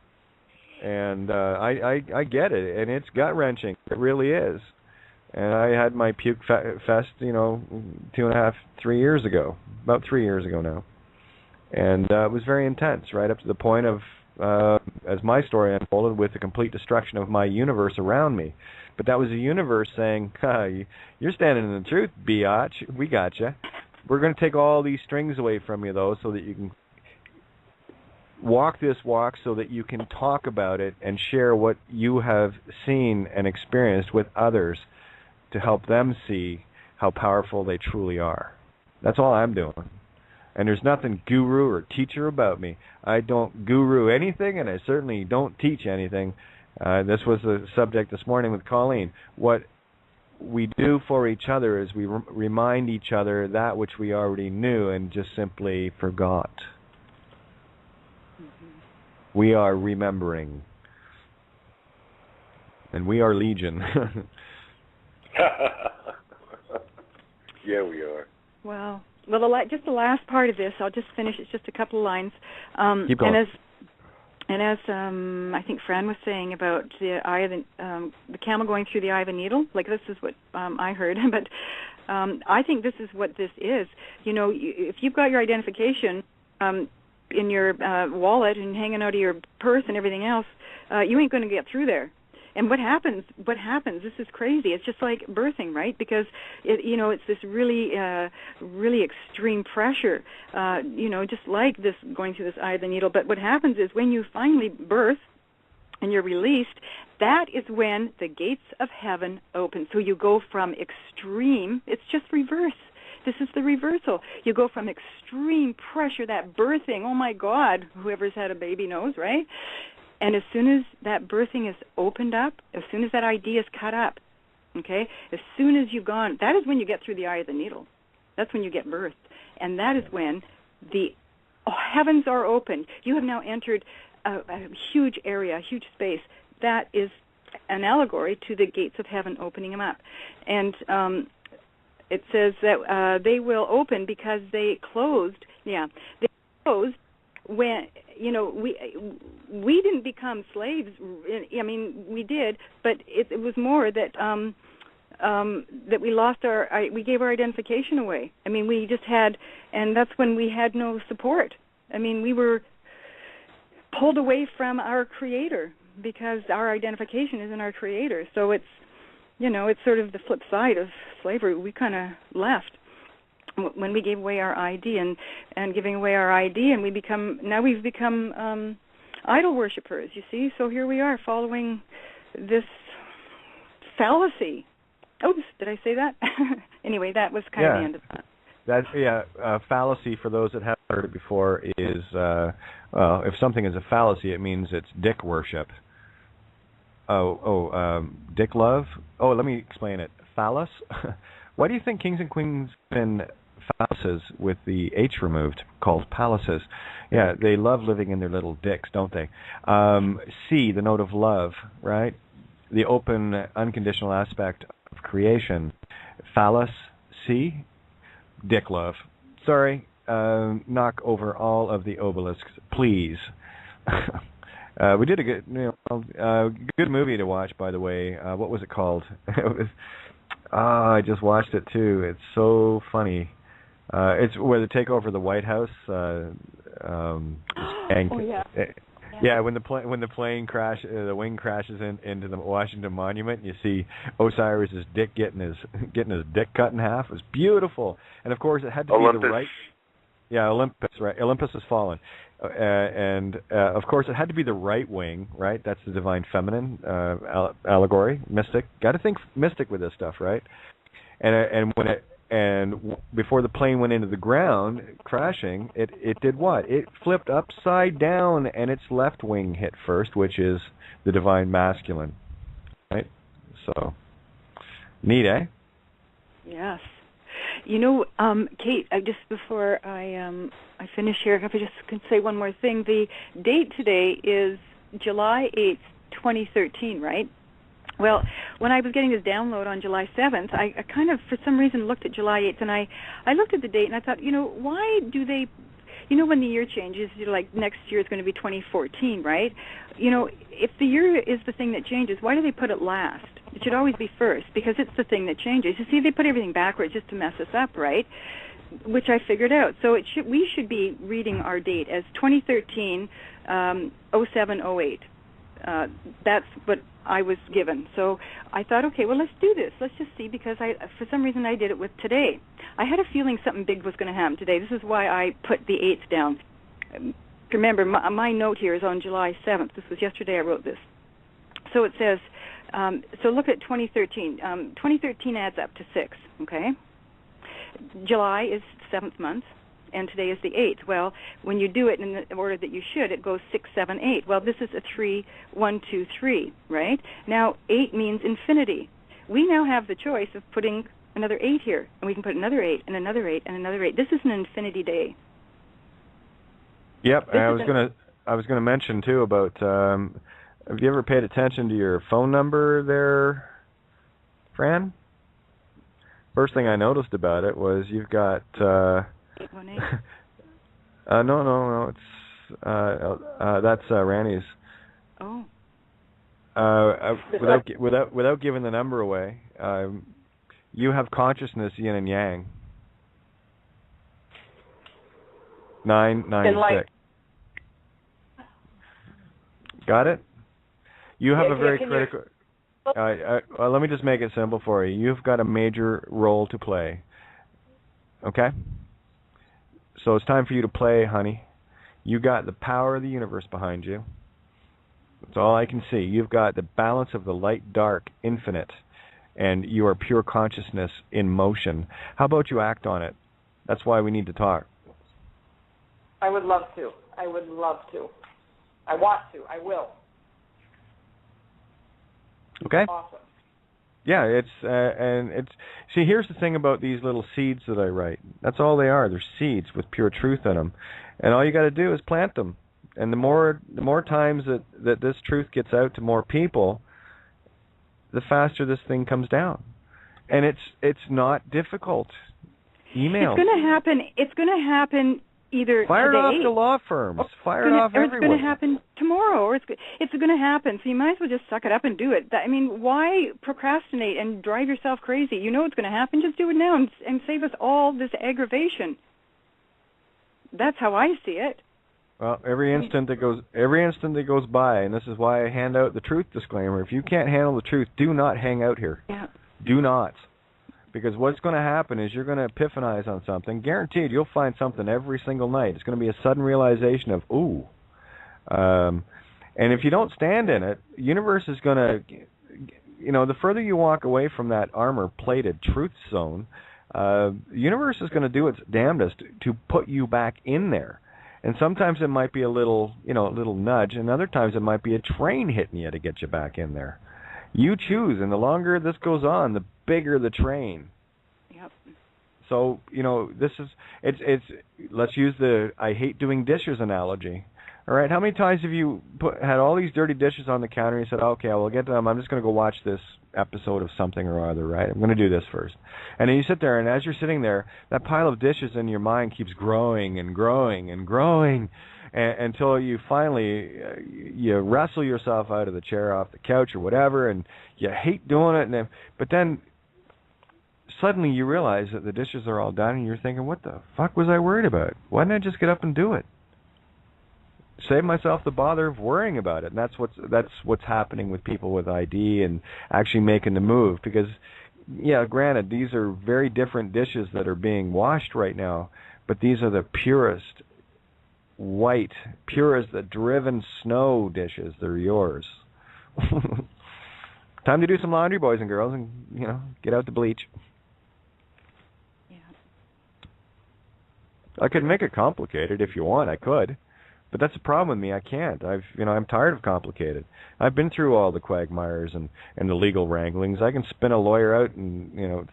And I get it, and it's gut-wrenching. It really is. And I had my puke fest, 2.5, 3 years ago. About 3 years ago now. And it was very intense, right up to the point of, as my story unfolded, with the complete destruction of my universe around me. But that was a universe saying, you're standing in the truth, biatch. We got you. We're going to take all these strings away from you, though, so that you can walk this walk, so that you can talk about it and share what you have seen and experienced with others to help them see how powerful they truly are. That's all I'm doing. And there's nothing guru or teacher about me. I don't guru anything, and I certainly don't teach anything. This was the subject this morning with Colleen. What we do for each other is we remind each other that which we already knew and just simply forgot. We are remembering. And we are legion. Yeah, we are. Wow. Well, just the last part of this, I'll just finish. It's just a couple of lines. Keep going. And as I think Fran was saying about the eye of the camel going through the eye of a needle, like this is what I heard. But I think this is what this is. If you've got your identification in your wallet and hanging out of your purse and everything else, you ain't going to get through there. And what happens? This is crazy. It's just like birthing, right? Because it's this really, really extreme pressure. Just like this going through this eye of the needle. But what happens is when you finally birth and you're released, that is when the gates of heaven open. So you go from extreme. It's just reverse. This is the reversal. You go from extreme pressure, that birthing. Oh my God! Whoever's had a baby knows, right? And as soon as that birthing is opened up, as soon as that idea is cut up, okay, as soon as you've gone, that is when you get through the eye of the needle. That's when you get birthed. And that is when the heavens are opened. You have now entered a huge area, a huge space. That is an allegory to the gates of heaven opening them up. And it says that they will open because they closed. Yeah, they closed when, we didn't become slaves. I mean, we did, but it was more that that we lost we gave our identification away. I mean, we just had, and that's when we had no support. I mean, we were pulled away from our Creator because our identification is in our Creator. So it's, it's sort of the flip side of slavery. We kind of left when we gave away our ID and giving away our ID, and we've become idol worshippers, you see. So here we are following this fallacy. Oops, did I say that? Anyway, that was kind of the end of that. Fallacy, for those that haven't heard it before, is, if something is a fallacy, it means it's dick worship. Dick love? Oh, let me explain it. Phallus? Why do you think kings and queens have been phalluses with the H removed, called palaces. Yeah, they love living in their little dicks, don't they? C, the note of love, right? The open, unconditional aspect of creation. Phallus, C, dick love. Sorry, knock over all of the obelisks, please. We did a good, good movie to watch, by the way. What was it called? I just watched it too. It's so funny. It's where they take over the White House. Oh yeah. Yeah, when the plane crash, the wing crashes into the Washington Monument, you see Osiris's dick getting his dick cut in half. It was beautiful, and of course it had to be the right. Yeah, Olympus, right? Olympus has fallen, and of course it had to be the right wing, right? That's the divine feminine allegory, mystic. Got to think mystic with this stuff, right? And before the plane went into the ground, crashing, it did what? It flipped upside down, and its left wing hit first, which is the divine masculine, right? So, neat, eh? Yes. Kate, just before I finish here, if I just can say one more thing. The date today is July 8th, 2013, right? Well, when I was getting this download on July 7th, I kind of, for some reason, looked at July 8th, and I looked at the date, and I thought, why do they, when the year changes, like next year is going to be 2014, right? If the year is the thing that changes, why do they put it last? It should always be first, because it's the thing that changes. You see, they put everything backwards just to mess us up, right? Which I figured out. So we should be reading our date as 2013, 0708. That's what I was given. So I thought, okay, well, let's do this. Let's just see, because for some reason I did it with today. I had a feeling something big was going to happen today. This is why I put the 8th down. Remember, my note here is on July 7th. This was yesterday I wrote this. So it says, so look at 2013. 2013 adds up to 6, okay? July is 7th month, and today is the 8th. Well, when you do it in the order that you should, it goes 6, 7, 8. Well, this is a 3, 1, 2, 3, right? Now, 8 means infinity. We now have the choice of putting another 8 here, and we can put another 8 and another 8 and another 8. This is an infinity day. Yep, I was gonna mention too about. Have you ever paid attention to your phone number there, Fran? First thing I noticed about it was you've got. 818. No, it's that's Randy's. Oh. Without giving the number away, you have consciousness yin and yang. 996. Got it? You have a very critical. Let me just make it simple for you. You've got a major role to play. Okay? So it's time for you to play, honey. You got the power of the universe behind you. That's all I can see. You've got the balance of the light, dark, infinite, and you are pure consciousness in motion. How about you act on it? That's why we need to talk. I would love to. I want to. I will. Okay. Awesome. Yeah, see, here's the thing about these little seeds that I write. That's all they are. They're seeds with pure truth in them. And all you got to do is plant them. And the more times that this truth gets out to more people, the faster this thing comes down. And it's not difficult. Email. It's going to happen either Fire today. It off to law firms. Fire it off everywhere. It's going to happen tomorrow, or it's going to happen. So you might as well just suck it up and do it. Why procrastinate and drive yourself crazy? You know it's going to happen. Just do it now and save us all this aggravation. That's how I see it. Well, every instant that goes by, and this is why I hand out the truth disclaimer. If you can't handle the truth, do not hang out here. Yeah. Do not. Because what's going to happen is you're going to epiphanize on something. Guaranteed, you'll find something every single night. It's going to be a sudden realization of, ooh. And if you don't stand in it, the universe is going to, the further you walk away from that armor-plated truth zone, the universe is going to do its damnedest to put you back in there. And sometimes it might be a little nudge, and other times it might be a train hitting you to get you back in there. You choose, and the longer this goes on, the bigger the train. Yep. So, it's let's use the I hate doing dishes analogy. All right, how many times have you had all these dirty dishes on the counter and you said, okay, we'll get to them. I'm just going to go watch this episode of something or other, right? I'm going to do this first. And then you sit there, and as you're sitting there, that pile of dishes in your mind keeps growing and growing and growing until you finally you wrestle yourself out of the chair, off the couch or whatever, and you hate doing it. But then suddenly you realize that the dishes are all done, and you're thinking, what the fuck was I worried about? Why didn't I just get up and do it? Save myself the bother of worrying about it. And that's what's happening with people with ID and actually making the move. Because, yeah, granted, these are very different dishes that are being washed right now, but these are the purest white, pure as the driven snow dishes. They're yours. Time to do some laundry, boys and girls, and get out the bleach. Yeah. I could make it complicated if you want. I could. But that's the problem with me. I can't. I'm tired of complicated. I've been through all the quagmires and the legal wranglings. I can spin a lawyer out in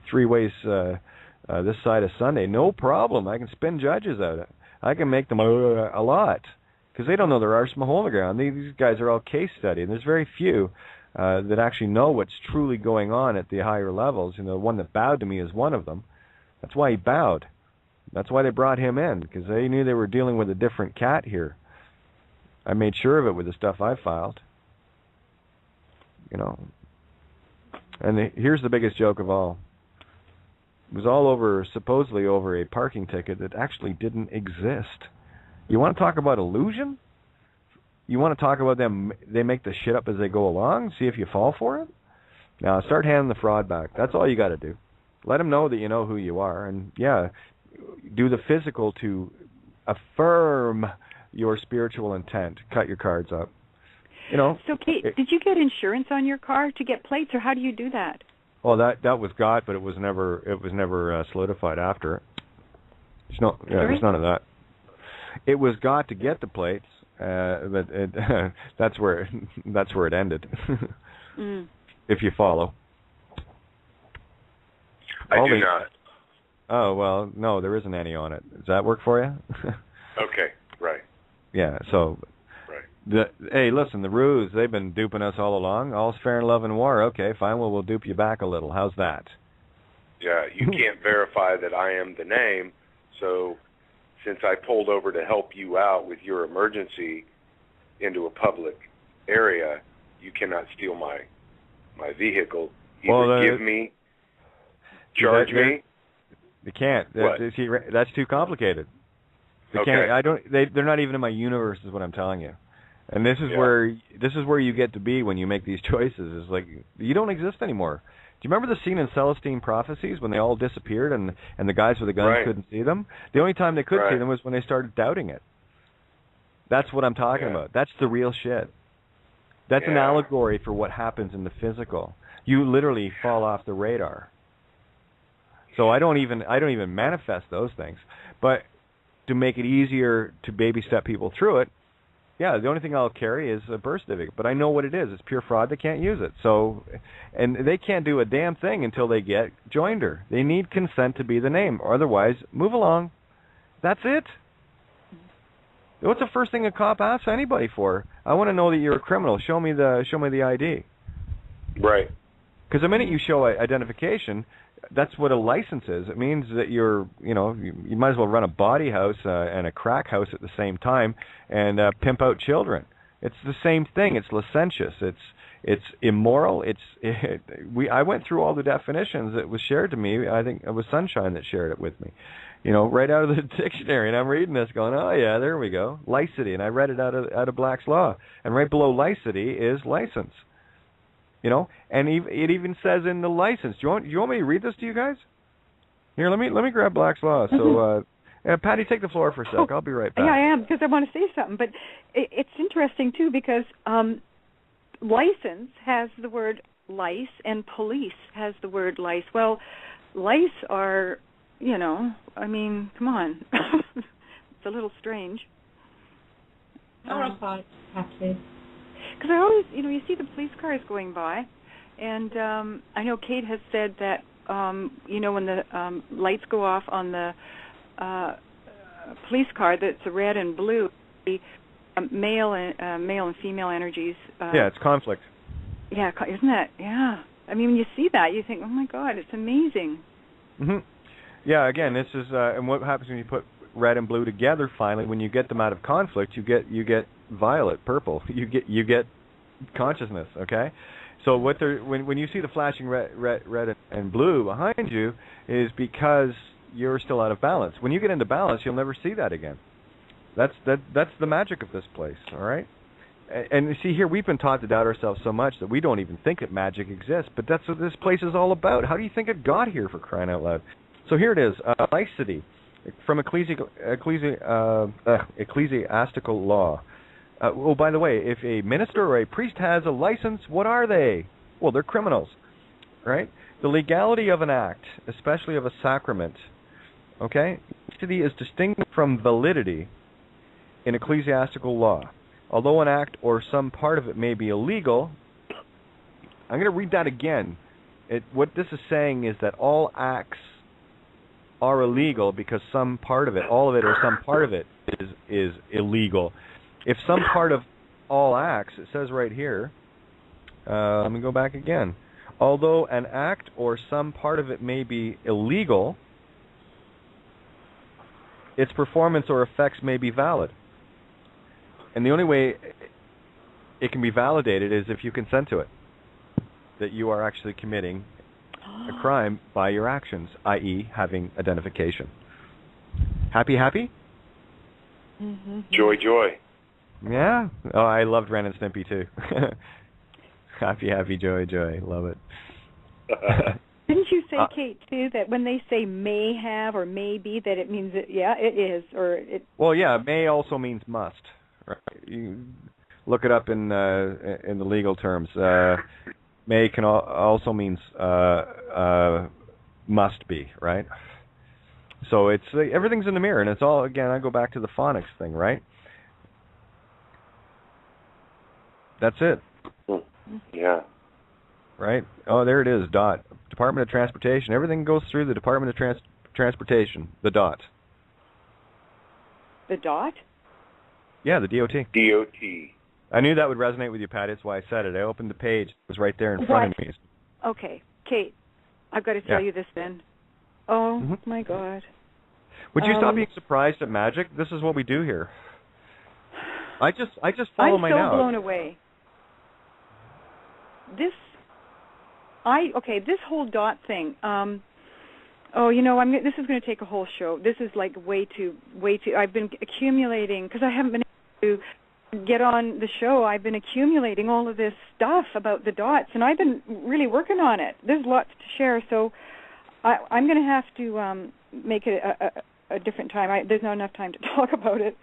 three ways this side of Sunday, no problem. I can spin judges out. I can make them a lot because they don't know their arse from a hole in the ground. These guys are all case study, and there's very few that actually know what's truly going on at the higher levels. The one that bowed to me is one of them. That's why he bowed. That's why they brought him in, because they knew they were dealing with a different cat here. I made sure of it with the stuff I filed. And here's the biggest joke of all. It was all supposedly over a parking ticket that actually didn't exist. You want to talk about illusion? You want to talk about them, they make the shit up as they go along, see if you fall for it? Now, start handing the fraud back. That's all you got to do. Let them know that you know who you are, and, yeah, do the physical to affirm your spiritual intent. Cut your cards up. So, Kate, did you get insurance on your car to get plates, or how do you do that? Well, that was got, but it was never solidified after it. There's none of that. It was got to get the plates, but that's where it ended. If you follow. I do not. Oh, well, no, there isn't any on it. Does that work for you? Okay, right. Yeah, so, right. Hey, listen, the ruse, they've been duping us all along. All's fair in love and war. Okay, fine, well, we'll dupe you back a little. How's that? Yeah, you can't verify that I am the name, so since I pulled over to help you out with your emergency into a public area, you cannot steal my vehicle. Either give me, charge me. They can't. See, that's too complicated. They okay. can't. They're not even in my universe, is what I'm telling you. And this is where you get to be when you make these choices. Is like you don't exist anymore. Do you remember the scene in Celestine Prophecies when they all disappeared and the guys with the guns couldn't see them? The only time they could see them was when they started doubting it. That's what I'm talking about. That's the real shit. That's an allegory for what happens in the physical. You literally fall off the radar. So I don't even manifest those things. But to make it easier to baby step people through it, the only thing I'll carry is a birth certificate. But I know what it is. It's pure fraud. They can't use it. So, and they can't do a damn thing until they get joinder. They need consent to be the name. Or otherwise, move along. That's it. What's the first thing a cop asks anybody for? I want to know that you're a criminal. Show me the ID. Right. Because the minute you show identification, that's what a license is. It means that you might as well run a body house and a crack house at the same time and pimp out children. It's the same thing. It's licentious. It's immoral. I went through all the definitions that was shared to me. I think it was Sunshine that shared it with me. Right out of the dictionary, and I'm reading this going, oh yeah, there we go, licity, and I read it out of Black's Law, and right below licity is license. And it even says in the license. Do you want me to read this to you guys? Here, let me grab Black's Law. So, Patty, take the floor for a sec. I'll be right back. Yeah, I am, because I want to say something. But it's interesting too, because license has the word lice, and police has the word lice. Well, lice are, come on, it's a little strange. Horrified, Patty. Because I always, you see the police cars going by, and I know Kate has said that when the lights go off on the police car that's red and blue, the male and female energies. Yeah, it's conflict. Yeah, isn't that? Yeah. I mean, when you see that, you think, oh my God, it's amazing. Mhm. Yeah. Again, this is and what happens when you put red and blue together? Finally, when you get them out of conflict, you get violet, purple. You get consciousness. Okay. So when you see the flashing red and blue behind you is because you're still out of balance. When you get into balance, you'll never see that again. That's the magic of this place. All right. And you see here, we've been taught to doubt ourselves so much that we don't even think that magic exists. But that's what this place is all about. How do you think it got here, for crying out loud? So here it is, nicety from ecclesiastical law. Oh, by the way, if a minister or a priest has a license, what are they? Well, they're criminals, right? The legality of an act, especially of a sacrament, okay? Nicety is distinct from validity in ecclesiastical law. Although an act or some part of it may be illegal, I'm going to read that again. What this is saying is that all acts are illegal because some part of it, all of it or some part of it is illegal. If some part of all acts, it says right here, let me go back again. Although an act or some part of it may be illegal, its performance or effects may be valid. And the only way it can be validated is if you consent to it, that you are actually committing a crime by your actions, i.e. having identification. Happy? Mm-hmm. Joy. Yeah. Oh, I loved Ren and Stimpy too. Happy, joy. Love it. Didn't you say, Kate, too, that when they say may have or may be, that it means that, yeah, it is, or it... Well, yeah, may also means must. Right. You look it up in the legal terms. May can also means must be, right? So it's everything's in the mirror, and it's all, again, I go back to the phonics thing, right? That's it. Yeah. Right? Oh, there it is, DOT. Department of Transportation. Everything goes through the Department of Transportation, the DOT. The DOT? Yeah, the DOT. DOT. I knew that would resonate with you, Patty. That's why I said it. I opened the page. It was right there in front of me. Okay. Kate, I've got to tell you this then. Oh, my God. Would you stop being surprised at magic? This is what we do here. I just follow my I'm so blown away. This whole DOT thing. This is going to take a whole show. This is like way too. I've been accumulating because I haven't been able to get on the show. I've been accumulating all of this stuff about the dots, and I've been really working on it. There's lots to share, so I'm going to have to make it a different time. There's not enough time to talk about it.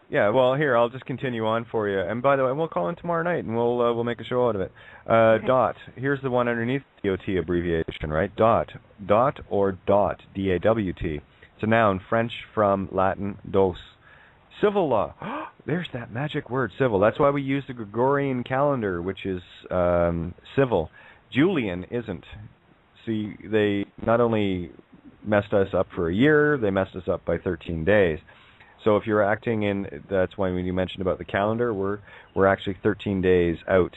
Yeah, well, here, I'll just continue on for you. And by the way, we'll call in tomorrow night, and we'll make a show out of it. Okay. DOT. Here's the one underneath the DOT abbreviation, right? DOT. DOT or DOT, D-A-W-T. It's a noun, French from Latin, dos. Civil law. There's that magic word, civil. That's why we use the Gregorian calendar, which is civil. Julian isn't. See, they not only messed us up for a year, they messed us up by 13 days. So if you're acting in, that's why when you mentioned about the calendar, we're actually 13 days out.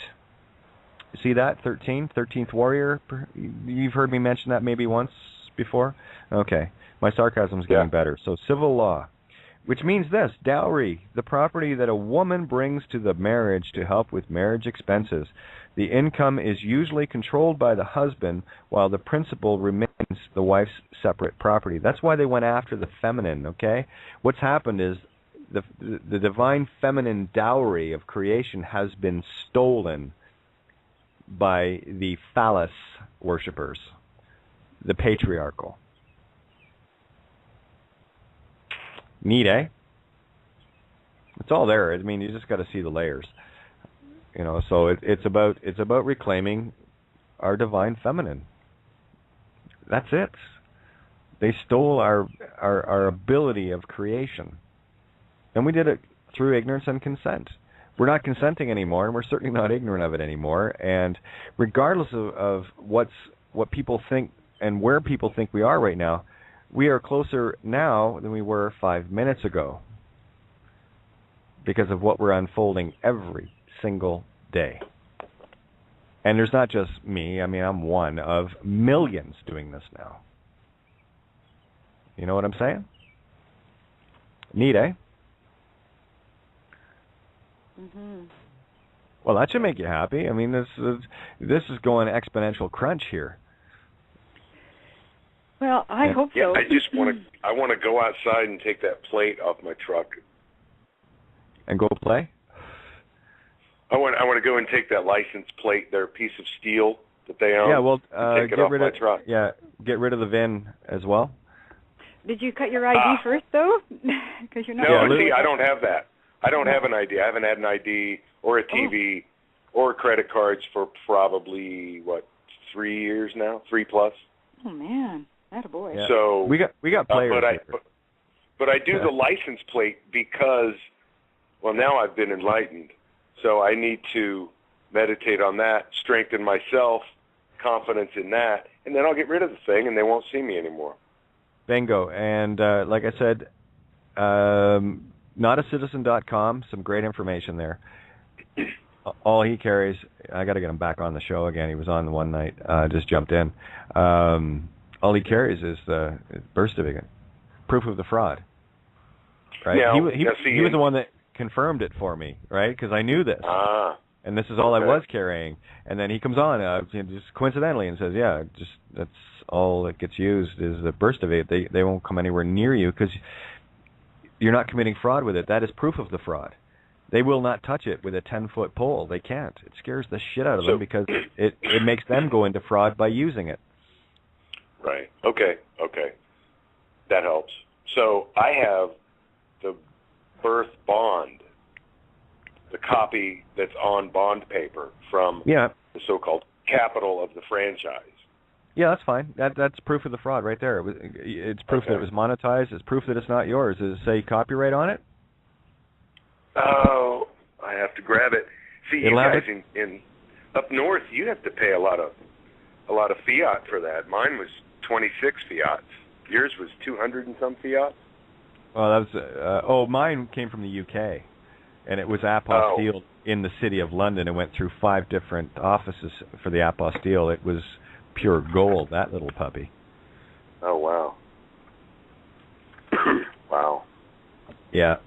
See that? 13th warrior? You've heard me mention that maybe once before? Okay. My sarcasm's getting better. So civil law, which means this: dowry, the property that a woman brings to the marriage to help with marriage expenses. The income is usually controlled by the husband, while the principal remains the wife's separate property. That's why they went after the feminine, okay? What's happened is the divine feminine dowry of creation has been stolen by the phallus worshippers, the patriarchal. Neat, eh? It's all there. I mean, you just got to see the layers. You know, so it's about reclaiming our divine feminine. That's it. They stole our ability of creation, and we did it through ignorance and consent. We're not consenting anymore, and we're certainly not ignorant of it anymore. And regardless of what people think and where people think we are right now, we are closer now than we were 5 minutes ago because of what we're unfolding every single day. And there's not just me. I mean, I'm one of millions doing this now. You know what I'm saying? Neat, eh? Mm-hmm. Well, that should make you happy. I mean, this is going exponential crunch here. Well, I hope so. Yeah, I want to go outside and take that plate off my truck. And go play? I want to go and take that license plate, their piece of steel that they own. Yeah, well, take it off my truck. Yeah, get rid of the VIN as well. Did you cut your ID first, though? Because you're not. No, see, I don't have that. I don't have an ID. I haven't had an ID or a TV or credit cards for probably 3 years now, 3 plus. Oh man, attaboy. Yeah. So we got players. But I do the license plate because, well, now I've been enlightened, so I need to meditate on that, strengthen myself, confidence in that, and then I'll get rid of the thing, and they won't see me anymore. Bingo. And like I said, notacitizen.com, some great information there. All he carries, I got to get him back on the show again. He was on one night, just jumped in. All he carries is the birth certificate, proof of the fraud. Right? Now, he was the one that confirmed it for me, right? Because I knew this. And this is all I was carrying. And then he comes on just coincidentally and says, yeah, just that's all that gets used is the birth certificate. They won't come anywhere near you because you're not committing fraud with it. That is proof of the fraud. They will not touch it with a 10-foot pole. They can't. It scares the shit out of them because it makes them go into fraud by using it. Right. Okay. That helps. So I have the birth bond, the copy that's on bond paper from the so-called capital of the franchise. Yeah, that's fine. That's proof of the fraud right there. It's proof that it was monetized. It's proof that it's not yours. Does it say copyright on it? Oh, I have to grab it. See, you guys in up north, you have to pay a lot of fiat for that. Mine was 26 fiats. Yours was 200 and some fiats. Well, that was mine came from the UK, and it was apostille in the city of London. It went through 5 different offices for the apostille. It was pure gold, that little puppy. Oh wow! Wow. Yeah.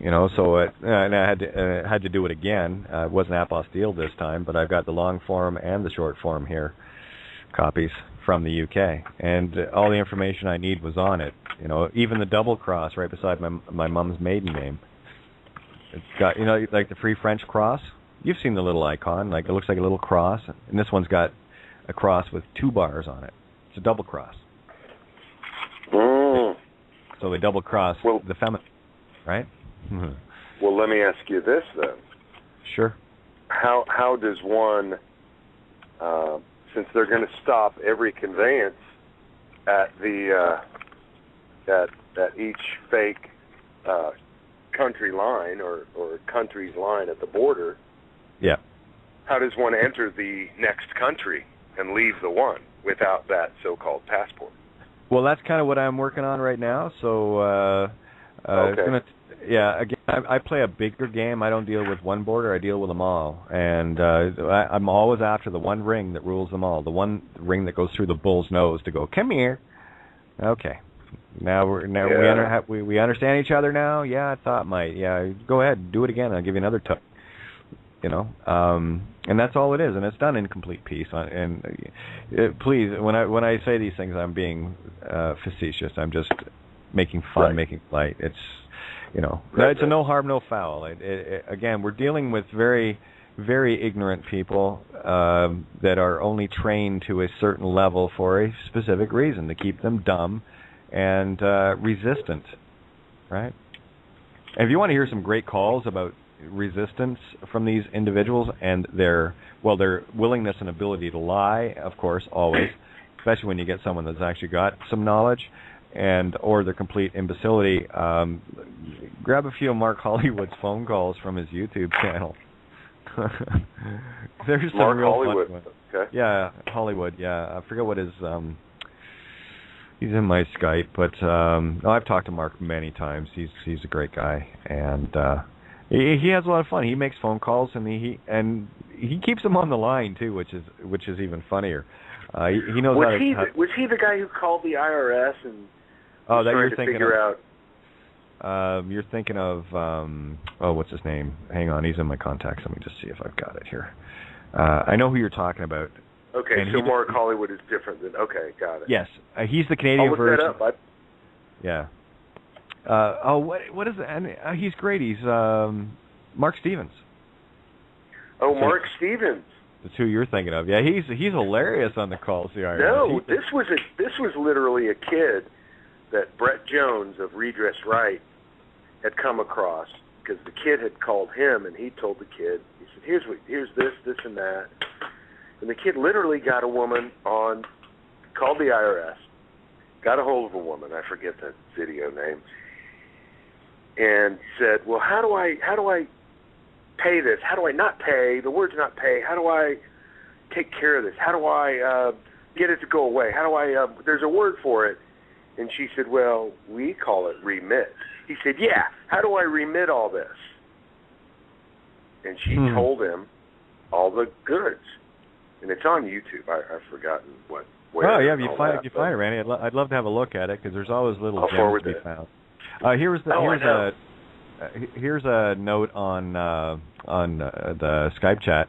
You know, so and I had to do it again. It wasn't apostille this time, but I've got the long form and the short form here, copies from the UK, and all the information I need was on it. You know, even the double cross right beside my mom's maiden name. It's got, you know, like the Free French cross. You've seen the little icon, like it looks like a little cross, and this one's got a cross with 2 bars on it. It's a double cross. So they double cross the feminine, right? Well, let me ask you this then. Sure. How does one, since they're going to stop every conveyance at the at each fake country line or country's line at the border? Yeah. How does one enter the next country and leave the one without that so-called passport? Well, that's kind of what I'm working on right now. So, okay. Again, I play a bigger game. I don't deal with one border. I deal with them all. And I'm always after the one ring that rules them all, the one ring that goes through the bull's nose to go, come here. Okay. Now we understand each other now? Yeah, I thought might. Yeah, go ahead, do it again. I'll give you another tug. You know, and that's all it is, and it's done in complete peace. And please, when I say these things, I'm being facetious. I'm just making fun, making light. It's, you know, it's a no harm, no foul. Again, we're dealing with very, very ignorant people that are only trained to a certain level for a specific reason, to keep them dumb and resistant, right? And if you want to hear some great calls about resistance from these individuals and their willingness and ability to lie, of course, always, especially when you get someone that's actually got some knowledge, or their complete imbecility, grab a few of Mark Hollywood's phone calls from his YouTube channel. There's some Mark real Hollywood. fun ones. Okay. Yeah, Hollywood. Yeah, I forget what his. He's in my Skype, but I've talked to Mark many times. He's a great guy, and he has a lot of fun. He makes phone calls, and he keeps them on the line too, which is even funnier. He knows Was he the guy who called the IRS and that trying you're to thinking figure of, out? You're thinking of what's his name? Hang on, he's in my contacts. Let me just see if I've got it here. I know who you're talking about. Okay, so Mark Hollywood is different than. Okay, got it. Yes, he's the Canadian version. I'll look that up. Yeah. What is it? And he's great. He's Mark Stevens. Oh, Mark Stevens. That's who you're thinking of. Yeah, he's hilarious on the calls. No, this was literally a kid that Brett Jones of Redress Right had come across, because the kid had called him and he told the kid, he said, here's this and that. And the kid literally got a woman on, called the IRS, got a hold of a woman, I forget the video name, and said, well, how do I pay this? How do I not pay? The word's not pay. How do I take care of this? How do I get it to go away? How do I, there's a word for it. And she said, well, we call it remit. He said, yeah, how do I remit all this? And she told him all the goods. And it's on YouTube. I've forgotten what. Oh yeah, if you find it, Randy, I'd love to have a look at it, because there's always little gems to be found. Here's a note on the Skype chat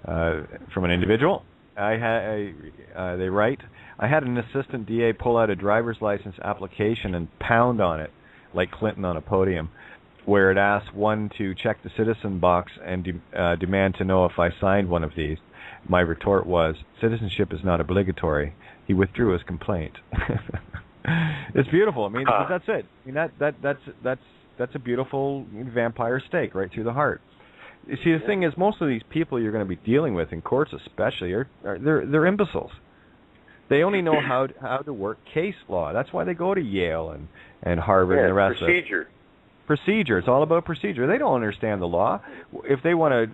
from an individual. They write, I had an assistant DA pull out a driver's license application and pound on it like Clinton on a podium, where it asked one to check the citizen box and demand to know if I signed one of these. My retort was, citizenship is not obligatory. He withdrew his complaint. It's beautiful. I mean, that's it. I mean, that's a beautiful vampire stake right through the heart. You see, the thing is, most of these people you're going to be dealing with in courts, especially, they're imbeciles. They only know how to work case law. That's why they go to Yale and Harvard and the rest of it. Procedure. It's all about procedure. They don't understand the law. If they want to,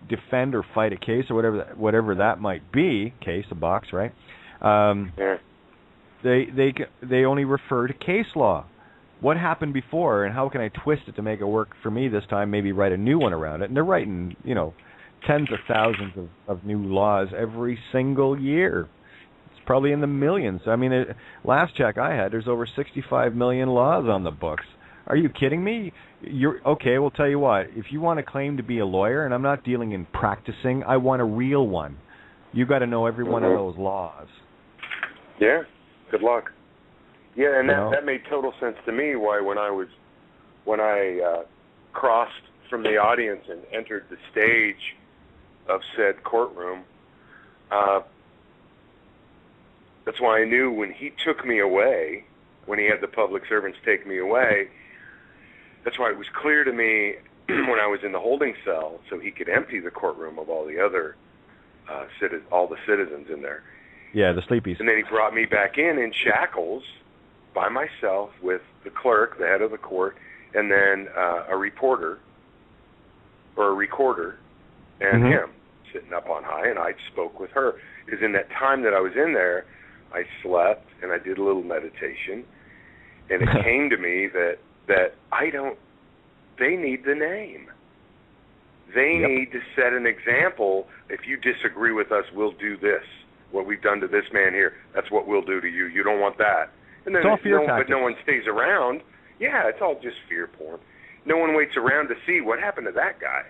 defend or fight a case or whatever that might be, a box, right? They only refer to case law. What happened before, and how can I twist it to make it work for me this time? Maybe write a new one around it. And they're writing, tens of thousands of new laws every single year. It's probably in the millions. I mean, last check I had, there's over 65 million laws on the books. Are you kidding me? Okay, we'll tell you what. If you want to claim to be a lawyer, and I'm not dealing in practicing, I want a real one. You got to know every one of those laws. Yeah. Good luck. Yeah, and that made total sense to me. Why when I crossed from the audience and entered the stage of said courtroom, that's why I knew when he took me away, when he had the public servants take me away. That's why it was clear to me when I was in the holding cell, so he could empty the courtroom of all the other all the citizens in there. Yeah, the sleepies. And then he brought me back in shackles by myself with the clerk, the head of the court, and then a reporter or a recorder and him sitting up on high, and I spoke with her. Because in that time that I was in there, I slept and I did a little meditation, and it came to me that they need the name. They need to set an example. If you disagree with us, we'll do this. What we've done to this man here, that's what we'll do to you. You don't want that. And then it's all fear but no one stays around. Yeah, it's all just fear porn. No one waits around to see what happened to that guy,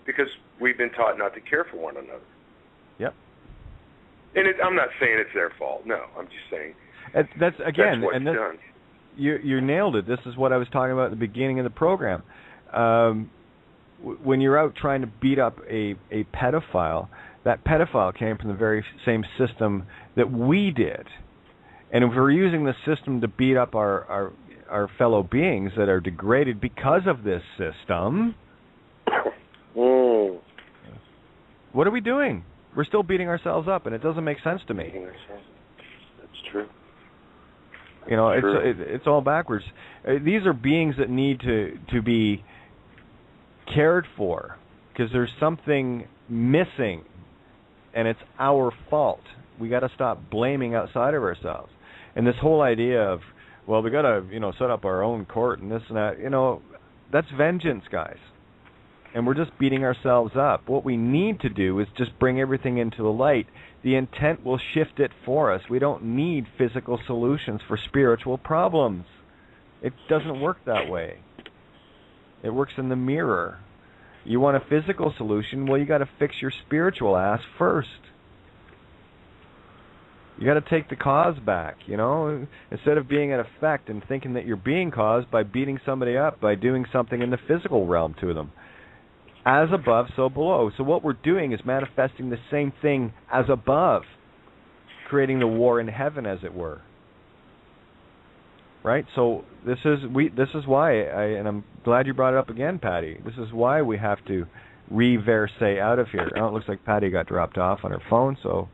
because we've been taught not to care for one another. Yep. And I'm not saying it's their fault. No, I'm just saying that's what's done. You nailed it. This is what I was talking about at the beginning of the program. When you're out trying to beat up a pedophile, that pedophile came from the very same system that we did. And if we're using the system to beat up our fellow beings that are degraded because of this system, what are we doing? We're still beating ourselves up, and it doesn't make sense to me. That's true. It's all backwards. These are beings that need to be cared for, because there's something missing. and it's our fault. We got to stop blaming outside of ourselves. And this whole idea of, well, we got to, set up our own court and this and that, that's vengeance, guys. And we're just beating ourselves up. What we need to do is just bring everything into the light. The intent will shift it for us. We don't need physical solutions for spiritual problems. It doesn't work that way. It works in the mirror. You want a physical solution? Well, you got to fix your spiritual ass first. You got to take the cause back, instead of being an effect and thinking that you're being caused by beating somebody up, by doing something in the physical realm to them. As above, so below. So what we're doing is manifesting the same thing as above, creating the war in heaven, as it were. Right? So this is why, and I'm glad you brought it up again, Patty. This is why we have to reverse out of here. Oh, it looks like Patty got dropped off on her phone, so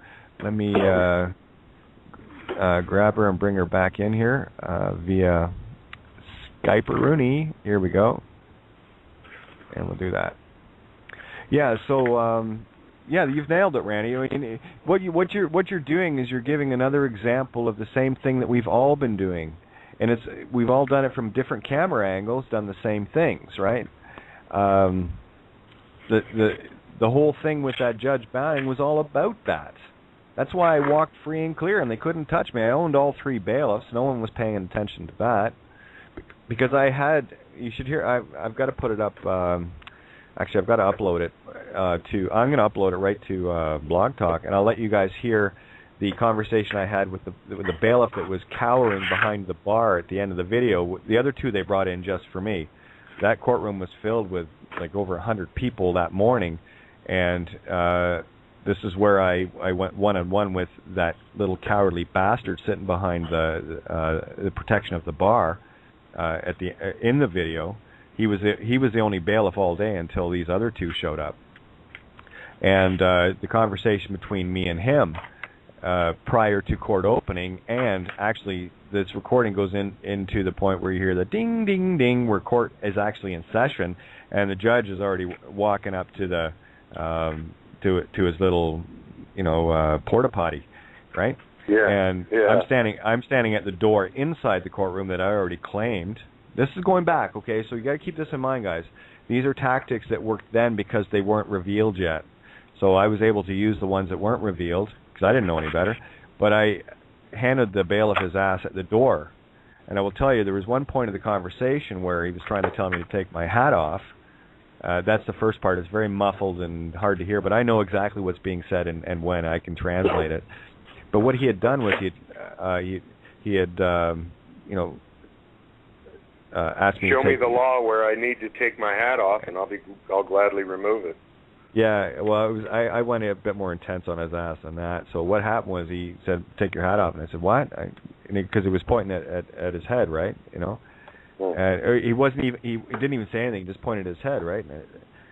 let me grab her and bring her back in here via Skype-a-rooney. Here we go. And we'll do that. Yeah, so you've nailed it, Randy. I mean, what you're doing is you're giving another example of the same thing that we've all been doing, and we've all done it from different camera angles, done the same things, right? The whole thing with that Judge Bowing was all about that. That's why I walked free and clear, and they couldn't touch me. I owned all 3 bailiffs. No one was paying attention to that because I had. You should hear. I've got to put it up. Actually, I've got to upload it I'm going to upload it right to Blog Talk, and I'll let you guys hear the conversation I had with the bailiff that was cowering behind the bar at the end of the video. The other 2 they brought in just for me. That courtroom was filled with like over 100 people that morning, and this is where I went one-on-one with that little cowardly bastard sitting behind the protection of the bar in the video. He was the only bailiff all day until these other 2 showed up. And the conversation between me and him prior to court opening, and actually this recording goes into the point where you hear the ding, ding, ding, where court is actually in session, and the judge is already walking up to the to his little porta potty, right? Yeah. And yeah. I'm standing at the door inside the courtroom that I already claimed. This is going back, okay? So you got to keep this in mind, guys. These are tactics that worked then because they weren't revealed yet. So I was able to use the ones that weren't revealed because I didn't know any better. But I handed the bailiff his ass at the door. And I will tell you, there was one point of the conversation where he was trying to tell me to take my hat off. That's the first part. It's very muffled and hard to hear, but I know exactly what's being said and when I can translate it. But what he had done was he had asked me. Show me the law where I need to take my hat off, and I'll gladly remove it. Yeah, well, I went a bit more intense on his ass than that. So what happened was he said, "Take your hat off," and I said, "What?" Because he was pointing at his head, right? And he wasn't even. He didn't even say anything. He just pointed at his head, right? And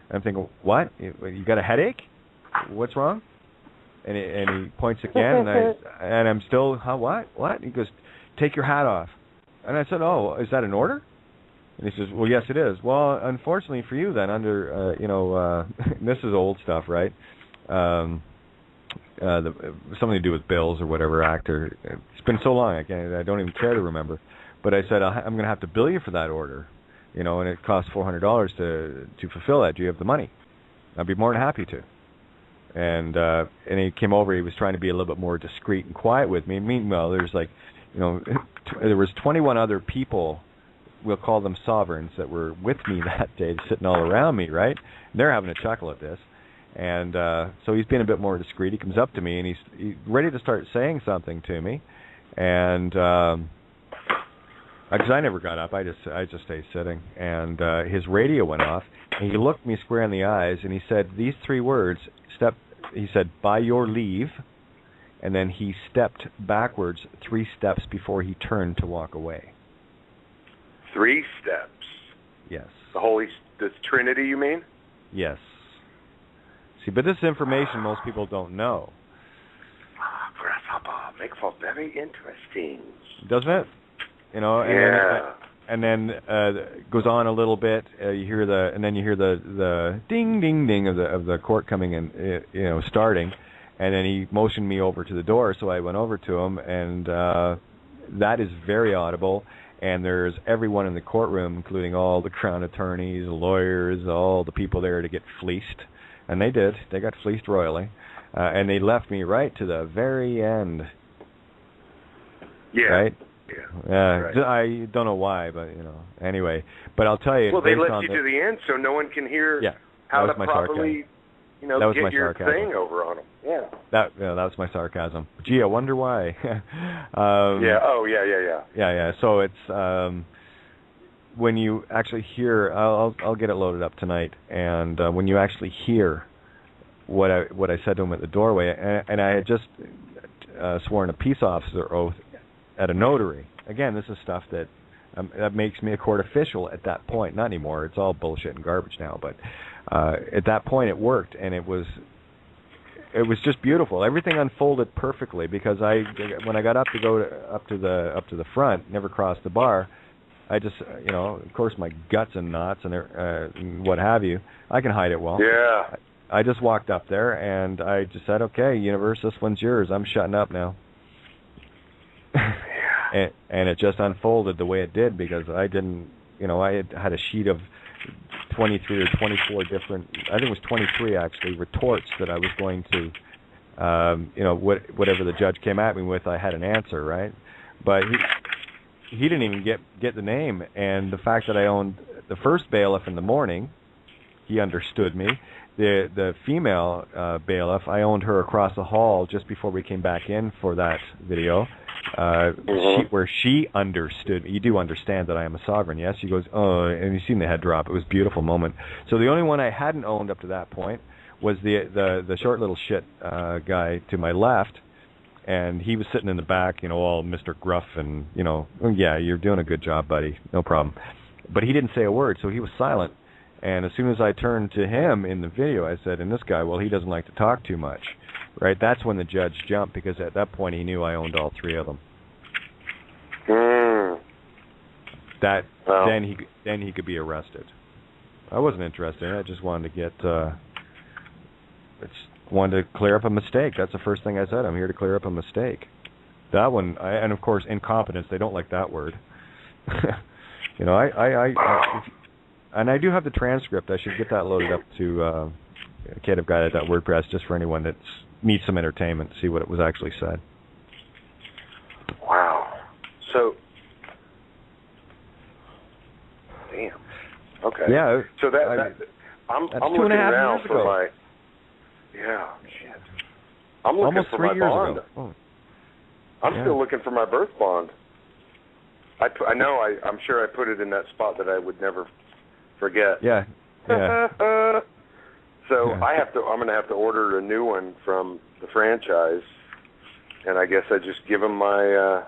I'm thinking, "What? You got a headache? What's wrong?" And he points again, and I'm still, huh? What? And he goes, "Take your hat off." And I said, "Oh, is that an order?" And he says, "Well, yes, it is." Well, unfortunately for you, then, under this is old stuff, right? Something to do with bills or whatever act. Or it's been so long, I don't even care to remember. But I said, I'm going to have to bill you for that order, and it costs $400 to fulfill that. Do you have the money? I'd be more than happy to. And he came over. He was trying to be a little bit more discreet and quiet with me. Meanwhile, there's there was 21 other people. We'll call them sovereigns that were with me that day, sitting all around me, right? And they're having a chuckle at this. And so he's being a bit more discreet. He comes up to me, and he's ready to start saying something to me. And because I never got up, I just stayed sitting. And his radio went off, and he looked me square in the eyes, and he said these 3 words. He said, "By your leave," and then he stepped backwards 3 steps before he turned to walk away. 3 steps. Yes. The Trinity, you mean? Yes. See, but this information most people don't know. Grasshopper, makes for very interesting. Doesn't it? Yeah. And then goes on a little bit. You hear the ding ding ding of the court coming in, starting, And then he motioned me over to the door, so I went over to him, and that is very audible. And there's everyone in the courtroom, including all the Crown attorneys, lawyers, all the people there to get fleeced. And they did. They got fleeced royally. And they left me right to the very end. Yeah. Right? Yeah. Right. I don't know why, but, anyway. But I'll tell you. Well, they left you to the end so no one can hear how to properly, get your thing over on them. Yeah. That was my sarcasm. Gee, I wonder why. Yeah. So it's when you actually hear, I'll get it loaded up tonight, and when you actually hear what I said to him at the doorway, and I had just sworn a peace officer oath at a notary. Again, this is stuff that makes me a court official at that point. Not anymore. It's all bullshit and garbage now. But at that point, it worked, and it was just beautiful. Everything unfolded perfectly because when I got up to the front, never crossed the bar. I just, of course, my guts and knots and what have you. I can hide it well. Yeah. I just walked up there and I just said, "Okay, universe, this one's yours. I'm shutting up now." and it just unfolded the way it did because I didn't, I had a sheet of 23 or 24 different, I think it was 23 actually, retorts that I was going to, whatever the judge came at me with, I had an answer, right? But he didn't even get the name, and the fact that I owned the first bailiff in the morning, he understood me. The female bailiff, I owned her across the hall just before we came back in for that video, where she understood me. You do understand that I am a sovereign, yes? She goes, "Oh," and you seen the head drop. It was a beautiful moment. So the only one I hadn't owned up to that point was the short little shit guy to my left, and he was sitting in the back, all Mr. Gruff and, "Oh, yeah, you're doing a good job, buddy. No problem." But he didn't say a word, so he was silent. And as soon as I turned to him in the video, I said, "And this guy, well, he doesn't like to talk too much." Right? That's when the judge jumped, because at that point he knew I owned all three of them. Then he could be arrested. I wasn't interested. I just wanted to wanted to clear up a mistake. That's the first thing I said. I'm here to clear up a mistake. That one, and of course, incompetence. They don't like that word. And I do have the transcript. I should get that loaded up to Kate of Gaia .wordpress just for anyone that needs some entertainment to see what it was actually said. Wow. So, damn. Okay. Yeah. So I'm looking around for my. Yeah. Shit. I'm looking almost for 3 my years bond. ago. Oh. I'm still looking for my birth bond. I know. I'm sure I put it in that spot that I would never forget. Yeah. So I'm going to have to order a new one from the franchise, and I guess I just give them I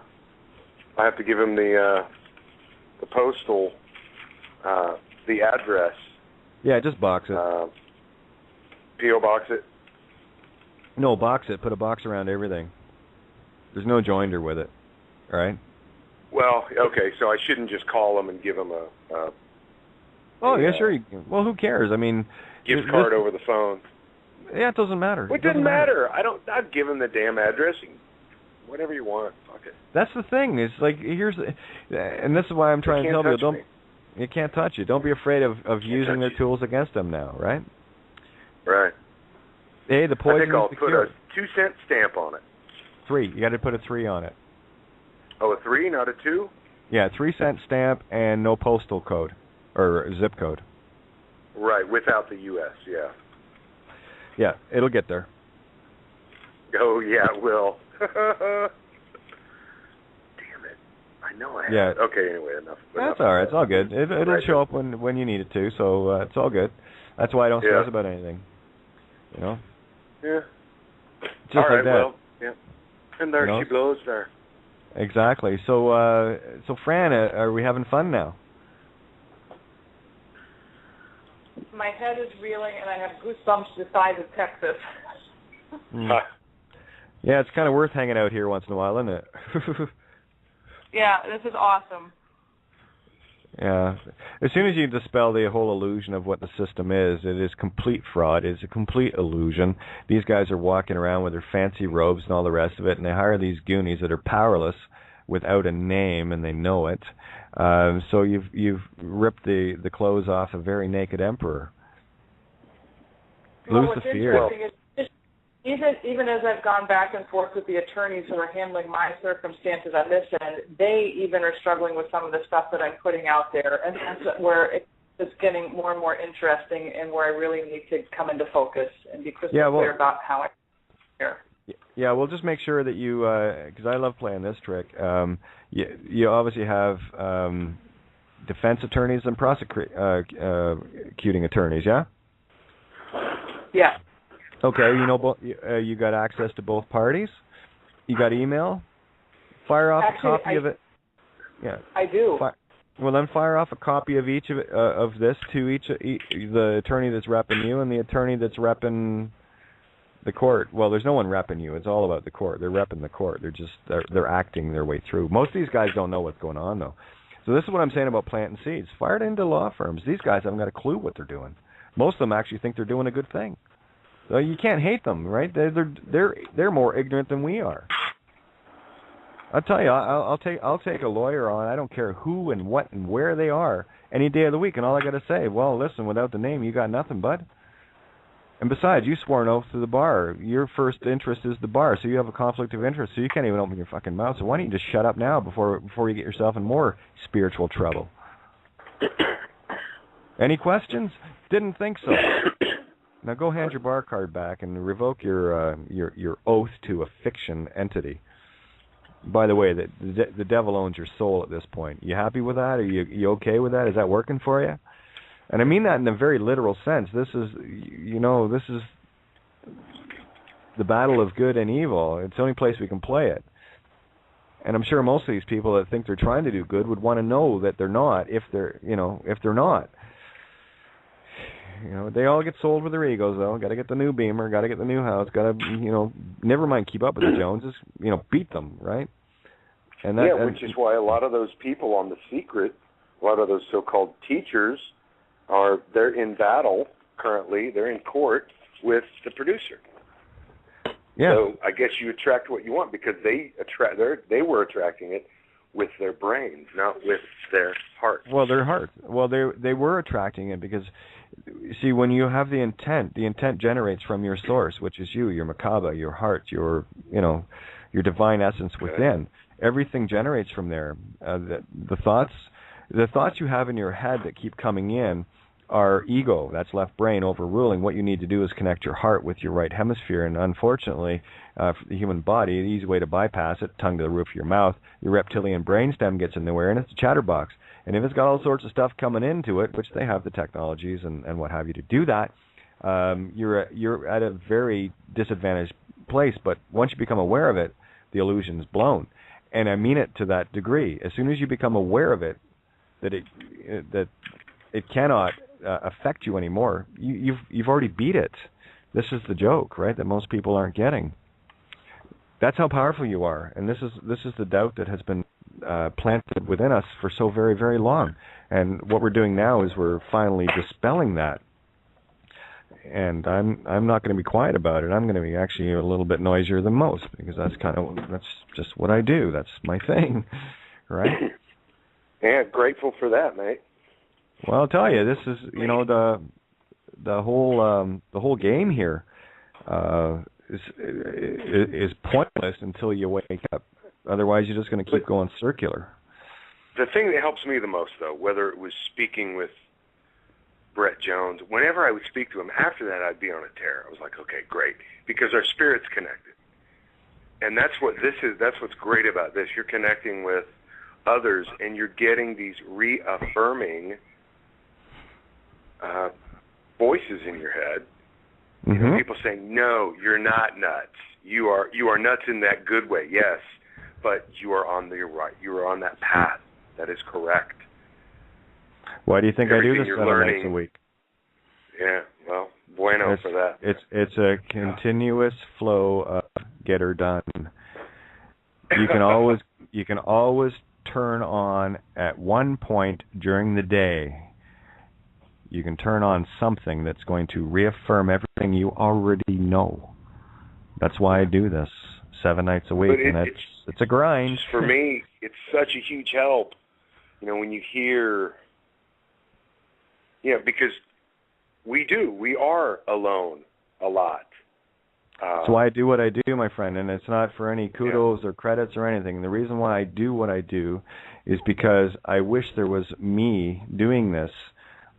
have to give them the postal, the address. Yeah, just box it. P.O. box it. No, box it. Put a box around everything. There's no joinder with it, all right? Well, okay, so I shouldn't just call them and give them sure. Well, who cares? I mean, gift card over the phone. Yeah, it doesn't matter. It doesn't matter. I'd give them the damn address. Whatever you want. Fuck it. That's the thing. It's like and this is why I'm trying to tell you. You can't touch it. Don't be afraid of using their tools against them now, right? Right. Hey, the poison I think I'll is the cure. put a 2-cent stamp on it. 3. You got to put a 3 on it. Oh, a 3, not a 2? Yeah, 3-cent stamp and no postal code or zip code. Right, without the U.S. Yeah. Yeah, it'll get there. Oh yeah, it will. Damn it! I know I have. Yeah. It. Okay. Anyway, enough. That's all right. It's all good. It'll show up when you need it to. So it's all good. That's why I don't stress about anything. Yeah. Just all right. like that. Well. Yeah. And there she blows there. Exactly. So Fran, are we having fun now? My head is reeling, and I have goosebumps the size of Texas. Yeah, it's kind of worth hanging out here once in a while, isn't it? Yeah, this is awesome. Yeah. As soon as you dispel the whole illusion of what the system is, it is complete fraud. It's a complete illusion. These guys are walking around with their fancy robes and all the rest of it, and they hire these goonies that are powerless without a name, and they know it. So you've ripped the clothes off a very naked emperor. Well, Lose what's the fear. interesting is even as I've gone back and forth with the attorneys who are handling my circumstances on this end, they even are struggling with some of the stuff that I'm putting out there, and that's where it's getting more and more interesting, and where I really need to come into focus and be crystal clear about how I here. Yeah, well, just make sure that you, because I love playing this trick. You obviously have defense attorneys and prosecuting attorneys, yeah? Yeah. Okay, you got access to both parties. You got email. Fire off a copy of it. Yeah, I do. Well, then fire off a copy of each of this to each the attorney that's repping you and the attorney that's repping the court. Well, there's no one repping you. It's all about the court. They're repping the court. They're acting their way through. Most of these guys don't know what's going on though. So this is what I'm saying about planting seeds. Fire it into law firms. These guys haven't got a clue what they're doing. Most of them actually think they're doing a good thing. So you can't hate them, right? They're more ignorant than we are. I'll tell you, I'll take a lawyer on. I don't care who and what and where they are any day of the week. And all I got to say, well, listen, without the name, you got nothing, bud. And besides, you swore an oath to the bar. Your first interest is the bar, so you have a conflict of interest. So you can't even open your fucking mouth. So why don't you just shut up now before you get yourself in more spiritual trouble? Any questions? Didn't think so. Now go hand your bar card back and revoke your oath to a fiction entity. By the way, the devil owns your soul at this point. You happy with that? Are you okay with that? Is that working for you? And I mean that in a very literal sense. This is the battle of good and evil. It's the only place we can play it. And I'm sure most of these people that think they're trying to do good would want to know that they're not. If they're not. They all get sold with their egos, though. Got to get the new Beamer, got to get the new house, got to, never mind keep up with the Joneses, beat them, right? And that, which is why a lot of those people on The Secret, a lot of those so-called teachers, they're in battle currently. They're in court with the producer. Yeah. So I guess you attract what you want because they were attracting it with their brains, not with their hearts. Well, their hearts. Well, they were attracting it because, see, when you have the intent generates from your source, which is you, your Makaba, your heart, your divine essence within. Everything generates from there. The thoughts you have in your head that keep coming in are ego. That's left brain overruling. What you need to do is connect your heart with your right hemisphere. And unfortunately, for the human body, the easy way to bypass it, tongue to the roof of your mouth, your reptilian brainstem gets in the way, and it's a chatterbox. And if it's got all sorts of stuff coming into it, which they have the technologies and what have you to do that, you're at a very disadvantaged place. But once you become aware of it, the illusion's blown. And I mean it to that degree. As soon as you become aware of it, that it cannot affect you anymore, you've already beat it. This is the joke, right? That most people aren't getting. That's how powerful you are, and this is the doubt that has been planted within us for so very, very long. And what we're doing now is we're finally dispelling that. And I'm not going to be quiet about it. I'm going to be actually a little bit noisier than most because that's just what I do. That's my thing, right? Yeah, grateful for that, mate. Well, I'll tell you, this is the whole game here is pointless until you wake up. Otherwise, you're just going to keep going circular. The thing that helps me the most, though, whether it was speaking with Brett Jones, whenever I would speak to him, after that I'd be on a tear. I was like, okay, great, because our spirit's connected. And that's what this is. That's what's great about this. You're connecting with others, and you're getting these reaffirming voices in your head. Mm-hmm. People saying, no, you're not nuts. You are nuts in that good way, yes, but you are on the right. You are on that path. That is correct. Why do you think Everything I do this 7 nights a week? Yeah, well, bueno for that. It's a continuous flow of get her done. You can always turn on at one point during the day. You can turn on something that's going to reaffirm everything you already know. That's why I do this 7 nights a week, and it's a grind. For me, it's such a huge help. You know, when you hear, because we are alone a lot. That's why I do what I do, my friend, and it's not for any kudos or credits or anything. The reason why I do what I do is because I wish there was me doing this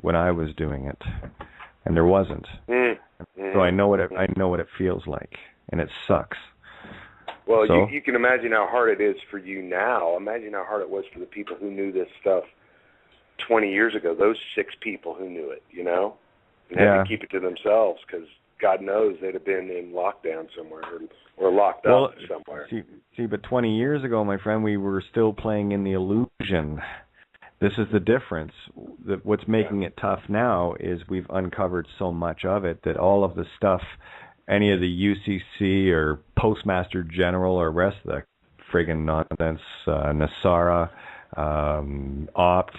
when I was doing it, and there wasn't. So I know what it feels like, and it sucks. Well, you can imagine how hard it is for you now. Imagine how hard it was for the people who knew this stuff 20 years ago. Those 6 people who knew it, and had to keep it to themselves because God knows they'd have been in lockdown somewhere or locked up somewhere. See, but 20 years ago, my friend, we were still playing in the illusion. This is the difference. What's making it tough now is we've uncovered so much of it that all of the stuff, any of the UCC or Postmaster General or rest of the friggin' nonsense, NASARA, Opt,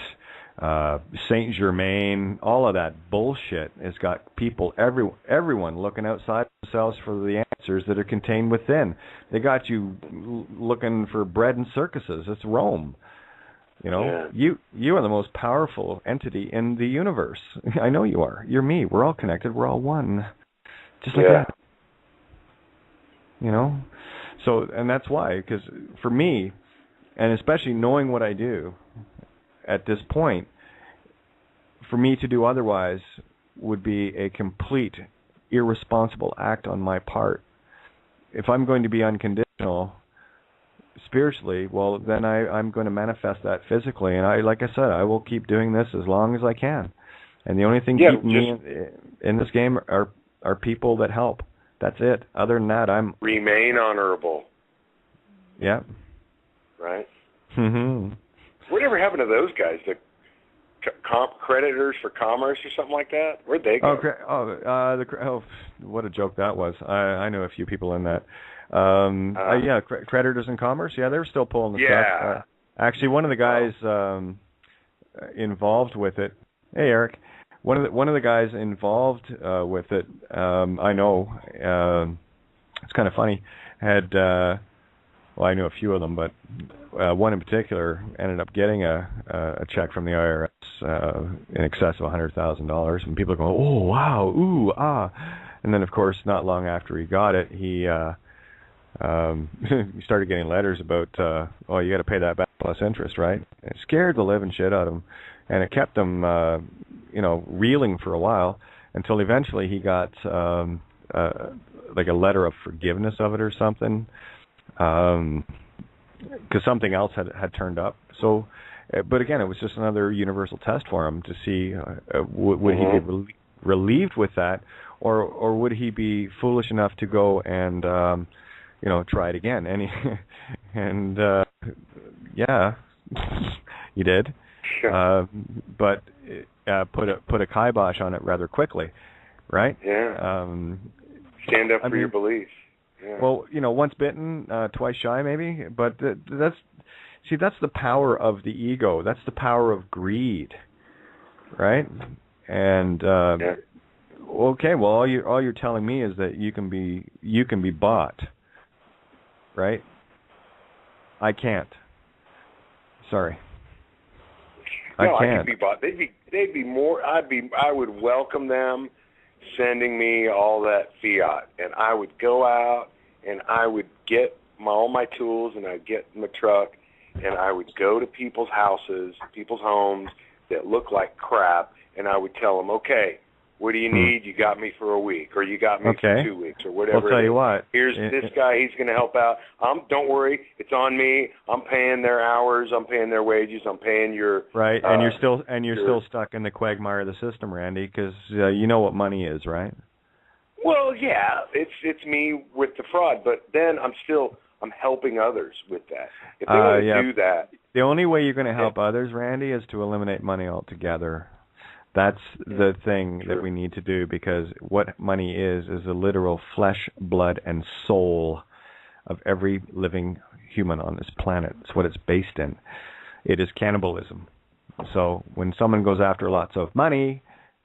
Saint Germain, all of that bullshit has got people, everyone looking outside themselves for the answers that are contained within. They got you looking for bread and circuses. It's Rome. You are the most powerful entity in the universe. I know you are. You're me. We're all connected. We're all one. Just like that. So, and that's why, because for me, and especially knowing what I do at this point, for me to do otherwise would be a complete irresponsible act on my part. If I'm going to be unconditional spiritually, well, then I'm going to manifest that physically, and like I said, I will keep doing this as long as I can. And the only thing keeping me in this game are people that help. That's it. Other than that, remain honorable. Yeah. Right. Mm-hmm. Whatever happened to those guys? The creditors for commerce or something like that? Where'd they go? What a joke that was. I know a few people in that. Creditors in commerce. Yeah, they're still pulling the stuff. Actually, one of the guys involved with it. Hey, Eric. One of the guys involved with it. I know. It's kind of funny. I knew a few of them, but one in particular ended up getting a check from the IRS in excess of $100,000, and people are going, "Oh, wow, ooh, ah," and then of course, not long after he got it, he started getting letters about, you got to pay that back plus interest, right? And it scared the living shit out of him, and it kept him, reeling for a while until eventually he got like a letter of forgiveness of it or something, because something else had turned up. So, but again, it was just another universal test for him to see would he be relieved with that, or would he be foolish enough to go and try it again. And you did. Sure. But put a kibosh on it rather quickly, right? Yeah. Stand up for your beliefs. Yeah. Well, once bitten, twice shy, maybe. But that's the power of the ego. That's the power of greed, right? And okay, well, all you're telling me is that you can be bought. Right? I can't. Sorry. I can't. I could be bought. They'd be more. I would welcome them sending me all that fiat, and I would go out and I would get all my tools, and I'd get in the truck, and I would go to people's houses, people's homes that look like crap, and I would tell them, okay, what do you need? You got me for a week, or you got me for 2 weeks, or whatever. I'll tell you what. Here's this guy. He's going to help out. Don't worry. It's on me. I'm paying their hours. I'm paying their wages. I'm paying your right. And you're still stuck in the quagmire of the system, Randy, because you know what money is, right? Well, yeah, it's me with the fraud, but then I'm helping others with that. If they want to do that, the only way you're going to help others, Randy, is to eliminate money altogether. That's the thing that we need to do, because what money is the literal flesh, blood, and soul of every living human on this planet. It's what it's based in. it is cannibalism. So when someone goes after lots of money,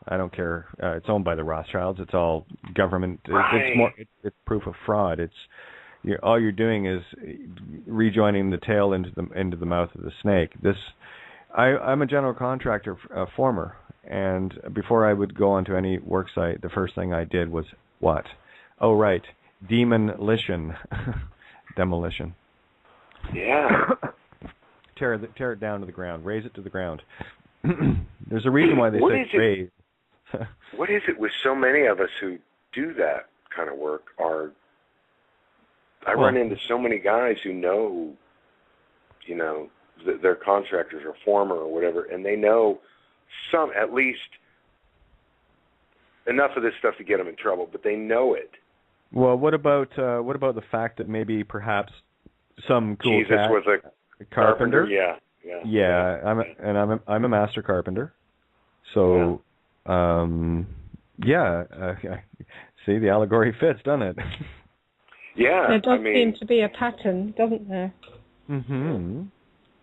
I don't care. It's owned by the Rothschilds. It's all government. Right. It's proof of fraud. All you're doing is rejoining the tail into the mouth of the snake. I'm a general contractor, former, and before I would go onto any work site, the first thing I did was what? Oh, right, demolition. Demolition. Yeah. Tear it down to the ground. Raise it to the ground. There's a reason why they say raise. What is it with so many of us who do that kind of work? I run into so many guys who know, they're contractors or foreman or whatever, and they know at least enough of this stuff to get them in trouble, but they know it. Well, what about the fact that maybe perhaps some cool Jesus was a carpenter? Yeah. I'm a master carpenter, so see, the allegory fits, doesn't it? Yeah, there does seem to be a pattern, doesn't there? Mm-hmm.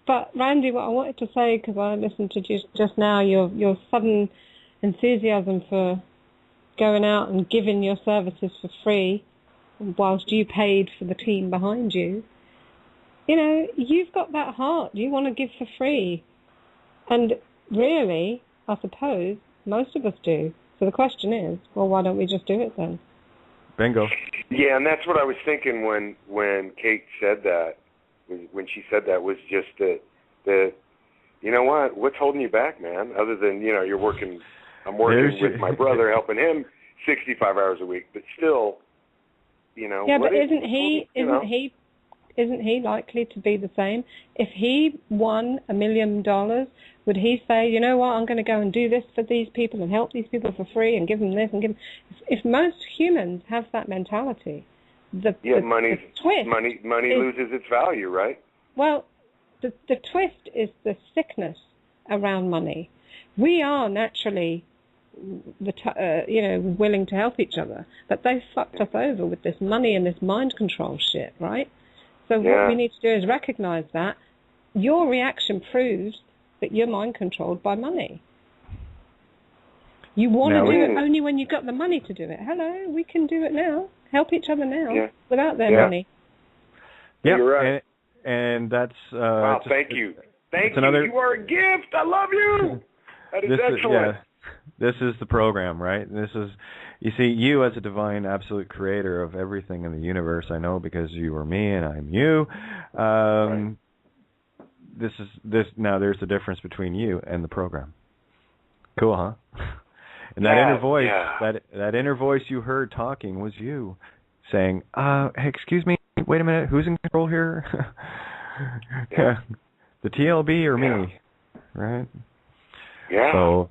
But Randy, what I wanted to say, because I listened to you just now, your sudden enthusiasm for going out and giving your services for free, whilst you paid for the team behind you. You've got that heart. You want to give for free, and really, I suppose most of us do. So the question is, well, why don't we just do it then? Bingo. Yeah, and that's what I was thinking when Kate said that. When she said that was just that you know what's holding you back, man? Other than I'm working with my brother, helping him 65 hours a week, but still, Yeah, but isn't he likely to be the same? If he won $1 million, would he say, you know what, I'm going to go and do this for these people and help these people for free and give them this and give them... If most humans have that mentality, the money loses its value, right? Well, the twist is the sickness around money. We are naturally willing to help each other, but they fucked us over with this money and this mind control shit, right? So what we need to do is recognize that. Your reaction proves that you're mind controlled by money. You want to do it only when you've got the money to do it. Hello, we can do it now. Help each other now without their money. Yeah, you're right. And that's... wow, thank you. Thank you. You are a gift. I love you. That is excellent. This is the program, right? You see, you as a divine absolute creator of everything in the universe, I know because you are me and I'm you. Right. Now there's the difference between you and the program. Cool, huh? And that inner voice, that inner voice you heard talking was you saying, hey, excuse me, wait a minute, who's in control here? The TLB or me, right? Yeah. So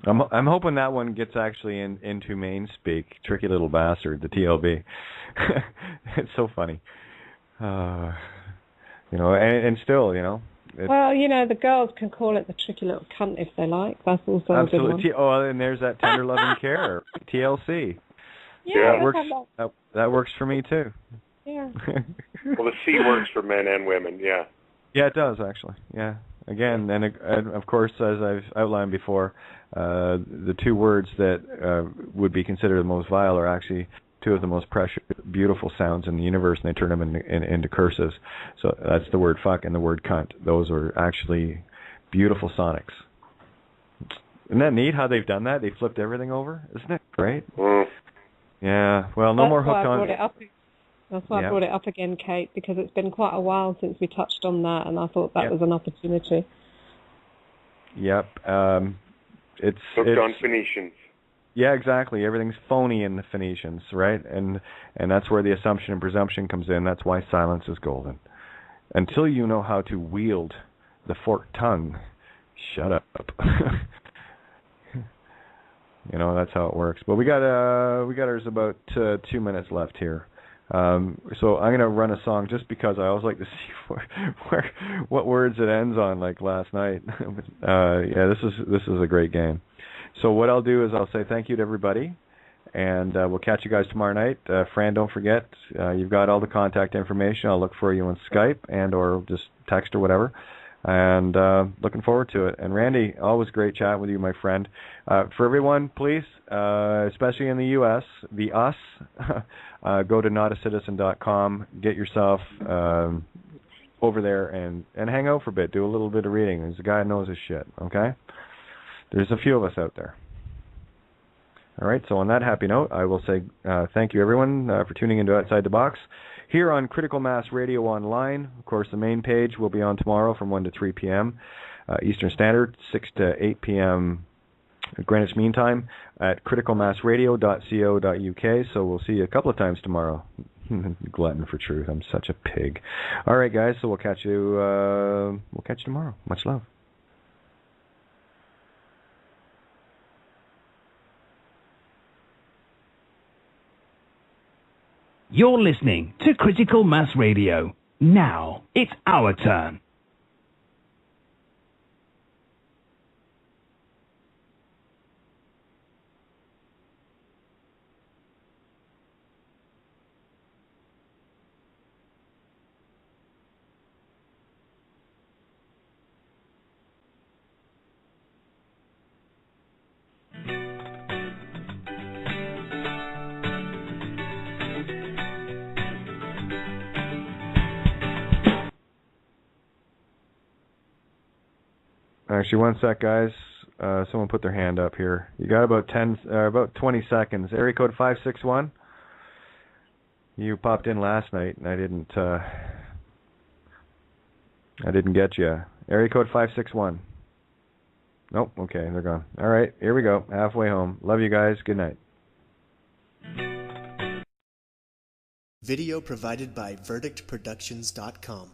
I'm hoping that one gets actually into main speak. Tricky little bastard, the TLB. It's so funny. And still, well, the girls can call it the tricky little cunt if they like. That's also absolutely. a good one. And there's that tender loving care, TLC. Yeah, that works for me too. Yeah. Well, the C works for men and women. Yeah. Yeah, it does actually. Yeah. Again, and of course, as I've outlined before, the two words that would be considered the most vile are actually two of the most precious, beautiful sounds in the universe, and they turn them into curses. So that's the word fuck and the word cunt. Those are actually beautiful sonics. Isn't that neat how they've done that? They flipped everything over. Isn't it great? Mm. Yeah. Well, no more hooked on. That's why I brought it up again, Kate, because it's been quite a while since we touched on that, and I thought that was an opportunity. Yep. It's hooked on Phoenicians. Yeah, exactly. Everything's phony in the Phoenicians, right? And that's where the assumption and presumption comes in. That's why silence is golden. Until you know how to wield the forked tongue, shut up. That's how it works. But we got ours about 2 minutes left here. So I'm gonna run a song just because I always like to see what words it ends on, like last night. This is a great game. So what I'll do is I'll say thank you to everybody, and we'll catch you guys tomorrow night. Fran, don't forget, you've got all the contact information. I'll look for you on Skype and or just text or whatever. And looking forward to it. And Randy, always great chatting with you, my friend. For everyone, please, especially in the U.S., the us, go to notacitizen.com, get yourself over there and hang out for a bit, do a little bit of reading. There's a guy who knows his shit, okay? There's a few of us out there. All right, so on that happy note, I will say thank you, everyone, for tuning into Outside the Box. Here on Critical Mass Radio Online, of course, the main page will be on tomorrow from 1 to 3 p.m. Eastern Standard, 6 to 8 p.m. Greenwich Mean Time at criticalmassradio.co.uk. So we'll see you a couple of times tomorrow. Glutton for truth. I'm such a pig. All right, guys. So we'll catch you. We'll catch you tomorrow. Much love. You're listening to Critical Mass Radio. Now it's our turn. Actually, one sec, guys. Someone put their hand up here. You got about 20 seconds. Area code 561. You popped in last night, and I didn't get you. Area code 561. Nope. Okay, they're gone. All right, here we go. Halfway home. Love you guys. Good night. Video provided by VerdictProductions.com.